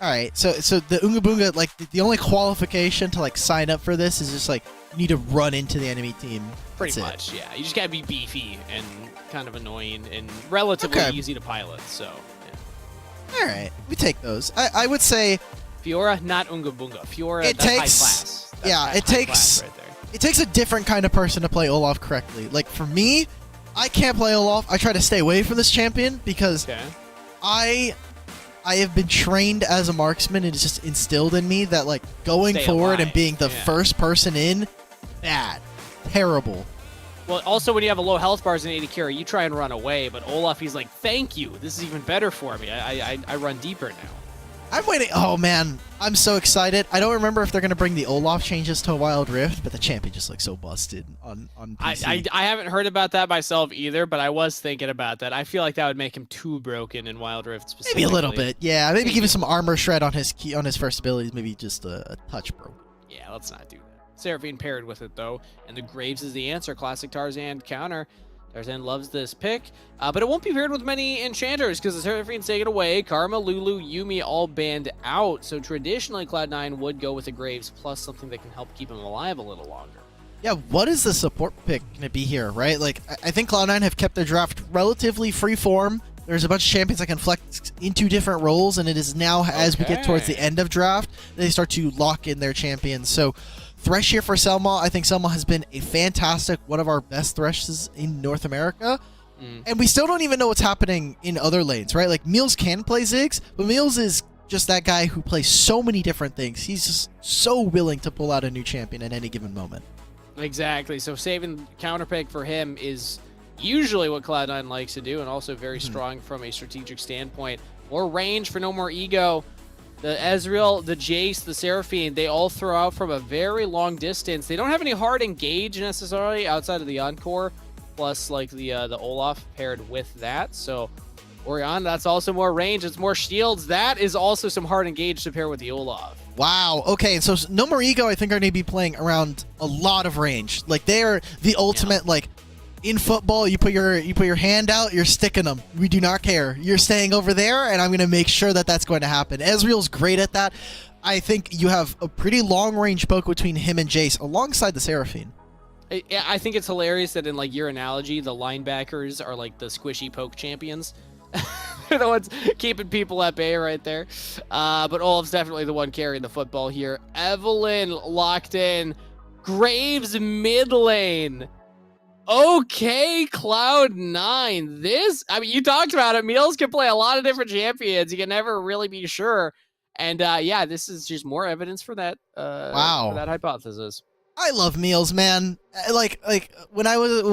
All right, so the Unga Bunga, like the only qualification to like sign up for this is just like you need to run into the enemy team. Pretty much, yeah. You just gotta be beefy and kind of annoying and relatively easy to pilot. So, yeah. All right, we take those. I would say Fiora, not Unga Bunga. Fiora, that's high class. That's it takes a different kind of person to play Olaf correctly. Like for me, I can't play Olaf. I try to stay away from this champion because I have been trained as a marksman, and it's just instilled in me that like going forward and being the first person in, bad, terrible. Well, also when you have a low health bars and 80 carry, you try and run away, but Olaf, he's like, thank you, this is even better for me. I run deeper now. I'm waiting. Oh man, I'm so excited. I don't remember if they're gonna bring the Olaf changes to Wild Rift, but the champion just looks so busted on PC. I haven't heard about that myself either, but I was thinking about that. I feel like that would make him too broken in Wild Rift specifically. Maybe a little bit, yeah. Maybe give him some armor shred on his first abilities. Maybe just a touch broken. Yeah, let's not do that. Seraphine paired with it though, and the Graves is the answer. Classic Tarzan counter. Tarzan loves this pick, but it won't be paired with many enchanters because the Seraphine's taken away. Karma, Lulu, Yuumi all banned out. So traditionally, Cloud9 would go with the Graves plus something that can help keep him alive a little longer. Yeah, what is the support pick going to be here, right? Like, I think Cloud9 have kept their draft relatively free form. There's a bunch of champions that can flex into different roles, and it is now, as we get towards the end of draft, they start to lock in their champions. So Thresh here for Selma. I think Selma has been a fantastic, one of our best Threshes in North America. And we still don't even know what's happening in other lanes, right? Like, Meals can play Ziggs, but Meals is just that guy who plays so many different things. He's just so willing to pull out a new champion at any given moment. Exactly. So saving counter pick for him is usually what Cloud9 likes to do, and also very strong from a strategic standpoint. More range for No More Ego. The Ezreal, the Jace, the Seraphine, they all throw out from a very long distance. They don't have any hard engage necessarily outside of the Encore, plus like the Olaf paired with that. So Orion, that's also more range. It's more shields. That is also some hard engage to pair with the Olaf. Wow. Okay, so No More Ego, I think, are going to be playing around a lot of range. Like, they are the ultimate, like, in football, you put your hand out, you're sticking them. We do not care. You're staying over there, and I'm going to make sure that that's going to happen. Ezreal's great at that. I think you have a pretty long-range poke between him and Jace alongside the Seraphine. I think it's hilarious that in, like, your analogy, the linebackers are, like, the squishy poke champions. They're the ones keeping people at bay right there. But Olaf's definitely the one carrying the football here. Evelyn locked in. Graves mid lane. Okay, Cloud9. This, I mean, you talked about it. Meals can play a lot of different champions. You can never really be sure. And yeah, this is just more evidence for that. For that hypothesis. I love Meals, man. Like when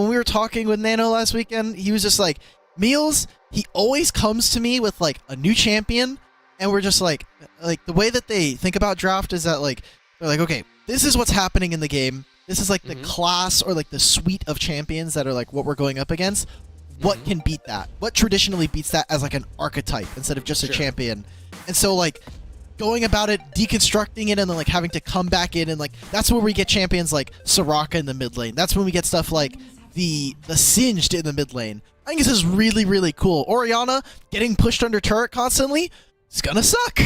we were talking with Nano last weekend, he was just like, Meals, he always comes to me with like a new champion, and we're just like the way that they think about draft is that like they're like, okay, this is what's happening in the game. This is like the class or like the suite of champions that are like what we're going up against. What can beat that? What traditionally beats that as like an archetype instead of just a champion? And so like going about it, deconstructing it, and then like having to come back in, and like that's where we get champions like Soraka in the mid lane. That's when we get stuff like the Singed in the mid lane. I think this is really, really cool. Orianna getting pushed under turret constantly, it's gonna suck.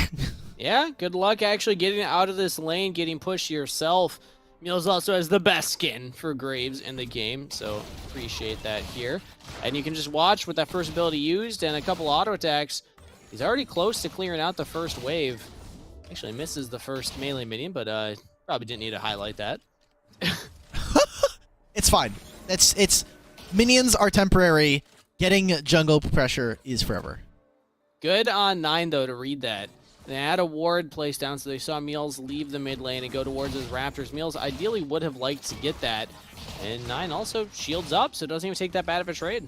Yeah, good luck actually getting out of this lane, getting pushed yourself. Meals also has the best skin for Graves in the game, so appreciate that here. And you can just watch with that first ability used and a couple auto attacks. He's already close to clearing out the first wave. Actually misses the first melee minion, but probably didn't need to highlight that. It's fine. It's minions are temporary. Getting jungle pressure is forever. Good on 9 though to read that. They had a ward placed down, so they saw Meals leave the mid lane and go towards his Raptors. Meals ideally would have liked to get that. And 9 also shields up, so doesn't even take that bad of a trade.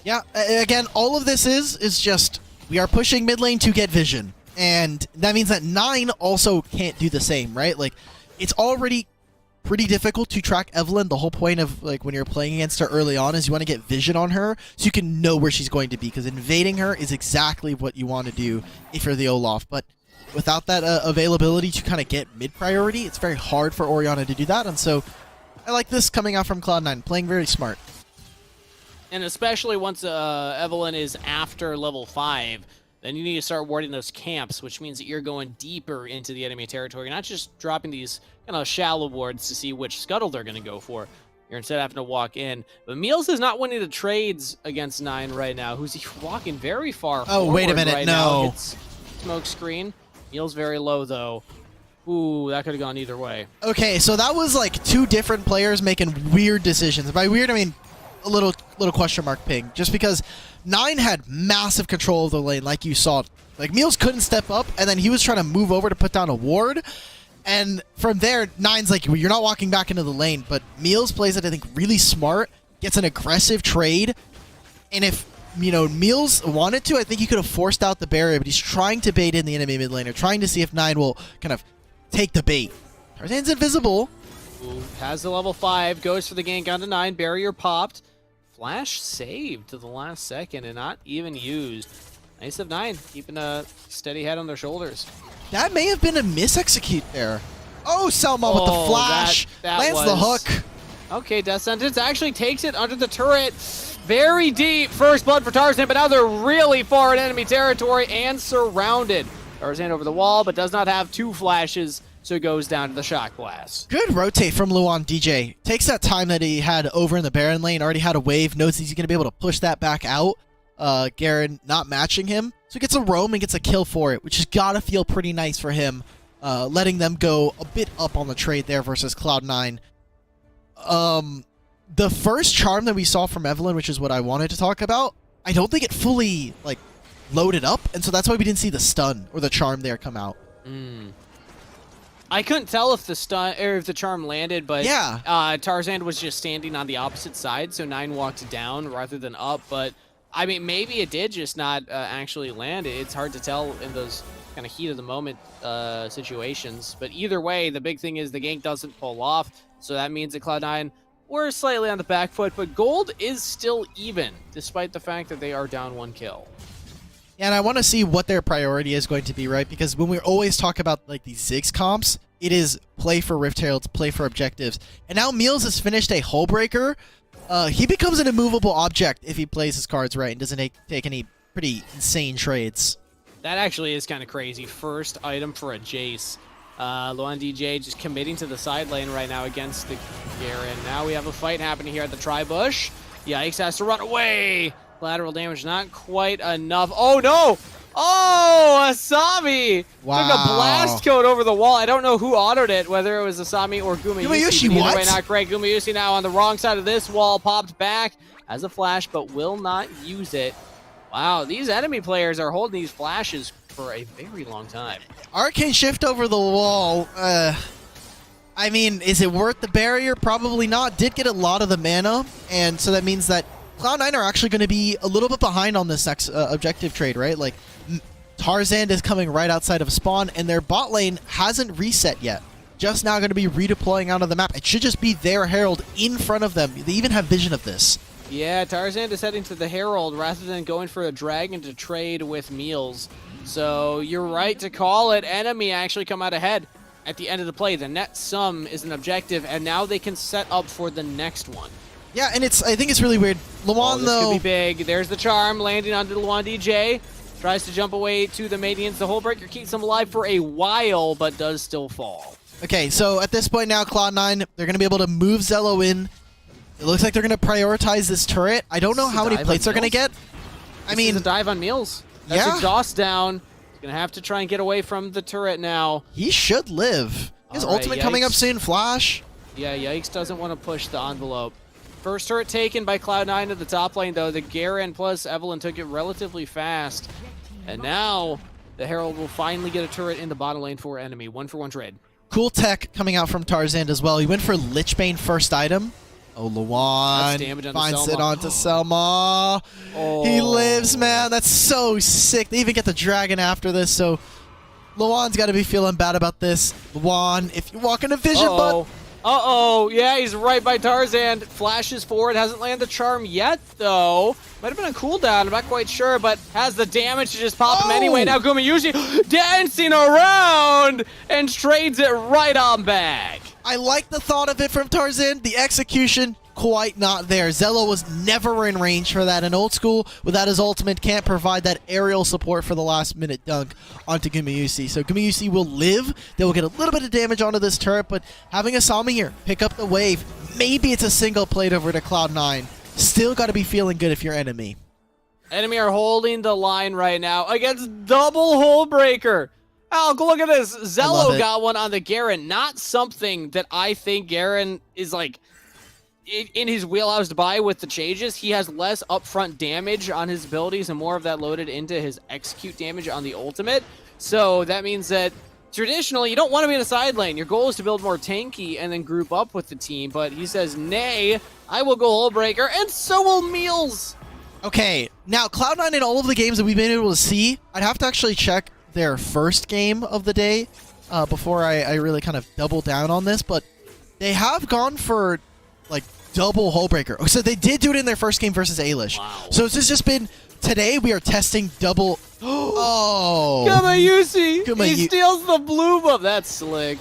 Yeah, again, all of this is just, we are pushing mid lane to get vision. And that means that 9 also can't do the same, right? Like, it's already pretty difficult to track Evelynn. The whole point of, like, when you're playing against her early on is you want to get vision on her so you can know where she's going to be, because invading her is exactly what you want to do if you're the Olaf. But without that availability to kind of get mid-priority, it's very hard for Orianna to do that. And so I like this coming out from Cloud9, playing very smart. And especially once Evelynn is after level 5, then you need to start warding those camps, which means that you're going deeper into the enemy territory. You're not just dropping these kind of shallow wards to see which scuttle they're going to go for. You're instead having to walk in. But Meals is not winning the trades against 9 right now. Who's he walking very far forward? Oh, wait a minute, right no. Now. It's smoke screen. Meals very low, though. Ooh, that could have gone either way. Okay, so that was like 2 different players making weird decisions. By weird, I mean a little question mark ping. Just because 9 had massive control of the lane, like you saw. Like, Meals couldn't step up, and then he was trying to move over to put down a ward. And from there, 9's like, well, you're not walking back into the lane. But Meals plays it, I think, really smart, gets an aggressive trade. And if, you know, Meals wanted to, I think he could have forced out the barrier, but he's trying to bait in the enemy mid laner, trying to see if 9 will kind of take the bait. Tarzan's invisible. Ooh, has the level 5, goes for the gank onto 9, barrier popped. Flash saved to the last second and not even used. Nice of 9, keeping a steady head on their shoulders. That may have been a misexecute there. Oh, Selma with the flash. That lands the hook. Okay, Death Sentence actually takes it under the turret. Very deep. First blood for Tarzan, but now they're really far in enemy territory and surrounded. Tarzan over the wall, but does not have 2 flashes, so it goes down to the shock blast. Good rotate from Luan DJ. Takes that time that he had over in the Baron lane, already had a wave, knows he's going to be able to push that back out. Garen not matching him, so he gets a roam and gets a kill for it, which has got to feel pretty nice for him, letting them go a bit up on the trade there versus Cloud9. The first charm that we saw from Evelynn, which is what I wanted to talk about, I don't think it fully, like, loaded up, and so that's why we didn't see the stun or the charm there come out. I couldn't tell if the stun or if the charm landed, but yeah. Tarzan was just standing on the opposite side, so 9 walked down rather than up. But I mean, maybe it did just not actually land. It's hard to tell in those kind of heat of the moment situations. But either way, the big thing is the gank doesn't pull off, so that means that Cloud9 were slightly on the back foot. But gold is still even, despite the fact that they are down 1 kill. And I want to see what their priority is going to be, right? Because when we always talk about like these Ziggs comps, it is play for Rift Heralds, play for objectives. And now Meals has finished a Hull Breaker. He becomes an immovable object if he plays his cards right and doesn't take any pretty insane trades. That actually is kind of crazy. First item for a Jace. Luan DJ just committing to the side lane right now against the Garen. Now we have a fight happening here at the Tri-Bush. Yikes, has to run away. Collateral damage not quite enough. Oh no! Oh, Asami! Wow. Took a blast code over the wall. I don't know who autoed it, whether it was Asami or Gumayusi, Gumayusi. Either what? way, not great. Gumayusi now on the wrong side of this wall, popped back as a flash, but will not use it. Wow, these enemy players are holding these flashes for a very long time. Arcane Shift over the wall. I mean, is it worth the barrier? Probably not. Did get a lot of the mana, and so that means that Cloud9 are actually going to be a little bit behind on this next objective trade, right? Like, Tarzan is coming right outside of spawn, and their bot lane hasn't reset yet. Just now going to be redeploying out of the map. It should just be their Herald in front of them. They even have vision of this. Yeah, Tarzan is heading to the Herald rather than going for a dragon to trade with Meals. So you're right to call it. Enemy actually come out ahead at the end of the play. The net sum is an objective, and now they can set up for the next one. Yeah, and I think it's really weird. Luan, this though, could be big. There's the charm landing onto Luan DJ. Tries to jump away to the Madians. The Hull Breaker keeps him alive for a while, but does still fall. Okay, so at this point now, Cloud9, they're going to be able to move Zello in. It looks like they're going to prioritize this turret. I don't know how many plates they're going to get. I mean, the dive on Meals. That's exhaust down. He's going to have to try and get away from the turret now. He should live. His ultimate coming up soon, Flash. Yeah, Yikes doesn't want to push the envelope. First turret taken by Cloud9 to the top lane, though. The Garen plus Evelyn took it relatively fast. And now the Herald will finally get a turret in the bottom lane for enemy. 1-for-1 trade. Cool tech coming out from Tarzan as well. He went for Lichbane first item. Oh, Luan finds it onto Selma. Oh. He lives, man. That's so sick. They even get the dragon after this, so Luan's got to be feeling bad about this. Luan, if you walk into vision, bud. Uh-oh. Yeah, he's right by Tarzan. Flashes forward. Hasn't landed the charm yet, though. Might have been a cooldown. I'm not quite sure, but has the damage to just pop him anyway. Now Gumayusi dancing around and trades it right on back. I like the thought of it from Tarzan. The execution, quite not there. Zello was never in range for that. And Old School, without his ultimate, can't provide that aerial support for the last-minute dunk onto Gumayusi. So Gumayusi will live. They will get a little bit of damage onto this turret, but having Asami here pick up the wave, maybe it's a single plate over to Cloud9. Still got to be feeling good if you're enemy. Enemy are holding the line right now against double hole breaker. Alk, look at this. Zello got one on the Garen. Not something that I think Garen is like in his wheelhouse to buy with the changes. He has less upfront damage on his abilities and more of that loaded into his execute damage on the ultimate. So that means that traditionally you don't want to be in a side lane. Your goal is to build more tanky and then group up with the team. But he says, nay, I will go hull breaker, and so will Meals. Okay, now Cloud9 in all of the games that we've been able to see, I'd have to actually check their first game of the day before I really kind of double down on this, but they have gone for like double hull breaker. So they did do it in their first game versus Ailish. Wow. So it's just been today we are testing double. Oh, Gumayusi! He steals the blue buff. That's slick.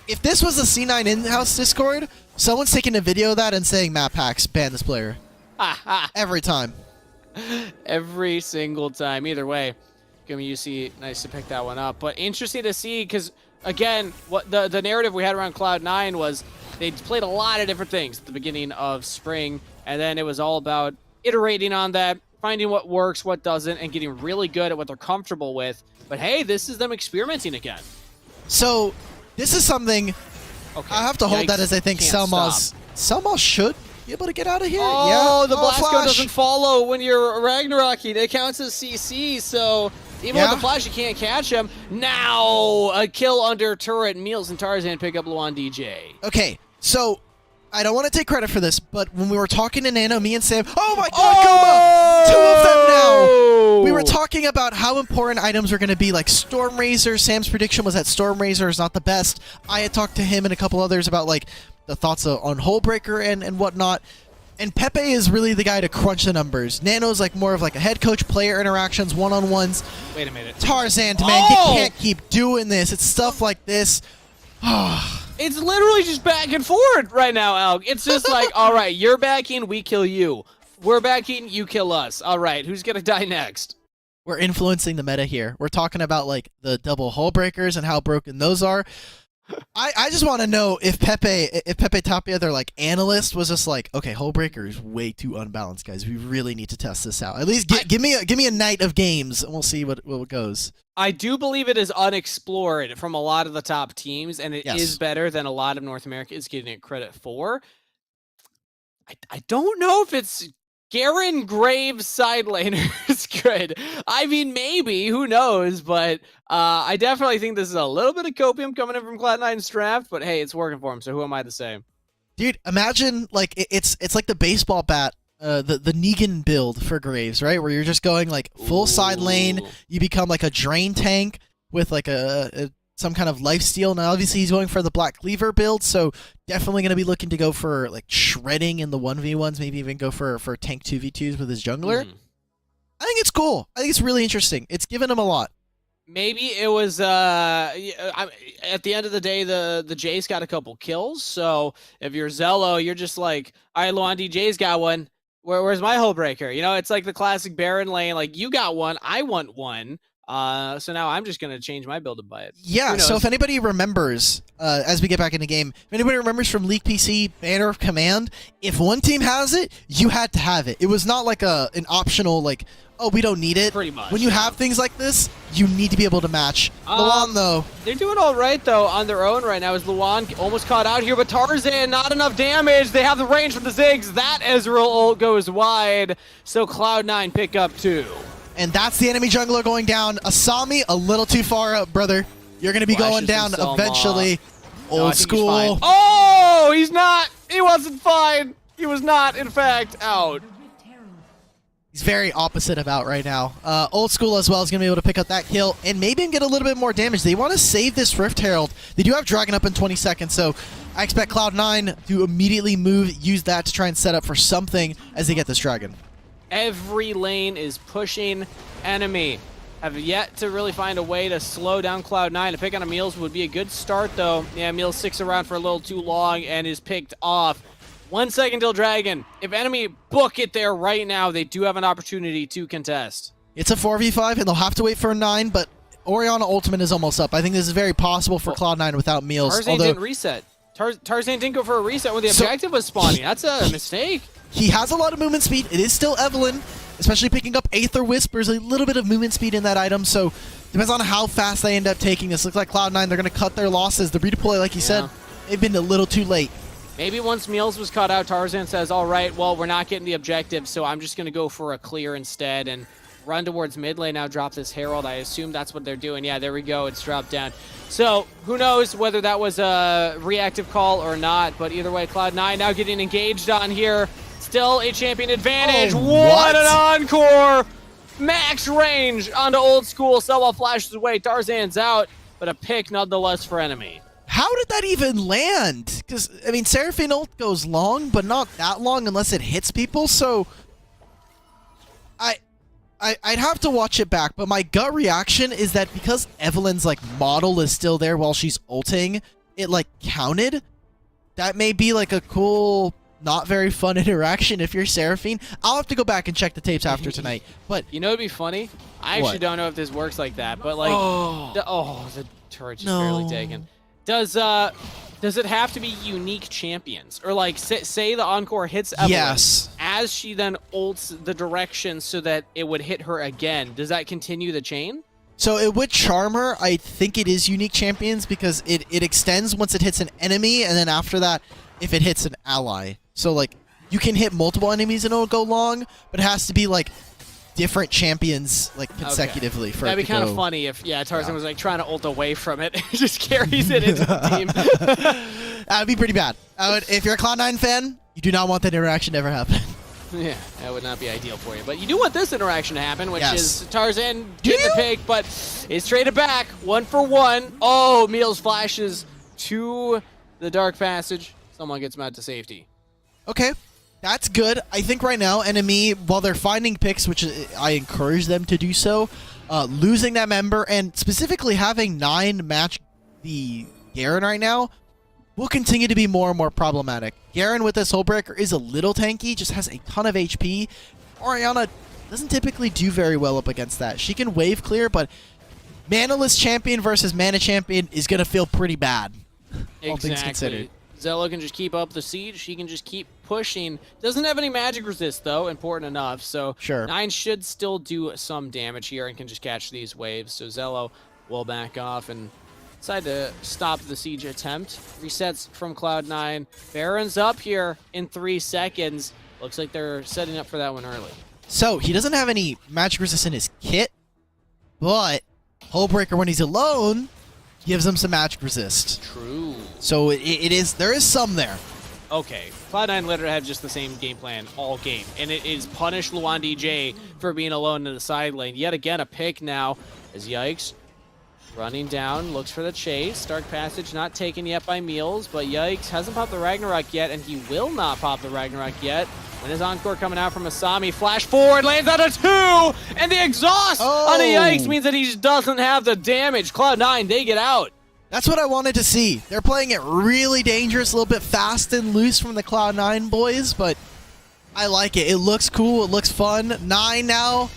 If this was a C9 in-house Discord, someone's taking a video of that and saying map hacks, ban this player. Every time. Every single time. Either way. Gumayusi, nice to pick that one up. But interesting to see, because, again, what the narrative we had around Cloud9 was they played a lot of different things at the beginning of spring, and then it was all about iterating on that, finding what works, what doesn't, and getting really good at what they're comfortable with. But, hey, this is them experimenting again. So, this is something I have to hold that as I think Selma should be able to get out of here. Oh, the blast gun doesn't follow when you're Ragnaroking. It counts as CC, so even with the flash, you can't catch him. Now, a kill under turret. Meals and Tarzan pick up Luan DJ. Okay, so I don't want to take credit for this, but when we were talking to Nano, me and Sam, oh my god, Goma! 2 of them now! We were talking about how important items were going to be, like Storm Razor. Sam's prediction was that Storm Razor is not the best. I had talked to him and a couple others about like the thoughts on Hullbreaker and whatnot. And Pepe is really the guy to crunch the numbers. Nano's like more of like a head coach, player interactions, one-on-ones. Wait a minute. Tarzan, man, you can't keep doing this. It's stuff like this. It's literally just back and forth right now, Alk. It's just like, all right, you're backing, we kill you. We're backing, you kill us. All right, who's going to die next? We're influencing the meta here. We're talking about like the double hull breakers and how broken those are. I just want to know if Pepe Tapia, their like analyst, was just like, okay, hull breaker is way too unbalanced, guys. We really need to test this out. At least give me a night of games and we'll see what goes. I do believe it is unexplored from a lot of the top teams, and it is better than a lot of North America is getting it credit for. I don't know if it's Garen Graves side laner is good. I mean, maybe, who knows, but I definitely think this is a little bit of copium coming in from Cloud9's draft, but hey, it's working for him, so who am I to say? Dude, imagine, like, it's like the baseball bat, the Negan build for Graves, right? Where you're just going, like, full side lane, you become, like, a drain tank with, like, some kind of lifesteal. Now, obviously, he's going for the Black Cleaver build, so definitely going to be looking to go for, like, shredding in the 1v1s, maybe even go for tank 2v2s with his jungler. I think it's cool. I think it's really interesting. It's given him a lot. Maybe it was, at the end of the day, the Jace got a couple kills, so if you're Zello, you're just like, all right, Luan DJ's got one. Where's my hull breaker? You know, it's like the classic Baron lane, like, you got one, I want one. So now I'm just going to change my build to buy it. Yeah, so if anybody remembers, as we get back into game, if anybody remembers from League PC Banner of Command, if one team has it, you had to have it. It was not like an optional, like, oh, we don't need it. Pretty much. When you have things like this, you need to be able to match. Luan, though. They're doing all right, though, on their own right now. As Luan almost caught out here, but Tarzan, not enough damage. They have the range from the Ziggs. That Ezreal ult goes wide. So Cloud9 pick up 2. And that's the enemy jungler going down. Asami, a little too far up, brother. You're going to be going down eventually. Old school. Oh, he's not. He wasn't fine. He was not, in fact, out. He's very opposite of out right now. Old school as well is going to be able to pick up that kill and maybe even get a little bit more damage. They want to save this Rift Herald. They do have Dragon up in 20 seconds, so I expect Cloud9 to immediately use that to try and set up for something as they get this Dragon. Every lane is pushing. Enemy have yet to really find a way to slow down Cloud9. A pick on Emil's would be a good start, though. Yeah, Emil sticks around for a little too long and is picked off. 1 second till Dragon. If enemy book it there right now, they do have an opportunity to contest. It's a 4v5, and they'll have to wait for a 9, but Orianna ultimate is almost up. I think this is very possible for Cloud9 without Meals. Tarzan didn't reset. Tarzan didn't go for a reset when the objective was spawning. That's a mistake. He has a lot of movement speed. It is still Evelynn, especially picking up Aether Whispers, a little bit of movement speed in that item, so depends on how fast they end up taking this. Looks like Cloud9, they're going to cut their losses. The redeploy, like you said, they've been a little too late. Maybe once Meals was cut out, Tarzan says, all right, well, we're not getting the objective, so I'm just going to go for a clear instead and run towards mid lane now, drop this Herald. I assume that's what they're doing. Yeah, there we go. It's dropped down. So who knows whether that was a reactive call or not, but either way, Cloud9 now getting engaged on here. Still a champion advantage. Oh, what an encore! Max range onto Old School. Selwa flashes away. Tarzan's out, but a pick nonetheless for enemy. How did that even land? Because, I mean, Seraphine ult goes long, but not that long unless it hits people, so I'd have to watch it back, but my gut reaction is that because Evelyn's, like, model is still there while she's ulting, it, like, counted. That may be, like, a cool, not very fun interaction if you're Seraphine. I'll have to go back and check the tapes after tonight, but... You know what'd be funny? I actually don't know if this works like that, but, like... the turret's just barely taken. Does it have to be unique champions? Or like say the encore hits Evelynn, as she then ults the direction so that it would hit her again. Does that continue the chain? So it would charm her. I think it is unique champions because it extends once it hits an enemy, and then after that, if it hits an ally. So like you can hit multiple enemies and it'll go long, but it has to be like different champions like consecutively for that'd be kind of funny if Tarzan was like trying to ult away from it and just carries it into the team. That'd be pretty bad. If you're a Cloud9 fan, you do not want that interaction to ever happen. Yeah, that would not be ideal for you. But you do want this interaction to happen, which is Tarzan getting the pick, but it's traded back 1 for 1. Oh, Meals flashes to the Dark Passage. Someone gets him out to safety. Okay. That's good. I think right now, enemy, while they're finding picks, which I encourage them to do so, losing that member and specifically having 9 match the Garen right now will continue to be more and more problematic. Garen with this Hullbreaker is a little tanky, just has a ton of HP. Orianna doesn't typically do very well up against that. She can wave clear, but Manaless champion versus Mana champion is going to feel pretty bad. All things considered. Zello can just keep up the siege. She can just keep pushing. Doesn't have any magic resist, though. Important enough. So 9 should still do some damage here and can just catch these waves. So Zello will back off and decide to stop the siege attempt. Resets from Cloud9. Baron's up here in 3 seconds. Looks like they're setting up for that one early. So he doesn't have any magic resist in his kit, but Hullbreaker, when he's alone, gives him some magic resist. True. So there is some there. Okay, Cloud9 literally have just the same game plan all game, and it is punish Luan DJ for being alone in the side lane. Yet again, a pick now as Yikes running down, looks for the chase. Dark Passage not taken yet by Meals, but Yikes hasn't popped the Ragnarok yet, and he will not pop the Ragnarok yet. And his encore coming out from Asami, flash forward, lands on a 2, and the exhaust on a Yikes means that he just doesn't have the damage. Cloud9, they get out. That's what I wanted to see. They're playing it really dangerous, a little bit fast and loose from the Cloud9 boys, but I like it. It looks cool. It looks fun. 9 now.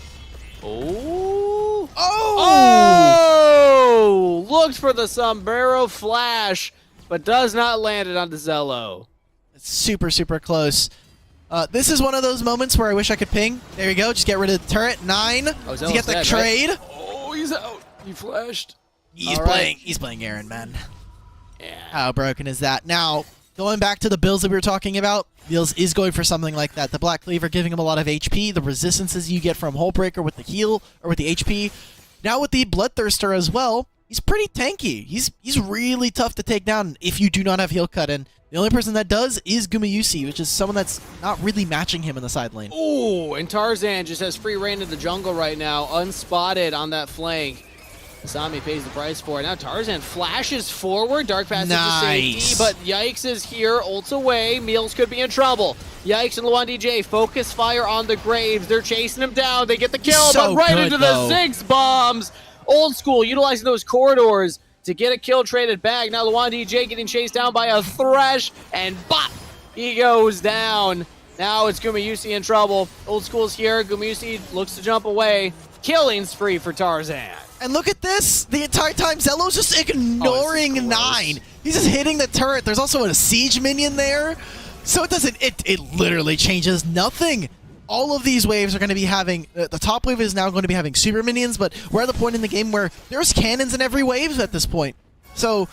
Oh. Oh! Looked for the sombrero flash, but does not land it on the Zello. It's super, super close. This is one of those moments where I wish I could ping. There you go. Just get rid of the turret. 9 to get the trade. Right? Oh, he's out. He flashed. He's playing Aaron, man. Yeah. How broken is that? Now, going back to the builds that we were talking about, Beals is going for something like that. The Black Cleaver giving him a lot of HP. The resistances you get from Hullbreaker with the heal or with the HP. Now with the Bloodthirster as well, he's pretty tanky. He's really tough to take down if you do not have heal cut. And the only person that does is Gumayusi, which is someone that's not really matching him in the side lane. Ooh, and Tarzan just has free reign of the jungle right now, unspotted on that flank. Asami pays the price for it. Now Tarzan flashes forward. Dark Passage to safety, but Yikes is here. Ults away. Meals could be in trouble. Yikes and Luan DJ focus fire on the Graves. They're chasing him down. They get the kill, but right into the Ziggs bombs. Old school, utilizing those corridors to get a kill traded back. Now Luan DJ getting chased down by a Thresh, and bop! He goes down. Now it's Gumayusi in trouble. Old school's here. Gumayusi looks to jump away. Killing spree for Tarzan. And look at this. The entire time, Zello's just ignoring 9. He's just hitting the turret. There's also a siege minion there. So it literally changes nothing. All of these waves are going to be having, the top wave is now going to be having super minions, but we're at the point in the game where there's cannons in every wave at this point. So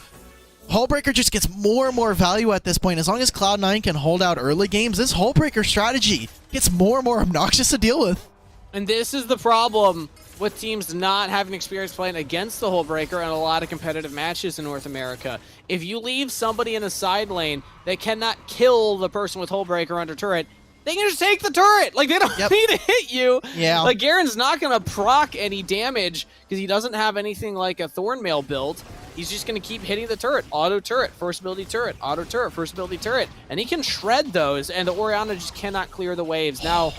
Hullbreaker just gets more and more value at this point. As long as Cloud9 can hold out early games, this Hullbreaker strategy gets more and more obnoxious to deal with. And this is the problem with teams not having experience playing against the Hullbreaker and a lot of competitive matches in North America. If you leave somebody in a side lane that cannot kill the person with Hullbreaker under turret, they can just take the turret. Like, they don't need to hit you. Yeah. Like, Garen's not going to proc any damage because he doesn't have anything like a Thornmail build. He's just going to keep hitting the turret. Auto turret, first ability turret, auto turret, first ability turret. And he can shred those, and the Orianna just cannot clear the waves. Now,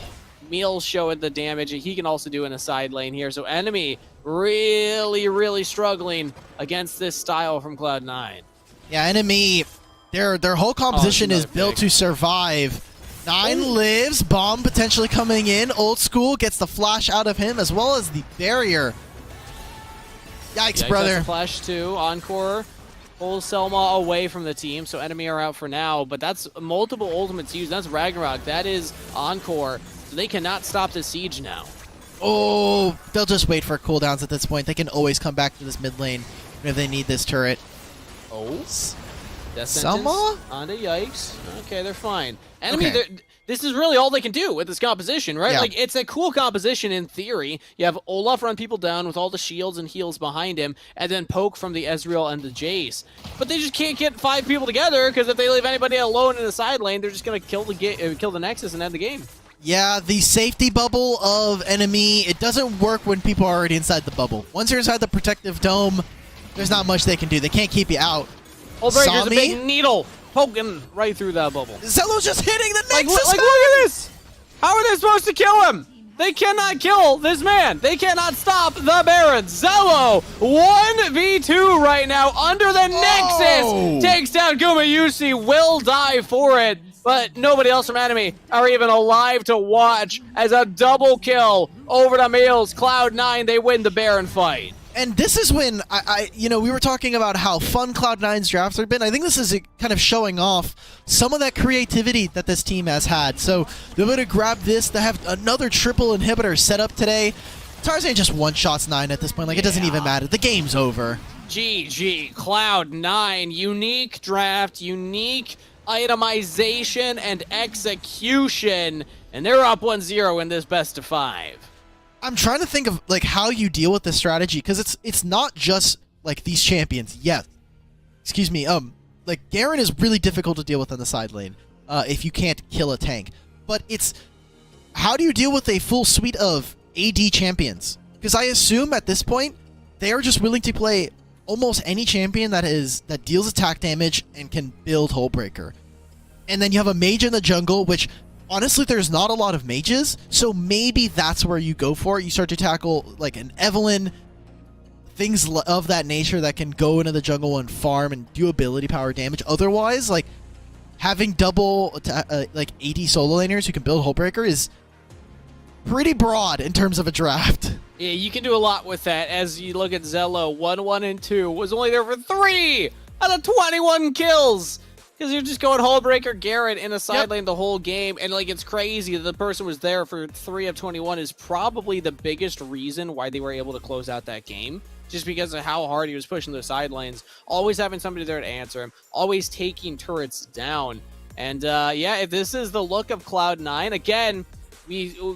Meal's showing the damage, and he can also do in a side lane here. So enemy really, really struggling against this style from Cloud9. Yeah, enemy, their whole composition is built to survive. 9 lives, bomb potentially coming in. Old school gets the flash out of him as well as the barrier. Yikes, brother. Flash too. Encore pulls Selma away from the team, so enemy are out for now. But that's multiple ultimates used. That's Ragnarok. That is Encore. So they cannot stop the siege now. Oh, they'll just wait for cooldowns at this point. They can always come back to this mid lane if they need this turret. Oh, Death Selma? Onto Yikes. Okay, they're fine. Enemy, this is really all they can do with this composition, right? Yeah. Like, it's a cool composition in theory. You have Olaf run people down with all the shields and heals behind him, and then poke from the Ezreal and the Jace. But they just can't get 5 people together, because if they leave anybody alone in the side lane, they're just going to kill the Nexus and end the game. Yeah, the safety bubble of enemy, it doesn't work when people are already inside the bubble. Once you're inside the protective dome, there's not much they can do. They can't keep you out. Hullbreaker's a big needle poking right through that bubble. Zello's just hitting the Nexus! Look at this! How are they supposed to kill him? They cannot kill this man. They cannot stop the Baron. Zello, 1v2 right now under the Nexus. Takes down Gumayusi, will die for it. But nobody else from enemy are even alive to watch as a double kill over to Meals. Cloud9, they win the Baron fight. And this is when, we were talking about how fun Cloud9's drafts have been. I think this is kind of showing off some of that creativity that this team has had. So they're going to grab this. They have another triple inhibitor set up today. Tarzan just one-shots 9 at this point. Like, it doesn't even matter. The game's over. GG, Cloud9, unique draft, unique itemization and execution. And they're up 1-0 in this best of 5. I'm trying to think of like how you deal with this strategy, because it's not just like these champions. Yeah, excuse me. Like Garen is really difficult to deal with on the side lane if you can't kill a tank. But it's how do you deal with a full suite of AD champions? Because I assume at this point they are just willing to play almost any champion that deals attack damage and can build Hullbreaker. And then you have a mage in the jungle, which honestly, there's not a lot of mages, so maybe that's where you go for it. You start to tackle like an Evelynn, things of that nature that can go into the jungle and farm and do ability power damage. Otherwise, like having double like 80 solo laners who can build Hullbreaker is pretty broad in terms of a draft. Yeah, you can do a lot with that. As you look at Zello, 1, 1, and 2 was only there for 3 out of 21 kills. Because you're just going Hullbreaker, Garrett in a side lane the whole game. And, like, it's crazy that the person was there for 3 of 21 is probably the biggest reason why they were able to close out that game. Just because of how hard he was pushing those side lanes. Always having somebody there to answer him. Always taking turrets down. And, yeah, if this is the look of Cloud9, again,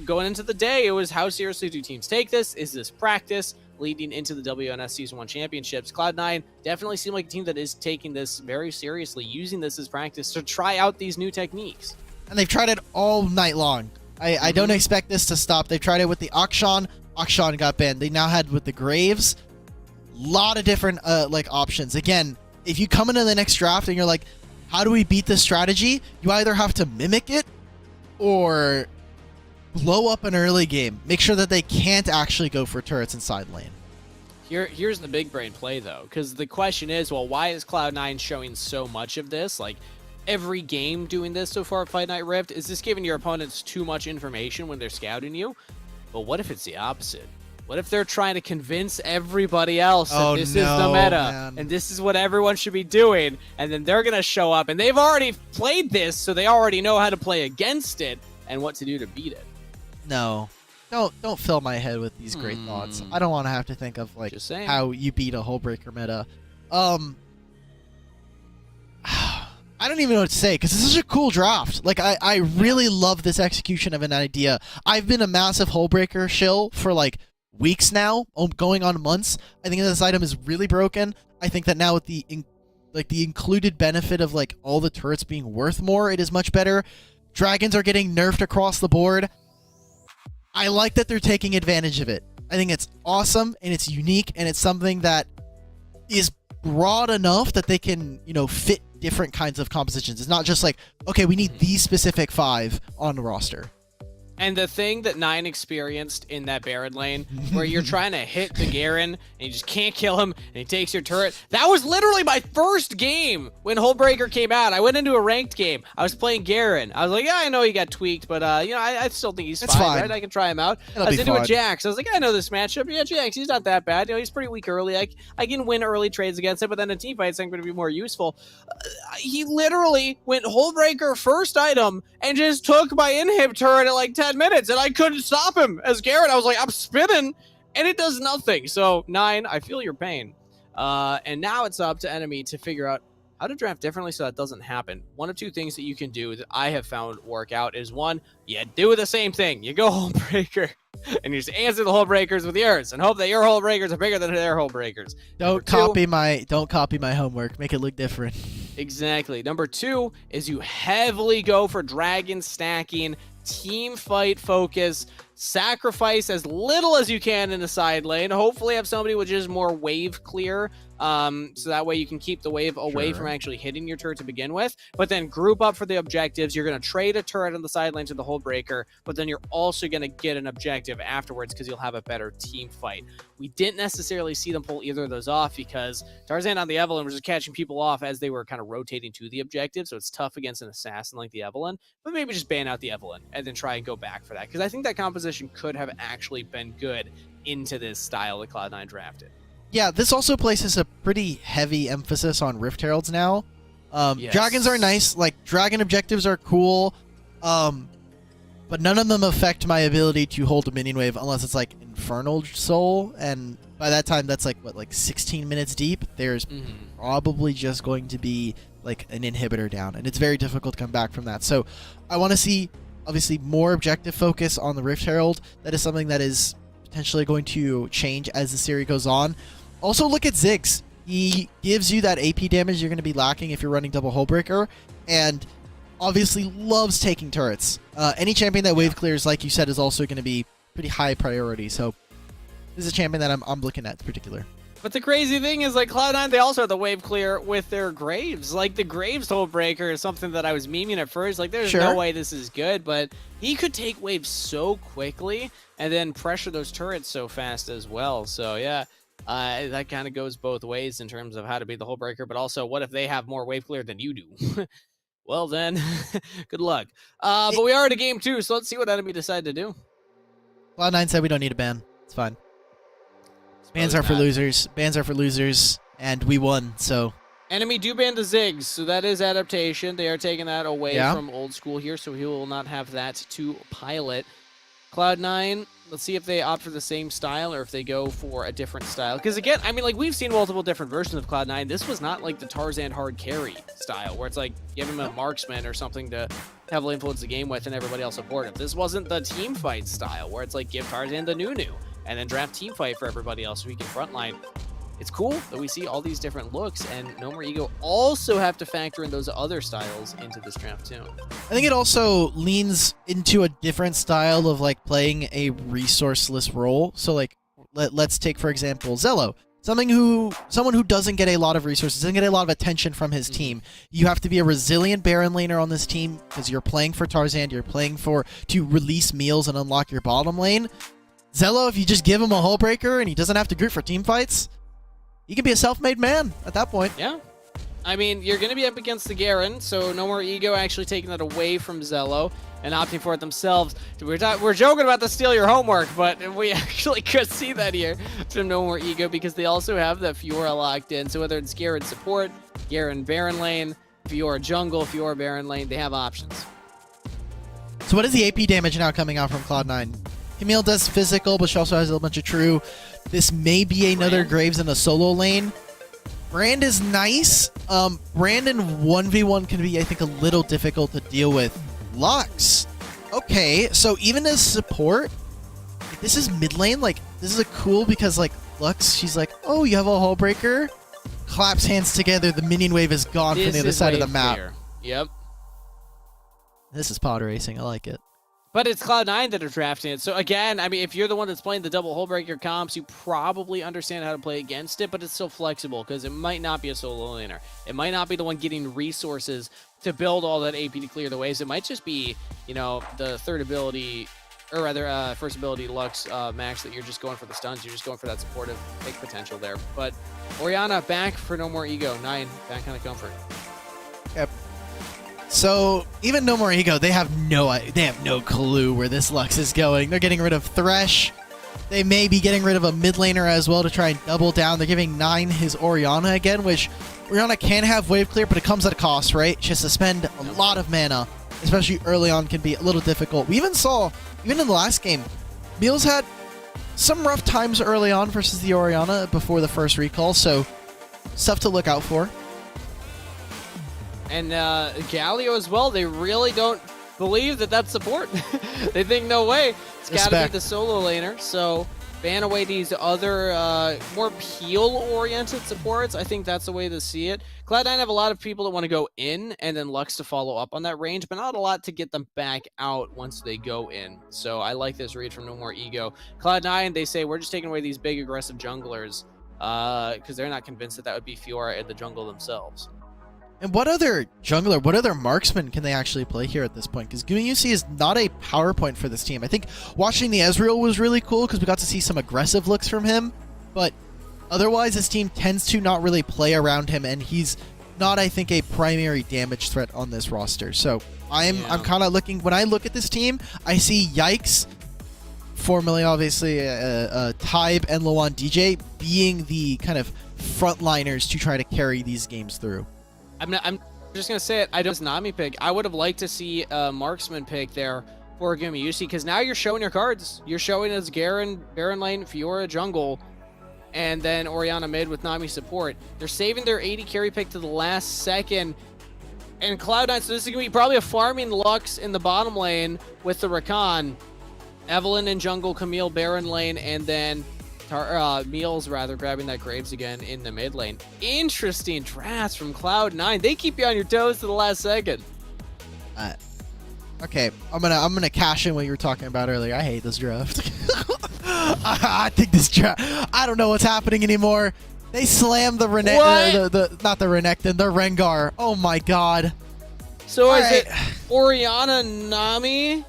going into the day, it was how seriously do teams take this? Is this practice? Leading into the WNS Season 1 Championships, Cloud9 definitely seem like a team that is taking this very seriously, using this as practice to try out these new techniques. And they've tried it all night long. I don't expect this to stop. They've tried it with the Akshan. Akshan got banned. They now had with the Graves. Lot of different like options. Again, if you come into the next draft and you're like, how do we beat this strategy? You either have to mimic it or blow up an early game. Make sure that they can't actually go for turrets in side lane. Here's the big brain play, though, because the question is, well, why is Cloud9 showing so much of this? Like, every game doing this so far at Fight Night Rift? Is this giving your opponents too much information when they're scouting you? But what if it's the opposite? What if they're trying to convince everybody else that this is the meta, and this is what everyone should be doing, and then they're going to show up, and they've already played this, so they already know how to play against it and what to do to beat it? No. Don't fill my head with these great thoughts. I don't want to have to think of like how you beat a Hullbreaker meta. I don't even know what to say because this is a cool draft. Like I really love this execution of an idea. I've been a massive Hullbreaker shill for like weeks now, going on months. I think this item is really broken. I think that now with the included benefit of like all the turrets being worth more, it is much better. Dragons are getting nerfed across the board. I like that they're taking advantage of it. I think it's awesome and it's unique and it's something that is broad enough that they can, fit different kinds of compositions. It's not just like, okay, we need these specific 5 on the roster. And the thing that Nine experienced in that Baron lane, where you're trying to hit the Garen, and you just can't kill him, and he takes your turret, that was literally my first game when Hullbreaker came out. I went into a ranked game. I was playing Garen. I was like, yeah, I know he got tweaked, but, I still think he's fine, right? I can try him out. I was into a Jax. I was like, I know this matchup. Yeah, Jax, he's not that bad. He's pretty weak early. I can win early trades against him, but then in teamfights, I'm going to be more useful. He literally went Hullbreaker first item and just took my inhib turret at like 10 minutes, and I couldn't stop him as Garrett. I was like, I'm spinning, and it does nothing. So, Nine, I feel your pain. And now it's up to Enemy to figure out how to draft differently so that doesn't happen. One of 2 things that you can do that I have found work out is, one, you do the same thing. You go Hullbreaker, and you just answer the Hullbreakers with yours, and hope that your Hullbreakers are bigger than their Hullbreakers. Don't copy my homework. Make it look different. Exactly. Number 2 is you heavily go for dragon stacking, team fight focus, sacrifice as little as you can in the side lane. Hopefully have somebody with just more wave clear, so that way you can keep the wave away from actually hitting your turret to begin with. But then group up for the objectives. You're going to trade a turret on the side lane to the Hullbreaker, but then you're also going to get an objective afterwards because you'll have a better team fight. We didn't necessarily see them pull either of those off because Tarzan on the Evelyn was just catching people off as they were kind of rotating to the objective, so it's tough against an assassin like the Evelyn. But maybe just ban out the Evelyn and then try and go back for that, because I think that composition could have actually been good into this style that Cloud9 drafted. Yeah, this also places a pretty heavy emphasis on Rift Heralds now. Yes. Dragons are nice, like dragon objectives are cool, but none of them affect my ability to hold a minion wave unless it's like Infernal Soul, and by that time that's like 16 minutes deep. There's probably just going to be like an inhibitor down, and it's very difficult to come back from that. So I want to see obviously more objective focus on the Rift Herald. That is something that is potentially going to change as the series goes on. Also look at Ziggs. He gives you that AP damage you're going to be lacking if you're running double Hullbreaker, and obviously loves taking turrets. Any champion that wave clears, like you said, is also going to be pretty high priority. So this is a champion that I'm looking at in particular. But the crazy thing is, like, Cloud9, they also have the wave clear with their Graves. Like, the Graves Hullbreaker is something that I was memeing at first. Like, there's no way this is good, but he could take waves so quickly and then pressure those turrets so fast as well. So, yeah, that kind of goes both ways in terms of how to beat the Hullbreaker, but also what if they have more wave clear than you do? Well, then, good luck. But we are at a game 2, so let's see what Enemy decide to do. Cloud9 said we don't need a ban. It's fine. Bans are for losers. Bans are for losers, and we won, so... Enemy do ban the Ziggs, so that is adaptation. They are taking that away from old school here, so he will not have that to pilot. Cloud9, let's see if they opt for the same style or if they go for a different style. Because again, I mean, like, we've seen multiple different versions of Cloud9. This was not like the Tarzan hard carry style, where it's like, give him a marksman or something to heavily influence the game with and everybody else support him. This wasn't the team fight style, where it's like, give Tarzan the Nunu and then draft team fight for everybody else so he can frontline. It's cool that we see all these different looks, and No More Ego also have to factor in those other styles into this draft too. I think it also leans into a different style of like playing a resourceless role. So like, let's take for example Zello, someone who doesn't get a lot of resources, doesn't get a lot of attention from his team. You have to be a resilient Baron laner on this team because you're playing for Tarzan, you're playing to release meals and unlock your bottom lane. Zello, if you just give him a hull breaker and he doesn't have to group for team fights, he can be a self-made man at that point. Yeah. I mean, you're going to be up against the Garen, so No More Ego actually taking that away from Zello and opting for it themselves. We're joking about the steal your homework, but we actually could see that here from No More Ego because they also have the Fiora locked in. So whether it's Garen support, Garen Baron lane, Fiora jungle, Fiora Baron lane, they have options. So what is the AP damage now coming out from Cloud9? Camille does physical, but she also has a bunch of true. This may be another Graves in the solo lane. Brand is nice. Brandon 1v1 can be, I think, a little difficult to deal with. Lux. Okay, so even as support, like, this is mid lane. Like, this is a cool because, like, Lux, she's like, oh, you have a hull breaker? Claps hands together. The minion wave is gone from the other side of the map. Clear. Yep. This is pod racing. I like it. But it's Cloud9 that are drafting it. So again, I mean, if you're the one that's playing the double hull breaker comps, you probably understand how to play against it, but it's still flexible because it might not be a solo laner. It might not be the one getting resources to build all that AP to clear the waves. It might just be, you know, the third ability, or rather first ability Lux max that you're just going for the stuns. You're just going for that supportive pick potential there. But Orianna back for No More Ego. 9 back kind of comfort. Yep. So even No More Ego, they have no clue where this Lux is going. They're getting rid of Thresh. They may be getting rid of a mid laner as well to try and double down. They're giving 9 his Orianna again, which Orianna can have wave clear, but it comes at a cost, right? She has to spend a lot of mana, especially early on, can be a little difficult. We even saw, even in the last game, Meals had some rough times early on versus the Orianna before the first recall, so stuff to look out for. And Galio as well, they really don't believe that that's support. They think, no way, it's got to be the solo laner. So ban away these other more peel-oriented supports. I think that's the way to see it. Cloud9 have a lot of people that want to go in and then Lux to follow up on that range, but not a lot to get them back out once they go in. So I like this read from No More Ego. Cloud9, they say, we're just taking away these big aggressive junglers because they're not convinced that that would be Fiora in the jungle themselves. And what other jungler, what other marksman can they actually play here at this point? Because Gumayusi is not a power point for this team. I think watching the Ezreal was really cool because we got to see some aggressive looks from him. But otherwise, this team tends to not really play around him, and he's not, I think, a primary damage threat on this roster. So I'm kind of looking, when I look at this team, I see Yikes, formerly obviously Tybe and Loan DJ, being the kind of frontliners to try to carry these games through. I'm just going to say it. I don't Nami pick. I would have liked to see a marksman pick there for Gumayusi because now you're showing your cards. You're showing as Garen, Baron lane, Fiora jungle, and then Orianna mid with Nami support. They're saving their 80 carry pick to the last second. And Cloud9, so this is going to be probably a farming Lux in the bottom lane with the Rakan. Evelynn in jungle, Camille Baron lane, and then Meals rather grabbing that Graves again in the mid lane. Interesting drafts from Cloud9. They keep you on your toes to the last second. Okay, I'm gonna cash in what you were talking about earlier. I hate this draft. I think this draft. I don't know what's happening anymore. They slammed the not the Renekton, the Rengar. Oh my god. So is it Orianna Nami?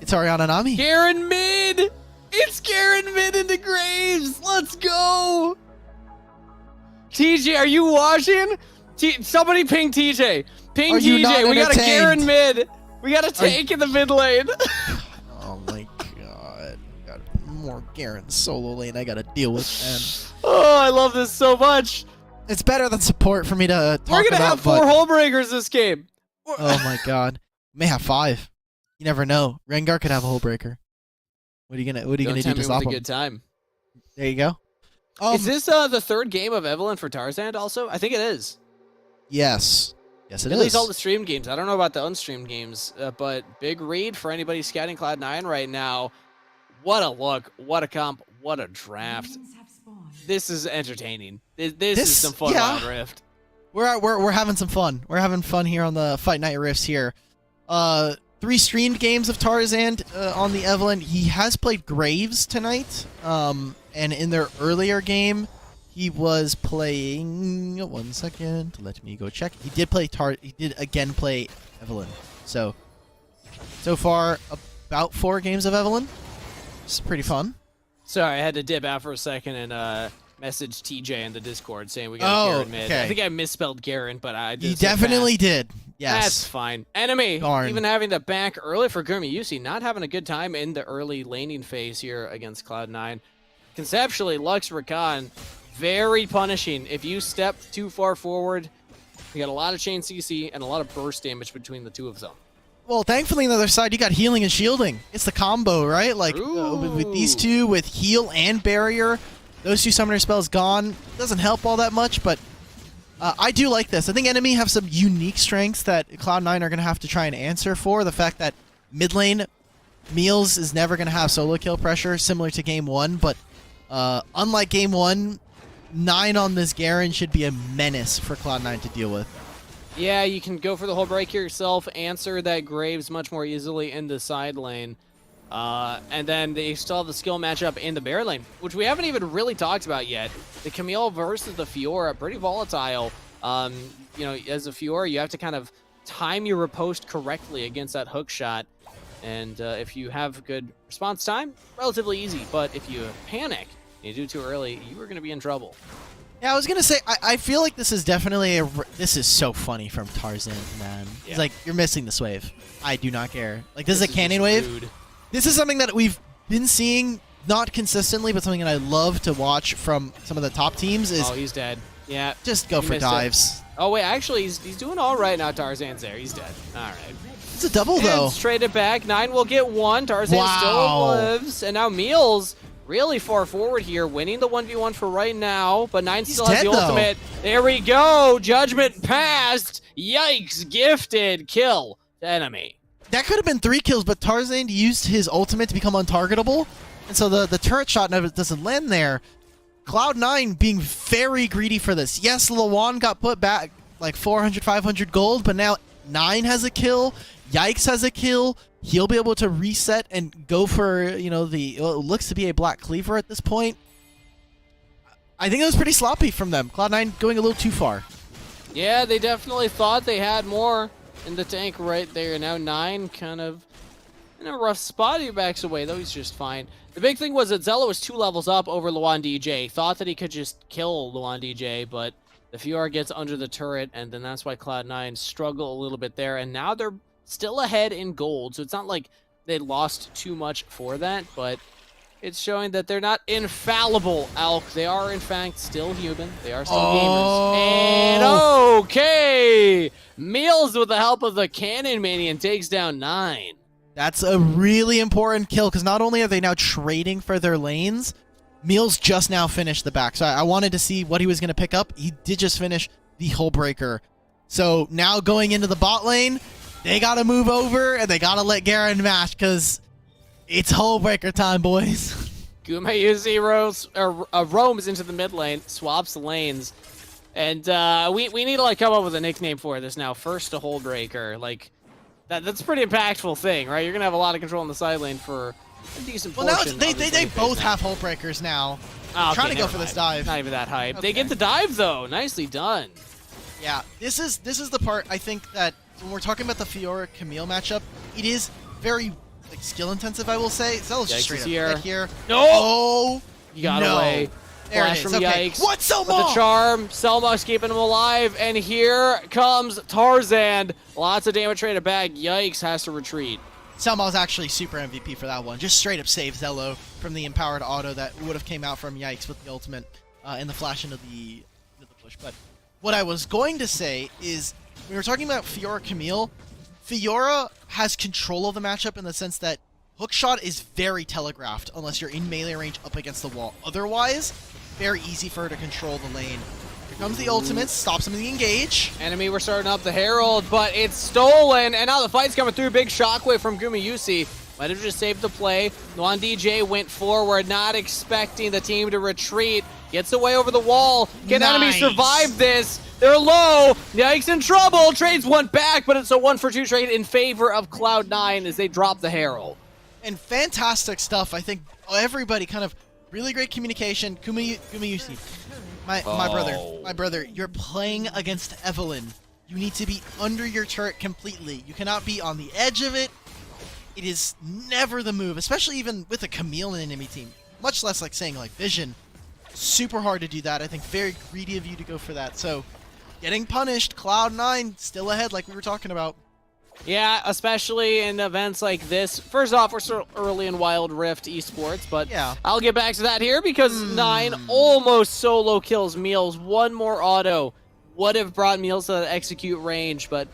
It's Orianna Nami. Garen mid. It's Garen mid into Graves. Let's go. TJ, are you watching? Somebody ping TJ. Ping TJ. We got a Garen mid. We got a tank in the mid lane. Oh my god. Got more Garen solo lane I gotta deal with, man. Oh, I love this so much. It's better than support for me to talk We're gonna about, have 4 hull breakers this game. Oh my god. May have 5. You never know. Rengar could have a hull breaker. What are you gonna do to stop him? A good time. There you go. Is this the 3rd game of Evelyn for Tarzan also? I think it is. Yes. Yes, it is. At least all the streamed games. I don't know about the unstreamed games, but big read for anybody scouting Cloud9 right now. What a look. What a comp. What a draft. This is entertaining. This is some fun Wild Rift. We're having some fun. We're having fun here on the Fight Night Rifts here. 3 streamed games of Tarzan on the Evelyn. He has played Graves tonight. And in their earlier game, he was playing. 1 second. Let me go check. He did play He did again play Evelyn. So far about 4 games of Evelyn. It's pretty fun. Sorry, I had to dip out for a second and message TJ in the Discord saying we got Garen mid. Okay. I think I misspelled Garen, but I did. You definitely did. Yes. That's fine. Enemy Darn. even having to back early for Gurmi Yusi, not having a good time in the early laning phase here against Cloud9. Conceptually, Lux Rakan, very punishing. If you step too far forward, you got a lot of chain CC and a lot of burst damage between the 2 of them. Well, thankfully on the other side, you got healing and shielding. It's the combo, right? Like with these 2, with heal and barrier, those 2 summoner spells gone. Doesn't help all that much, but I do like this. I think enemy have some unique strengths that Cloud9 are going to have to try and answer for. The fact that mid lane, Meals is never going to have solo kill pressure, similar to Game 1, but unlike Game 1, 9 on this Garen should be a menace for Cloud9 to deal with. Yeah, you can go for the whole break yourself, answer that Graves much more easily in the side lane. And then they still have the skill matchup in the bear lane, which we haven't even really talked about yet. The Camille versus the Fiora, pretty volatile. You know, as a Fiora, you have to kind of time your riposte correctly against that hook shot. And if you have good response time, relatively easy. But if you panic and you do it too early, you are going to be in trouble. Yeah, I was going to say, I feel like this is definitely this is so funny from Tarzan, man. Yeah. It's like, you're missing this wave. I do not care. Like, this is a cannon wave. Rude. This is something that we've been seeing, not consistently, but something that I love to watch from some of the top teams is... Oh, he's dead. Yeah. Just go for dives. Oh, wait, actually, he's doing all right now. Tarzan's there. He's dead. All right. It's a double, though. And straight it back. 9 will get 1. Tarzan still lives. And now Meals really far forward here, winning the 1v1 for right now. But 9 still has the ultimate. There we go. Judgment passed. Yikes. Gifted. Kill the enemy. That could have been 3 kills, but Tarzan used his ultimate to become untargetable. And so the turret shot never doesn't land there. Cloud9 being very greedy for this. Yes, Lawan got put back like 400, 500 gold, but now 9 has a kill. Yikes has a kill. He'll be able to reset and go for, you know, it looks to be a Black Cleaver at this point. I think it was pretty sloppy from them. Cloud9 going a little too far. Yeah, they definitely thought they had more in the tank right there. Now 9 kind of in a rough spot. He backs away, though he's just fine. The big thing was that Zella was 2 levels up over Luan DJ. Thought that he could just kill Luan DJ, but the Fiora gets under the turret, and then that's why Cloud9 struggle a little bit there. And now they're still ahead in gold, so it's not like they lost too much for that, but it's showing that they're not infallible, Alk. They are, in fact, still human. They are still gamers. And okay! Meals, with the help of the Cannon Manian, takes down 9. That's a really important kill, because not only are they now trading for their lanes, Meals just now finished the back. So I wanted to see what he was going to pick up. He did just finish the Hull Breaker. So now going into the bot lane, they got to move over, and they got to let Garen mash, because it's Hull Breaker time, boys. Gumayuzi roams into the mid lane, swaps lanes, and we need to like come up with a nickname for this now. First to Hull Breaker, like that's a pretty impactful thing, right? You're gonna have a lot of control in the side lane for a decent portion. Well, now they both have Hull Breakers now. Oh, okay, trying to go for this dive. Not even that hype. Okay. They get the dive though. Nicely done. Yeah, this is the part I think that when we're talking about the Fiora Camille matchup, it is very like skill intensive, I will say. Zella's just straight up here. No! Oh! He got away. There Flash it is. from Okay. Yikes. What, Selma? With the charm, Selma's keeping him alive, and here comes Tarzan. Lots of damage traded back. Yikes has to retreat. Selma was actually super MVP for that one. Just straight up saved Zello from the empowered auto that would have came out from Yikes with the ultimate. in the flash into the push. But what I was going to say is, we were talking about Fiora Camille. Fiora has control of the matchup in the sense that hookshot is very telegraphed unless you're in melee range up against the wall. Otherwise, very easy for her to control the lane. Here comes the ultimate, stops him in the engage. Enemy were starting up the Herald, but it's stolen, and now the fight's coming through. Big shockwave from Gumayusi. Might have just saved the play. Luan DJ went forward, not expecting the team to retreat. Gets away over the wall. Can enemy survive this? They're low. Yikes in trouble. Trades one back, but it's a 1-for-2 trade in favor of Cloud9 as they drop the Herald. And fantastic stuff. I think everybody kind of really great communication. Gumayusi, my brother, you're playing against Evelyn. You need to be under your turret completely. You cannot be on the edge of it. It is never the move, especially even with a Camille in an enemy team. Much less like saying like Vision. Super hard to do that. I think very greedy of you to go for that. So, getting punished. Cloud9 still ahead, like we were talking about. Yeah, especially in events like this. First off, we're still early in Wild Rift Esports, but yeah. I'll get back to that here because 9 almost solo kills Meals. One more auto would have brought Meals to that execute range, but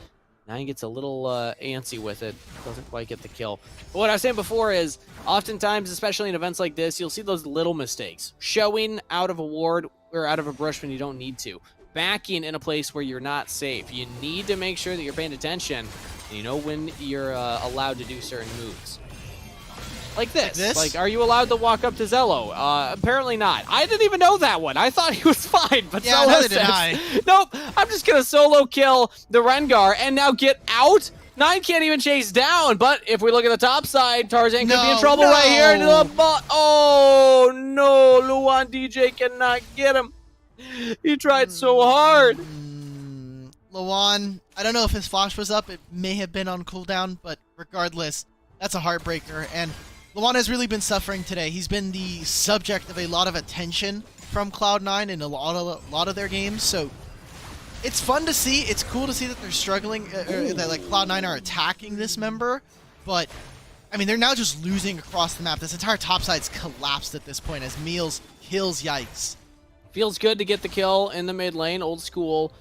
9 gets a little antsy with it. Doesn't quite get the kill. But what I was saying before is, oftentimes, especially in events like this, you'll see those little mistakes. Showing out of a ward or out of a brush when you don't need to. Backing in a place where you're not safe. You need to make sure that you're paying attention. And you know when you're allowed to do certain moves. Like this. Like, are you allowed to walk up to Zello? Apparently not. I didn't even know that one. I thought he was fine, but yeah, neither did I. Nope, I'm just going to solo kill the Rengar and now get out. 9 can't even chase down, but if we look at the top side, Tarzan could be in trouble right here. Into the oh, no, Luan DJ cannot get him. He tried so hard. Luan, I don't know if his flash was up. It may have been on cooldown, but regardless, that's a heartbreaker. And Luan has really been suffering today. He's been the subject of a lot of attention from Cloud9 in a lot of their games. So it's fun to see. It's cool to see that they're struggling, that like Cloud9 are attacking this member. But I mean, they're now just losing across the map. This entire top side's collapsed at this point as Meals kills Yikes. Feels good to get the kill in the mid lane. Old school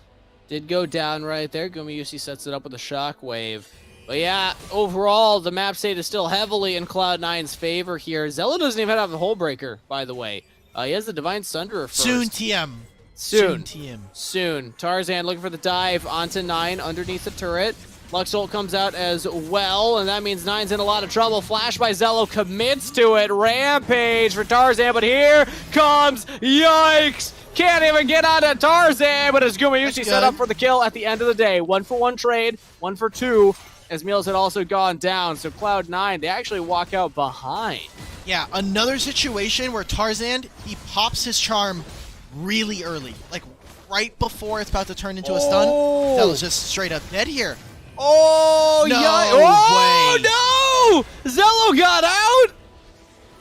did go down right there. Gumayusi sets it up with a shockwave. But yeah, overall, the map state is still heavily in Cloud9's favor here. Zello doesn't even have the Hull Breaker, by the way. He has the Divine Sunderer first. Soon TM. Soon. TM. Soon. Tarzan looking for the dive onto 9 underneath the turret. Luxult comes out as well, and that means 9's in a lot of trouble. Flash by Zello commits to it. Rampage for Tarzan, but here comes Yikes! Can't even get onto Tarzan, but as Gumayusi set up for the kill at the end of the day. 1-for-1 trade, 1-for-2, as Meals had also gone down. So Cloud9, they actually walk out behind. Yeah, another situation where Tarzan, he pops his charm really early. Like, right before it's about to turn into a stun. That was just straight up dead here. Oh, no way. No! Zello got out!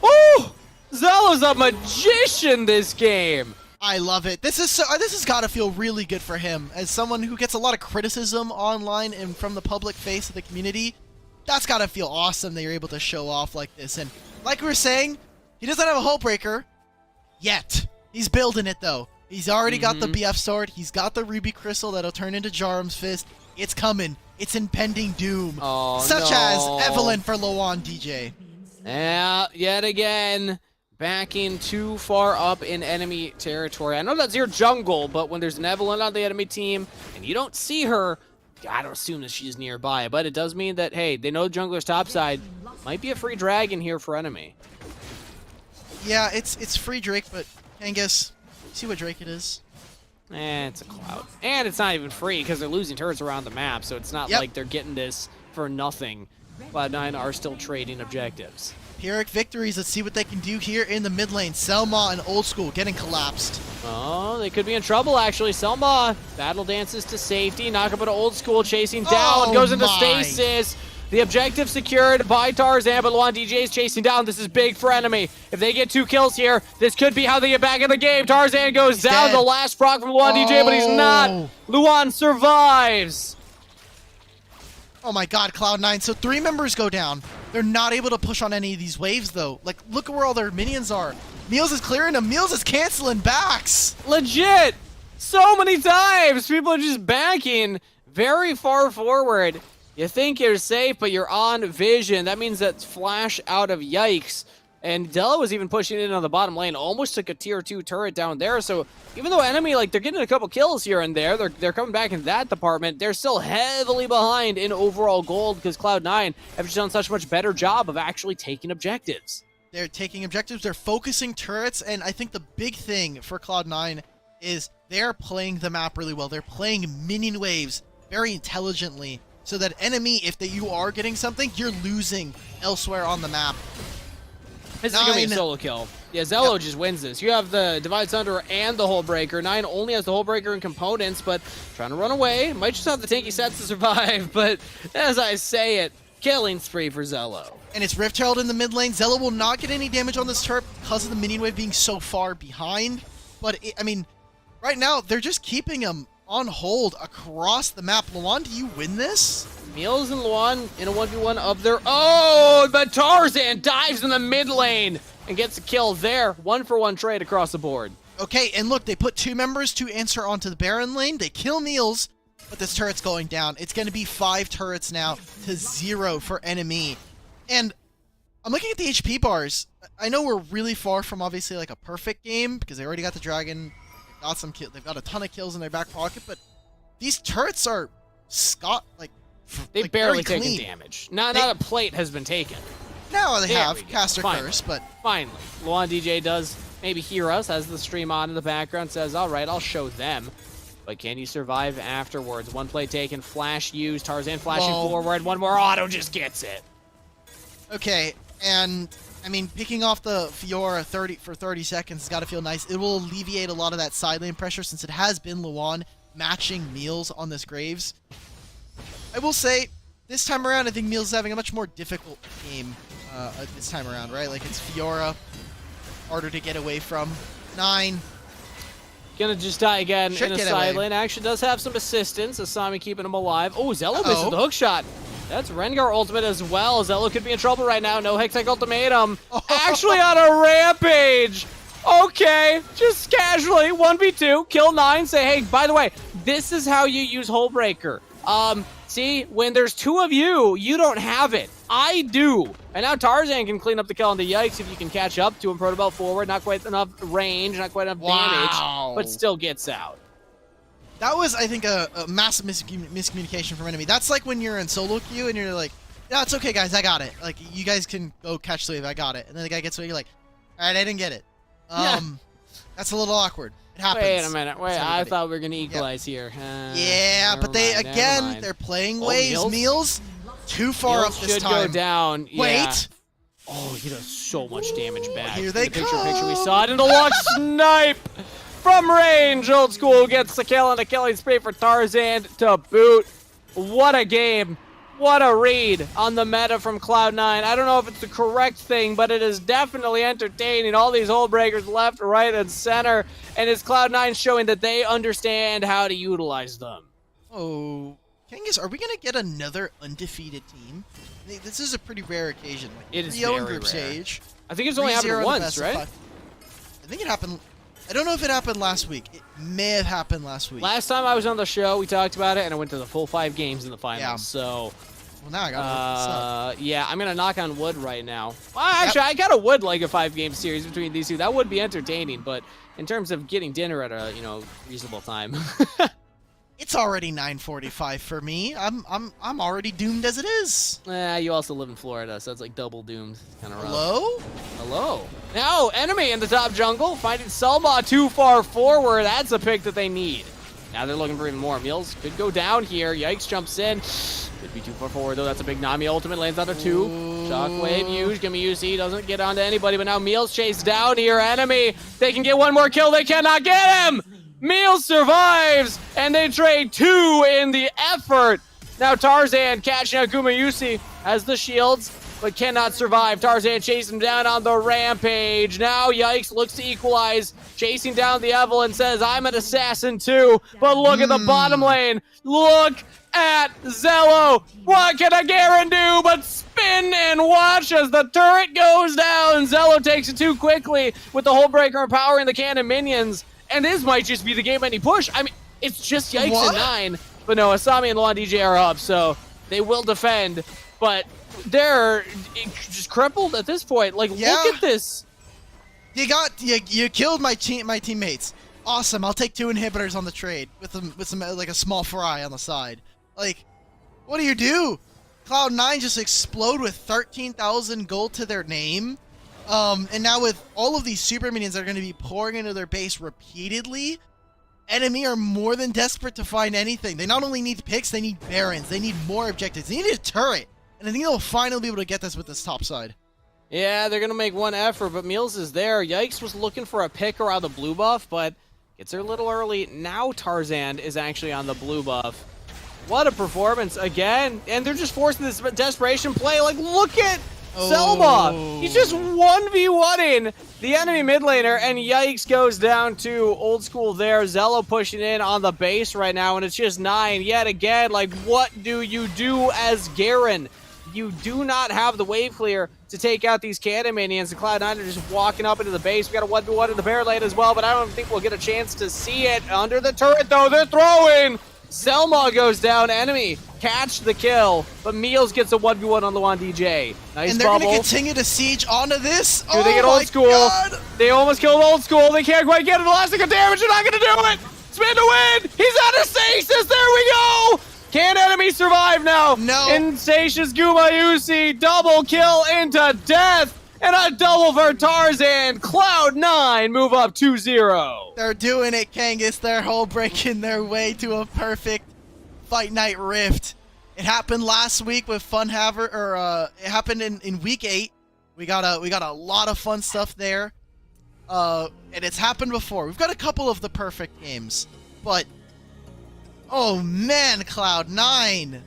Oh! Zello's a magician this game. I love it. This has got to feel really good for him as someone who gets a lot of criticism online and from the public face of the community. That's got to feel awesome that you're able to show off like this. And like we were saying, he doesn't have a Hull Breaker yet. He's building it though. He's already got the BF sword. He's got the Ruby Crystal that'll turn into Jarum's Fist. It's coming. It's impending doom. Oh, such as Evelyn for Luan DJ. Yeah, yet again. Backing too far up in enemy territory. I know that's your jungle, but when there's an Evelyn on the enemy team and you don't see her, I don't assume that she's nearby. But it does mean that, hey, they know jungler's topside. Might be a free dragon here for enemy. Yeah, it's free Drake, but Kangas, see what Drake it is. It's a Cloud. And it's not even free because they're losing turrets around the map, so it's not like they're getting this for nothing. Cloud9 are still trading objectives. Pyrrhic victories. Let's see what they can do here in the mid lane. Selma and Old School getting collapsed. Oh, they could be in trouble, actually. Selma battle dances to safety. Knock up an Old School chasing down. Goes into stasis. The objective secured by Tarzan, but Luan DJ is chasing down. This is big for enemy. If they get 2 kills here, this could be how they get back in the game. Tarzan goes down. Dead. The last proc from Luan DJ, but he's not. Luan survives. Oh my god, Cloud9. So 3 members go down. They're not able to push on any of these waves, though. Like, look at where all their minions are. Meals is clearing them. Meals is canceling backs. Legit! So many times! People are just backing very far forward. You think you're safe, but you're on vision. That means that's flash out of Yikes. And Della was even pushing in on the bottom lane. Almost took a tier 2 turret down there. So even though enemy, like, they're getting a couple kills here and there, they're coming back in that department, they're still heavily behind in overall gold because Cloud9 have just done such a much better job of actually taking objectives. They're taking objectives, they're focusing turrets, and I think the big thing for Cloud9 is they're playing the map really well. They're playing minion waves very intelligently so that enemy, if you are getting something, you're losing elsewhere on the map. This is going to be a solo kill. Yeah, Zello just wins this. You have the Divide Thunder and the Hullbreaker. 9 only has the Hullbreaker and components, but trying to run away. Might just have the tanky sets to survive, but as I say it, killing spree for Zello. And it's Rift Herald in the mid lane. Zello will not get any damage on this turret because of the minion wave being so far behind. But, I mean, right now, they're just keeping him on hold across the map. Luan, do you win this? Meals and Luan in a 1v1 of their own, but Tarzan dives in the mid lane and gets a kill there. 1-for-1 trade across the board. Okay, and look, they put 2 members to answer onto the Baron lane. They kill Meals, but this turret's going down. It's going to be 5 turrets now to 0 for enemy. And I'm looking at the HP bars. I know we're really far from obviously like a perfect game because they already got the dragon. They've got a ton of kills in their back pocket, but these turrets are They barely taken damage. Not a plate has been taken. Now they have Caster Curse, but finally, Luan DJ does maybe hear us as the stream on in the background, says, all right, I'll show them. But can you survive afterwards? 1 play taken, flash used, Tarzan flashing forward, 1 more auto just gets it. Okay, and I mean, picking off the Fiora for 30 seconds has got to feel nice. It will alleviate a lot of that side lane pressure since it has been Luan matching Meals on this Graves. I will say, this time around, I think Meals is having a much more difficult game this time around, right? Like, it's Fiora, harder to get away from. 9. Gonna just die again in a side lane. Actually does have some assistance. Asami keeping him alive. Oh, Zello misses the hook shot. That's Rengar ultimate as well. Zello could be in trouble right now. No Hextech ultimatum. Actually on a rampage. Okay, just casually, 1v2, kill 9, say, hey, by the way, this is how you use Hullbreaker. See, when there's 2 of you, you don't have it. I do. And now Tarzan can clean up the kill on the Yikes if you can catch up to him. Protobelt forward, not quite enough range, not quite enough damage, but still gets out. That was, I think, a massive miscommunication from enemy. That's like when you're in solo queue and you're like, no, it's okay, guys, I got it. Like, you guys can go catch the wave, I got it. And then the guy gets away, you're like, all right, I didn't get it. That's a little awkward. It happens. Wait a minute. Wait, I thought we were going to equalize here. Yeah, but they're playing waves. Meals too far up this time. Should go down. Wait. Yeah. Oh, he does so much damage back. Here they come. Picture, we saw it in the launch snipe from range. Old School gets the kill and a killing spree for Tarzan to boot. What a game. What a read on the meta from Cloud9. I don't know if it's the correct thing, but it is definitely entertaining. All these Hullbreakers left, right, and center. And it's Cloud9 showing that they understand how to utilize them. Oh, Kangas, are we going to get another undefeated team? This is a pretty rare occasion. Like, it is very rare. Stage, I think it's only happened once, right? I think it happened... I don't know if it happened last week. It may have happened last week. Last time I was on the show, we talked about it, and I went to the full 5 games in the finals. Yeah. So... Well, now I got yeah, I'm gonna knock on wood right now. Well, actually, I kind of would like a 5-game series between these two. That would be entertaining, but in terms of getting dinner at a reasonable time, it's already 9:45 for me. I'm already doomed as it is. You also live in Florida, so it's like double doomed. Kind of rough. Hello. Now enemy in the top jungle, finding Selma too far forward. That's a pick that they need. Now they're looking for even more. Meals could go down here. Yikes jumps in. Could be too far forward, though. That's a big Nami ultimate. Lands under 2. Shockwave used. Gimme UC. Doesn't get onto anybody, but now Meals chased down here. Enemy. They can get 1 more kill. They cannot get him. Meals survives, and they trade 2 in the effort. Now Tarzan catching out Gumayusi has the shields, but cannot survive. Tarzan chasing him down on the rampage. Now Yikes looks to equalize, chasing down the Evelyn, says, I'm an assassin too. But look at the bottom lane. Look at Zello. What can a Garen do but spin and watch as the turret goes down? Zello takes it too quickly with the Hullbreaker empowering the cannon minions. And this might just be the game-ending push. I mean, it's just Yikes at 9. But no, Asami and Luan DJ are up, so they will defend. But they're just crippled at this point. Like, look at this. You killed my teammates. Awesome. I'll take 2 inhibitors on the trade with some like a small fry on the side. Like, what do you do? Cloud9 just explode with 13,000 gold to their name. And now with all of these super minions that are going to be pouring into their base repeatedly, enemy are more than desperate to find anything. They not only need picks, they need barons. They need more objectives. They need a turret. And I think they'll finally be able to get this with this top side. Yeah, they're going to make one effort, but Meals is there. Yikes was looking for a pick around the blue buff, but gets there a little early. Now Tarzan is actually on the blue buff. What a performance again. And they're just forcing this desperation play. Like, look at Selma. He's just 1v1ing the enemy mid laner, and Yikes goes down to old school there. Zello pushing in on the base right now, and it's just 9 yet again. Like, what do you do as Garen? You do not have the wave clear to take out these cannon minions, and Cloud9 are just walking up into the base. We got a 1v1 in the bear lane as well, but I don't think we'll get a chance to see it. Under the turret, though, they're throwing. Selma goes down, enemy catch the kill, but Meals gets a 1v1 on Luan DJ. Nice and they're bubble. Gonna continue to siege onto this. Do they get old school? God. They almost killed old school. They can't quite get an elastic of damage. They're not gonna do it. Spin to win. He's out of stasis. There we go. Can enemy survive now? No. In stasis, Gumayusi double kill into death. And a double for Tarzan. Cloud9 move up 2-0. They're doing it, Kangas. They're whole breaking their way to a perfect Fight Night Rift. It happened last week with Funhaver, or it happened in week 8. We got a lot of fun stuff there. And it's happened before. We've got a couple of the perfect games, but oh man, Cloud9.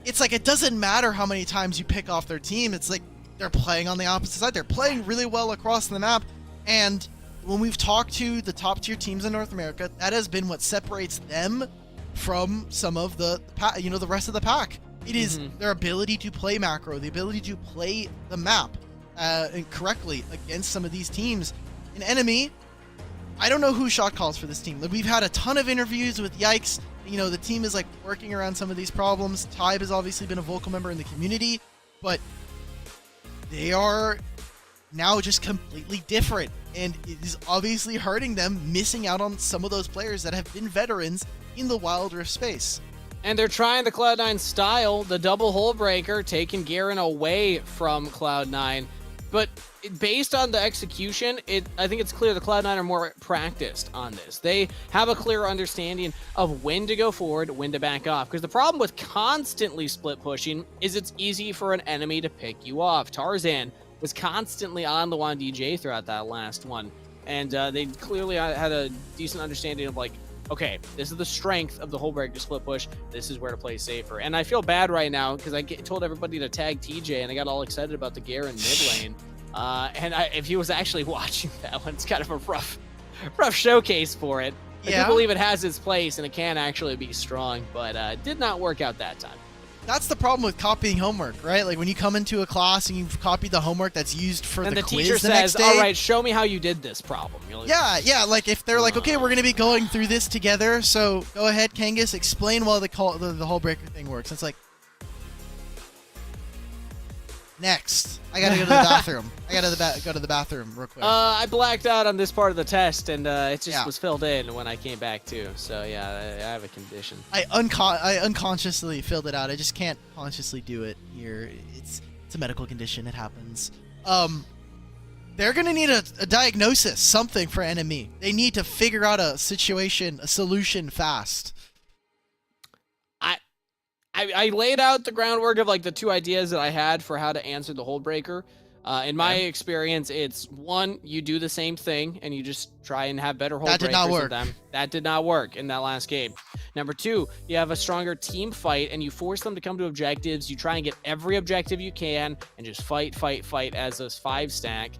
It's like it doesn't matter how many times you pick off their team. It's like they're playing on the opposite side. They're playing really well across the map. And when we've talked to the top tier teams in North America, that has been what separates them from some of the rest of the pack. It is their ability to play macro, the ability to play the map correctly against some of these teams. An enemy, I don't know who shot calls for this team. Like, we've had a ton of interviews with Yikes. You know, the team is like working around some of these problems. Tybe has obviously been a vocal member in the community, but they are now just completely different, and it is obviously hurting them, missing out on some of those players that have been veterans in the Wild Rift space. And they're trying the Cloud9 style, the double hole breaker, taking Garen away from Cloud9. But based on the execution, I think it's clear the Cloud9 are more practiced on this. They have a clear understanding of when to go forward, when to back off. Because the problem with constantly split pushing is it's easy for an enemy to pick you off. Tarzan was constantly on the Luan DJ throughout that last one. And they clearly had a decent understanding of, like, okay, this is the strength of the whole break to split push. This is where to play safer. And I feel bad right now because I told everybody to tag TJ, and I got all excited about the Garen mid lane. If he was actually watching that one, it's kind of a rough showcase for it. I do believe it has its place, and it can actually be strong, but it did not work out that time. That's the problem with copying homework, right? Like when you come into a class and you've copied the homework that's used for and the teacher quiz the says, next day. all right, show me how you did this problem. Like, yeah, like if they're like, okay, we're going to be going through this together, so go ahead, Kangas, explain why the whole breaker thing works. It's like, next. I gotta go to the bathroom. I gotta go to the bathroom real quick. I blacked out on this part of the test, and it just was filled in when I came back too. So yeah, I have a condition. I unconsciously filled it out. I just can't consciously do it here. It's a medical condition. It happens. They're gonna need a diagnosis, something for enemy. They need to figure out a solution fast. I laid out the groundwork of like the 2 ideas that I had for how to answer the hold breaker. In my experience, it's 1, you do the same thing and you just try and have better hold breakers than them. That did not work in that last game. Number 2, you have a stronger team fight and you force them to come to objectives. You try and get every objective you can and just fight as a 5 stack.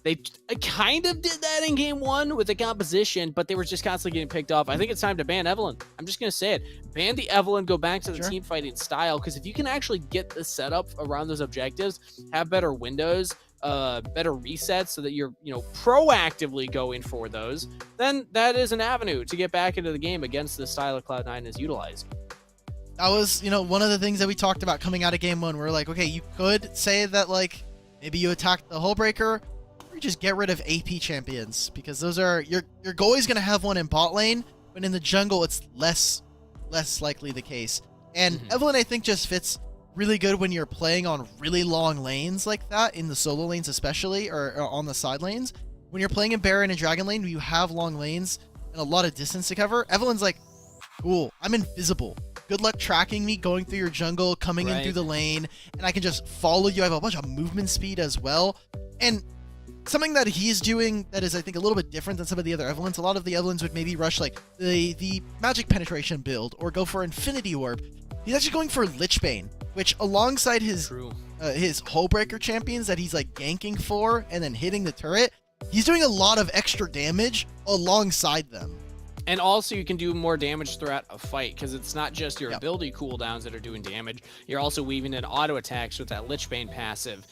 They kind of did that in game 1 with the composition, but they were just constantly getting picked off. I think it's time to ban Evelynn. I'm just going to say it. Ban the Evelynn, go back to the team fighting style, because if you can actually get the setup around those objectives, have better windows, better resets so that you're, proactively going for those, then that is an avenue to get back into the game against the style of Cloud9 is utilizing. That was, one of the things that we talked about coming out of game 1. We're like, okay, you could say that, like, maybe you attack the Hullbreaker, or just get rid of AP champions, because those are, you're always going to have one in bot lane, but in the jungle, it's less likely the case. And Evelynn, I think, just fits really good when you're playing on really long lanes like that, in the solo lanes especially, or on the side lanes. When you're playing in Baron and Dragon Lane, you have long lanes and a lot of distance to cover. Evelynn's like, cool, I'm invisible. Good luck tracking me, going through your jungle, coming in through the lane, and I can just follow you. I have a bunch of movement speed as well. And something that he's doing that is, I think, a little bit different than some of the other Evelynns. A lot of the Evelynns would maybe rush like the magic penetration build or go for Infinity Orb. He's actually going for Lichbane, which alongside his Hullbreaker champions that he's like ganking for and then hitting the turret, he's doing a lot of extra damage alongside them. And also you can do more damage throughout a fight, because it's not just your ability cooldowns that are doing damage. You're also weaving in auto attacks with that Lichbane passive.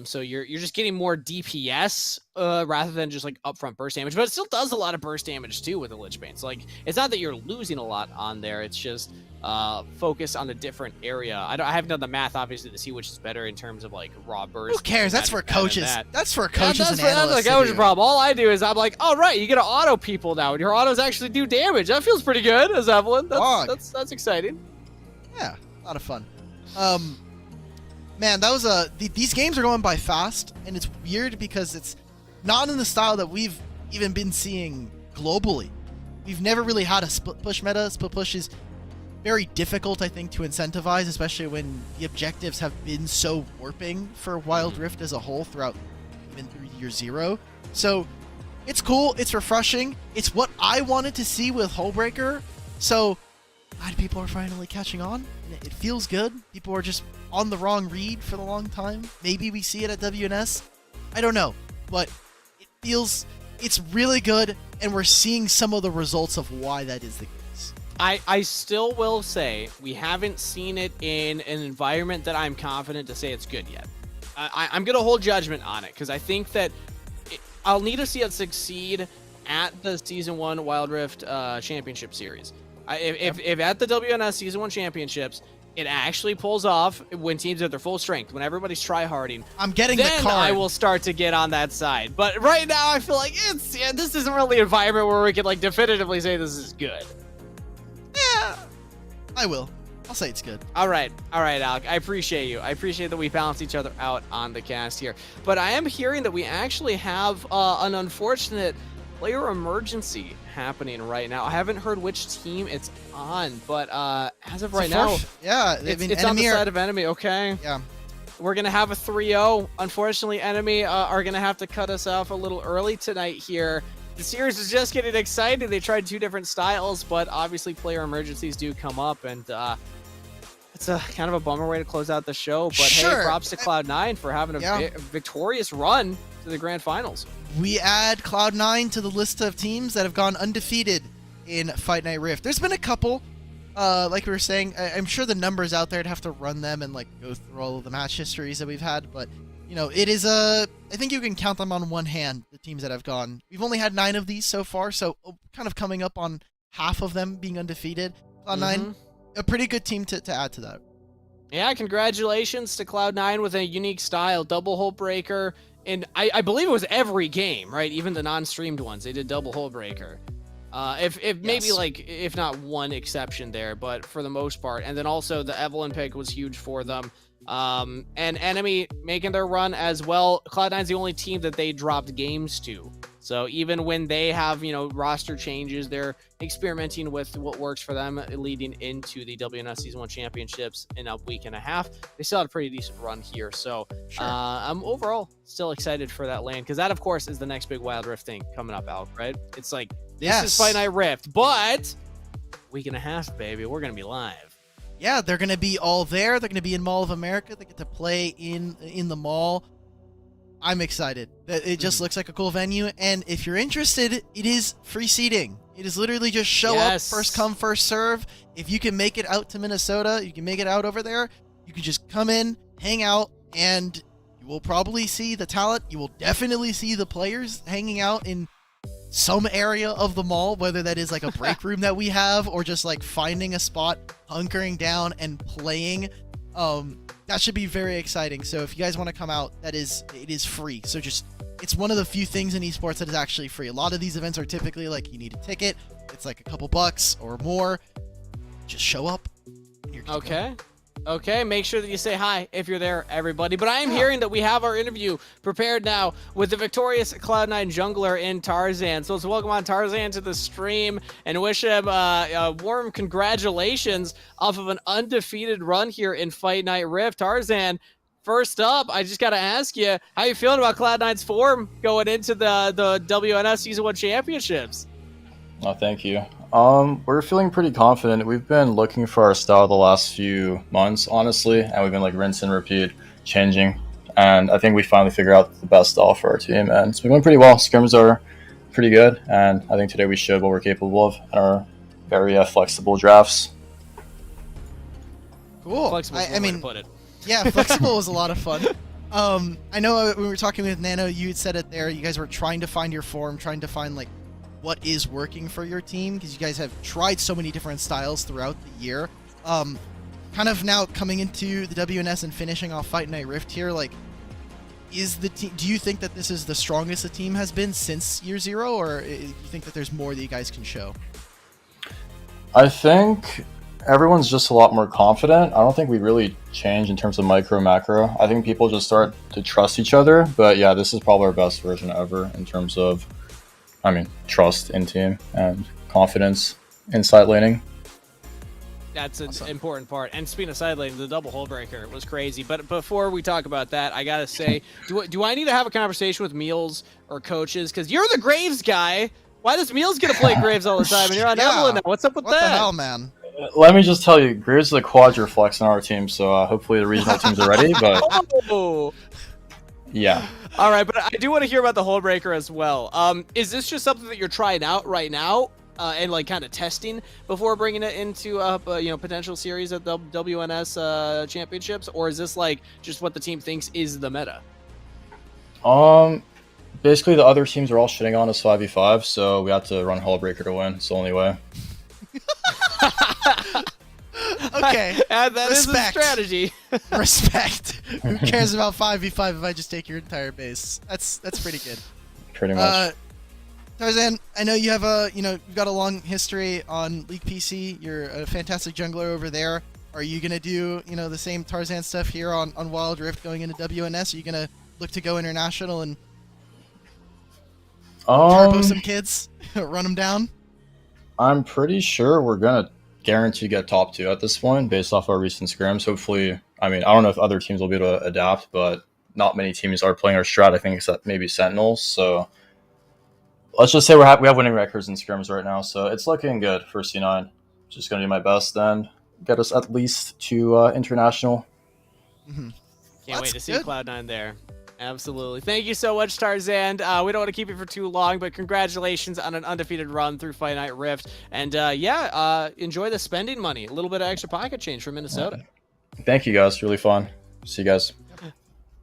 So you're just getting more DPS rather than just like upfront burst damage, but it still does a lot of burst damage too with the Lichbane. So like, it's not that you're losing a lot on there. It's just focus on a different area. I haven't done the math obviously to see which is better in terms of like raw burst. Who cares? That's for coaches. That's for coaches and analysts. That's the coach's problem. All I do is I'm like, all right, you get to auto people now, and your autos actually do damage. That feels pretty good as Evelynn. That's exciting. Yeah, a lot of fun. Man, that was these games are going by fast, and it's weird because it's not in the style that we've even been seeing globally. We've never really had a split push meta. Split push is very difficult, I think, to incentivize, especially when the objectives have been so warping for Wild Rift as a whole throughout even through year 0. So it's cool, it's refreshing, it's what I wanted to see with Hullbreaker. So glad people are finally catching on. It feels good. People are just on the wrong read for the long time. Maybe we see it at WNS. I don't know, but it feels it's really good, and we're seeing some of the results of why that is the case. I still will say we haven't seen it in an environment that I'm confident to say it's good yet. I'm going to hold judgment on it, because I think that I'll need to see it succeed at the Season 1 Wild Rift Championship Series. If at the WNS Season 1 Championships, it actually pulls off when teams are at their full strength, when everybody's try-harding, I'm getting then the card. I will start to get on that side. But right now, I feel like this isn't really an environment where we can like definitively say this is good. Yeah, I will. I'll say it's good. All right, Alk. I appreciate you. I appreciate that we balance each other out on the cast here. But I am hearing that we actually have an unfortunate player emergency happening right now. I haven't heard which team it's on, but as of right now, yeah, it's on the side of enemy. Okay. Yeah. We're going to have a 3-0. Unfortunately, enemy are going to have to cut us off a little early tonight here. The series is just getting excited. They tried 2 different styles, but obviously player emergencies do come up, and it's a kind of a bummer way to close out the show. But hey, props to Cloud9 for having a victorious run to the grand finals. We add Cloud9 to the list of teams that have gone undefeated in Fight Night Rift. There's been a couple, like we were saying. I'm sure the numbers out there, I'd have to run them and like go through all of the match histories that we've had, but it is I think you can count them on one hand, the teams that have gone. We've only had 9 of these so far, so kind of coming up on half of them being undefeated. Cloud9, a pretty good team to add to that. Yeah, congratulations to Cloud9 with a unique style, double Hullbreaker. And I believe it was every game, right? Even the non-streamed ones, they did double Hullbreaker. Maybe like, if not one exception there, but for the most part. And then also the Evelynn pick was huge for them. And enemy making their run as well. Cloud9's the only team that they dropped games to. So even when they have, roster changes, they're experimenting with what works for them leading into the WNS Season 1 Championships in a week and a half. They still had a pretty decent run here. So I'm overall still excited for that lane, because that, of course, is the next big Wild Rift thing coming up, Alk, right? It's like, this is Fight Night Rift, but week and a half, baby, we're going to be live. Yeah, they're going to be all there. They're going to be in Mall of America. They get to play in the mall. I'm excited. It just looks like a cool venue, and if you're interested, it is free seating. It is literally just show up, first come, first serve. If you can make it out to Minnesota, you can make it out over there, you can just come in, hang out, and you will probably see the talent. You will definitely see the players hanging out in some area of the mall, whether that is like a break room that we have, or just like finding a spot, hunkering down, and playing. That should be very exciting. So if you guys want to come out, it is free. So it's one of the few things in esports that is actually free. A lot of these events are typically like you need a ticket. It's like a couple bucks or more. Just show up. Okay. Okay, make sure that you say hi if you're there, everybody. But I am hearing that we have our interview prepared now with the victorious Cloud9 jungler in Tarzan. So let's welcome on Tarzan to the stream and wish him warm congratulations off of an undefeated run here in Fight Night Rift. Tarzan, first up, I just got to ask you, how you feeling about Cloud9's form going into the WNS Season 1 Championships? Oh, thank you. We're feeling pretty confident. We've been looking for our style the last few months, honestly, and we've been like rinse and repeat, changing. And I think we finally figured out the best style for our team, and it's been going pretty well. Scrims are pretty good, and I think today we showed what we're capable of in our very flexible drafts. Cool. Flexible is one way to put it. Yeah, flexible was a lot of fun. I know when we were talking with Nano, you had said it there. You guys were trying to find your form, trying to find like what is working for your team, because you guys have tried so many different styles throughout the year. Kind of now coming into the WNS and finishing off Fight Night Rift here, like, is the team? Do you think that this is the strongest the team has been since Year Zero, or do you think that there's more that you guys can show? I think everyone's just a lot more confident. I don't think we really change in terms of micro macro. I think people just start to trust each other. But yeah, this is probably our best version ever in terms of, trust in team and confidence in side laning. That's an important part. And speaking of side laning, the double hole breaker was crazy. But before we talk about that, I gotta say, do I need to have a conversation with Meals or coaches? Because you're the Graves guy. Why does Meals get to play Graves all the time? And you're on Evelyn now. What's up with that? What the hell, man? Let me just tell you, Graves is a quadriflex on our team, so hopefully the regional teams are ready. But yeah. All right, but I do want to hear about the hole breaker as well. Is this just something that you're trying out right now and like kind of testing before bringing it into potential series at the WNS championships, or is this like just what the team thinks is the meta? Basically the other teams are all shitting on us 5v5, so we have to run hole breaker to win. It's the only way. Okay, that is the strategy. Respect. Who cares about 5v5 if I just take your entire base? That's pretty good. Pretty much. Tarzan, I know you have you've got a long history on League PC. You're a fantastic jungler over there. Are you gonna do the same Tarzan stuff here on Wild Rift going into WNS? Are you gonna look to go international and turbo some kids, run them down? I'm pretty sure we're gonna guarantee get top 2 at this point based off our recent scrims. Hopefully, I don't know if other teams will be able to adapt, but not many teams are playing our strat, I think, except maybe Sentinels. So let's just say we have winning records in scrims right now, so it's looking good for C9. Just gonna do my best and get us at least to international. Can't wait to see Cloud9 there. Absolutely. Thank you so much, Tarzan. We don't want to keep you for too long, but congratulations on an undefeated run through Fight Night Rift. And enjoy the spending money. A little bit of extra pocket change from Minnesota. Thank you, guys. Really fun. See you guys.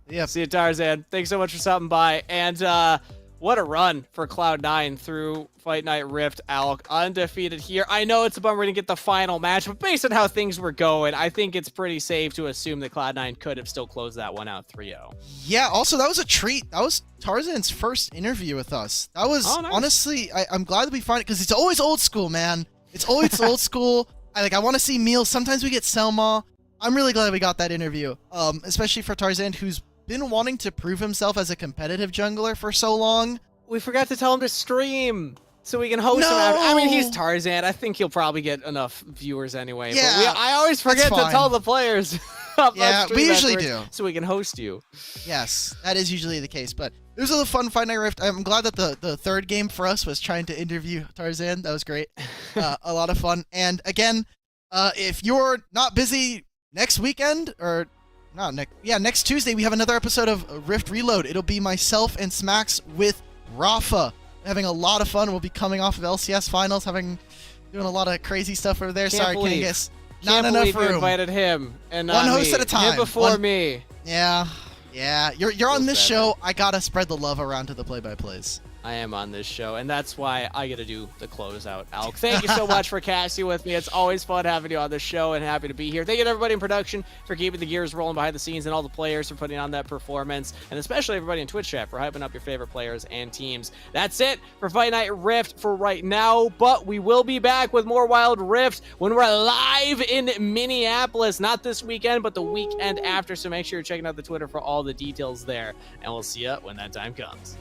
Yeah. See you, Tarzan. Thanks so much for stopping by. And what a run for Cloud9 through Fight Night Rift, Alk. Undefeated here. I know it's a bummer we didn't get the final match, but based on how things were going, I think it's pretty safe to assume that Cloud9 could have still closed that one out 3-0. Yeah, also, that was a treat. That was Tarzan's first interview with us. That was, nice. Honestly, I'm glad that we find it, because it's always old school, man. It's always old school. I want to see Meals. Sometimes we get Selma. I'm really glad we got that interview, especially for Tarzan, who's been wanting to prove himself as a competitive jungler for so long. We forgot to tell him to stream so we can host him after. He's Tarzan. I think he'll probably get enough viewers anyway. Yeah, but I always forget to tell the players. Yeah, we usually do. So we can host you. Yes, that is usually the case. But it was a fun Fight Night Rift. I'm glad that the third game for us was trying to interview Tarzan. That was great. A lot of fun. And again, if you're not busy next weekend or next Tuesday we have another episode of Rift Reload. It'll be myself and Smacks with Rafa. Having a lot of fun. We'll be coming off of LCS finals, doing a lot of crazy stuff over there. Sorry, Kangas. Not enough room. You invited him and one host at a time. Him before me. Yeah. You're on this show. I gotta spread the love around to the play-by-plays. I am on this show, and that's why I get to do the closeout. Alk, thank you so much for casting with me. It's always fun having you on the show, and happy to be here. Thank you to everybody in production for keeping the gears rolling behind the scenes, and all the players for putting on that performance, and especially everybody in Twitch chat for hyping up your favorite players and teams. That's it for Fight Night Rift for right now, but we will be back with more Wild Rift when we're live in Minneapolis. Not this weekend, but the weekend after, so make sure you're checking out the Twitter for all the details there, and we'll see you when that time comes.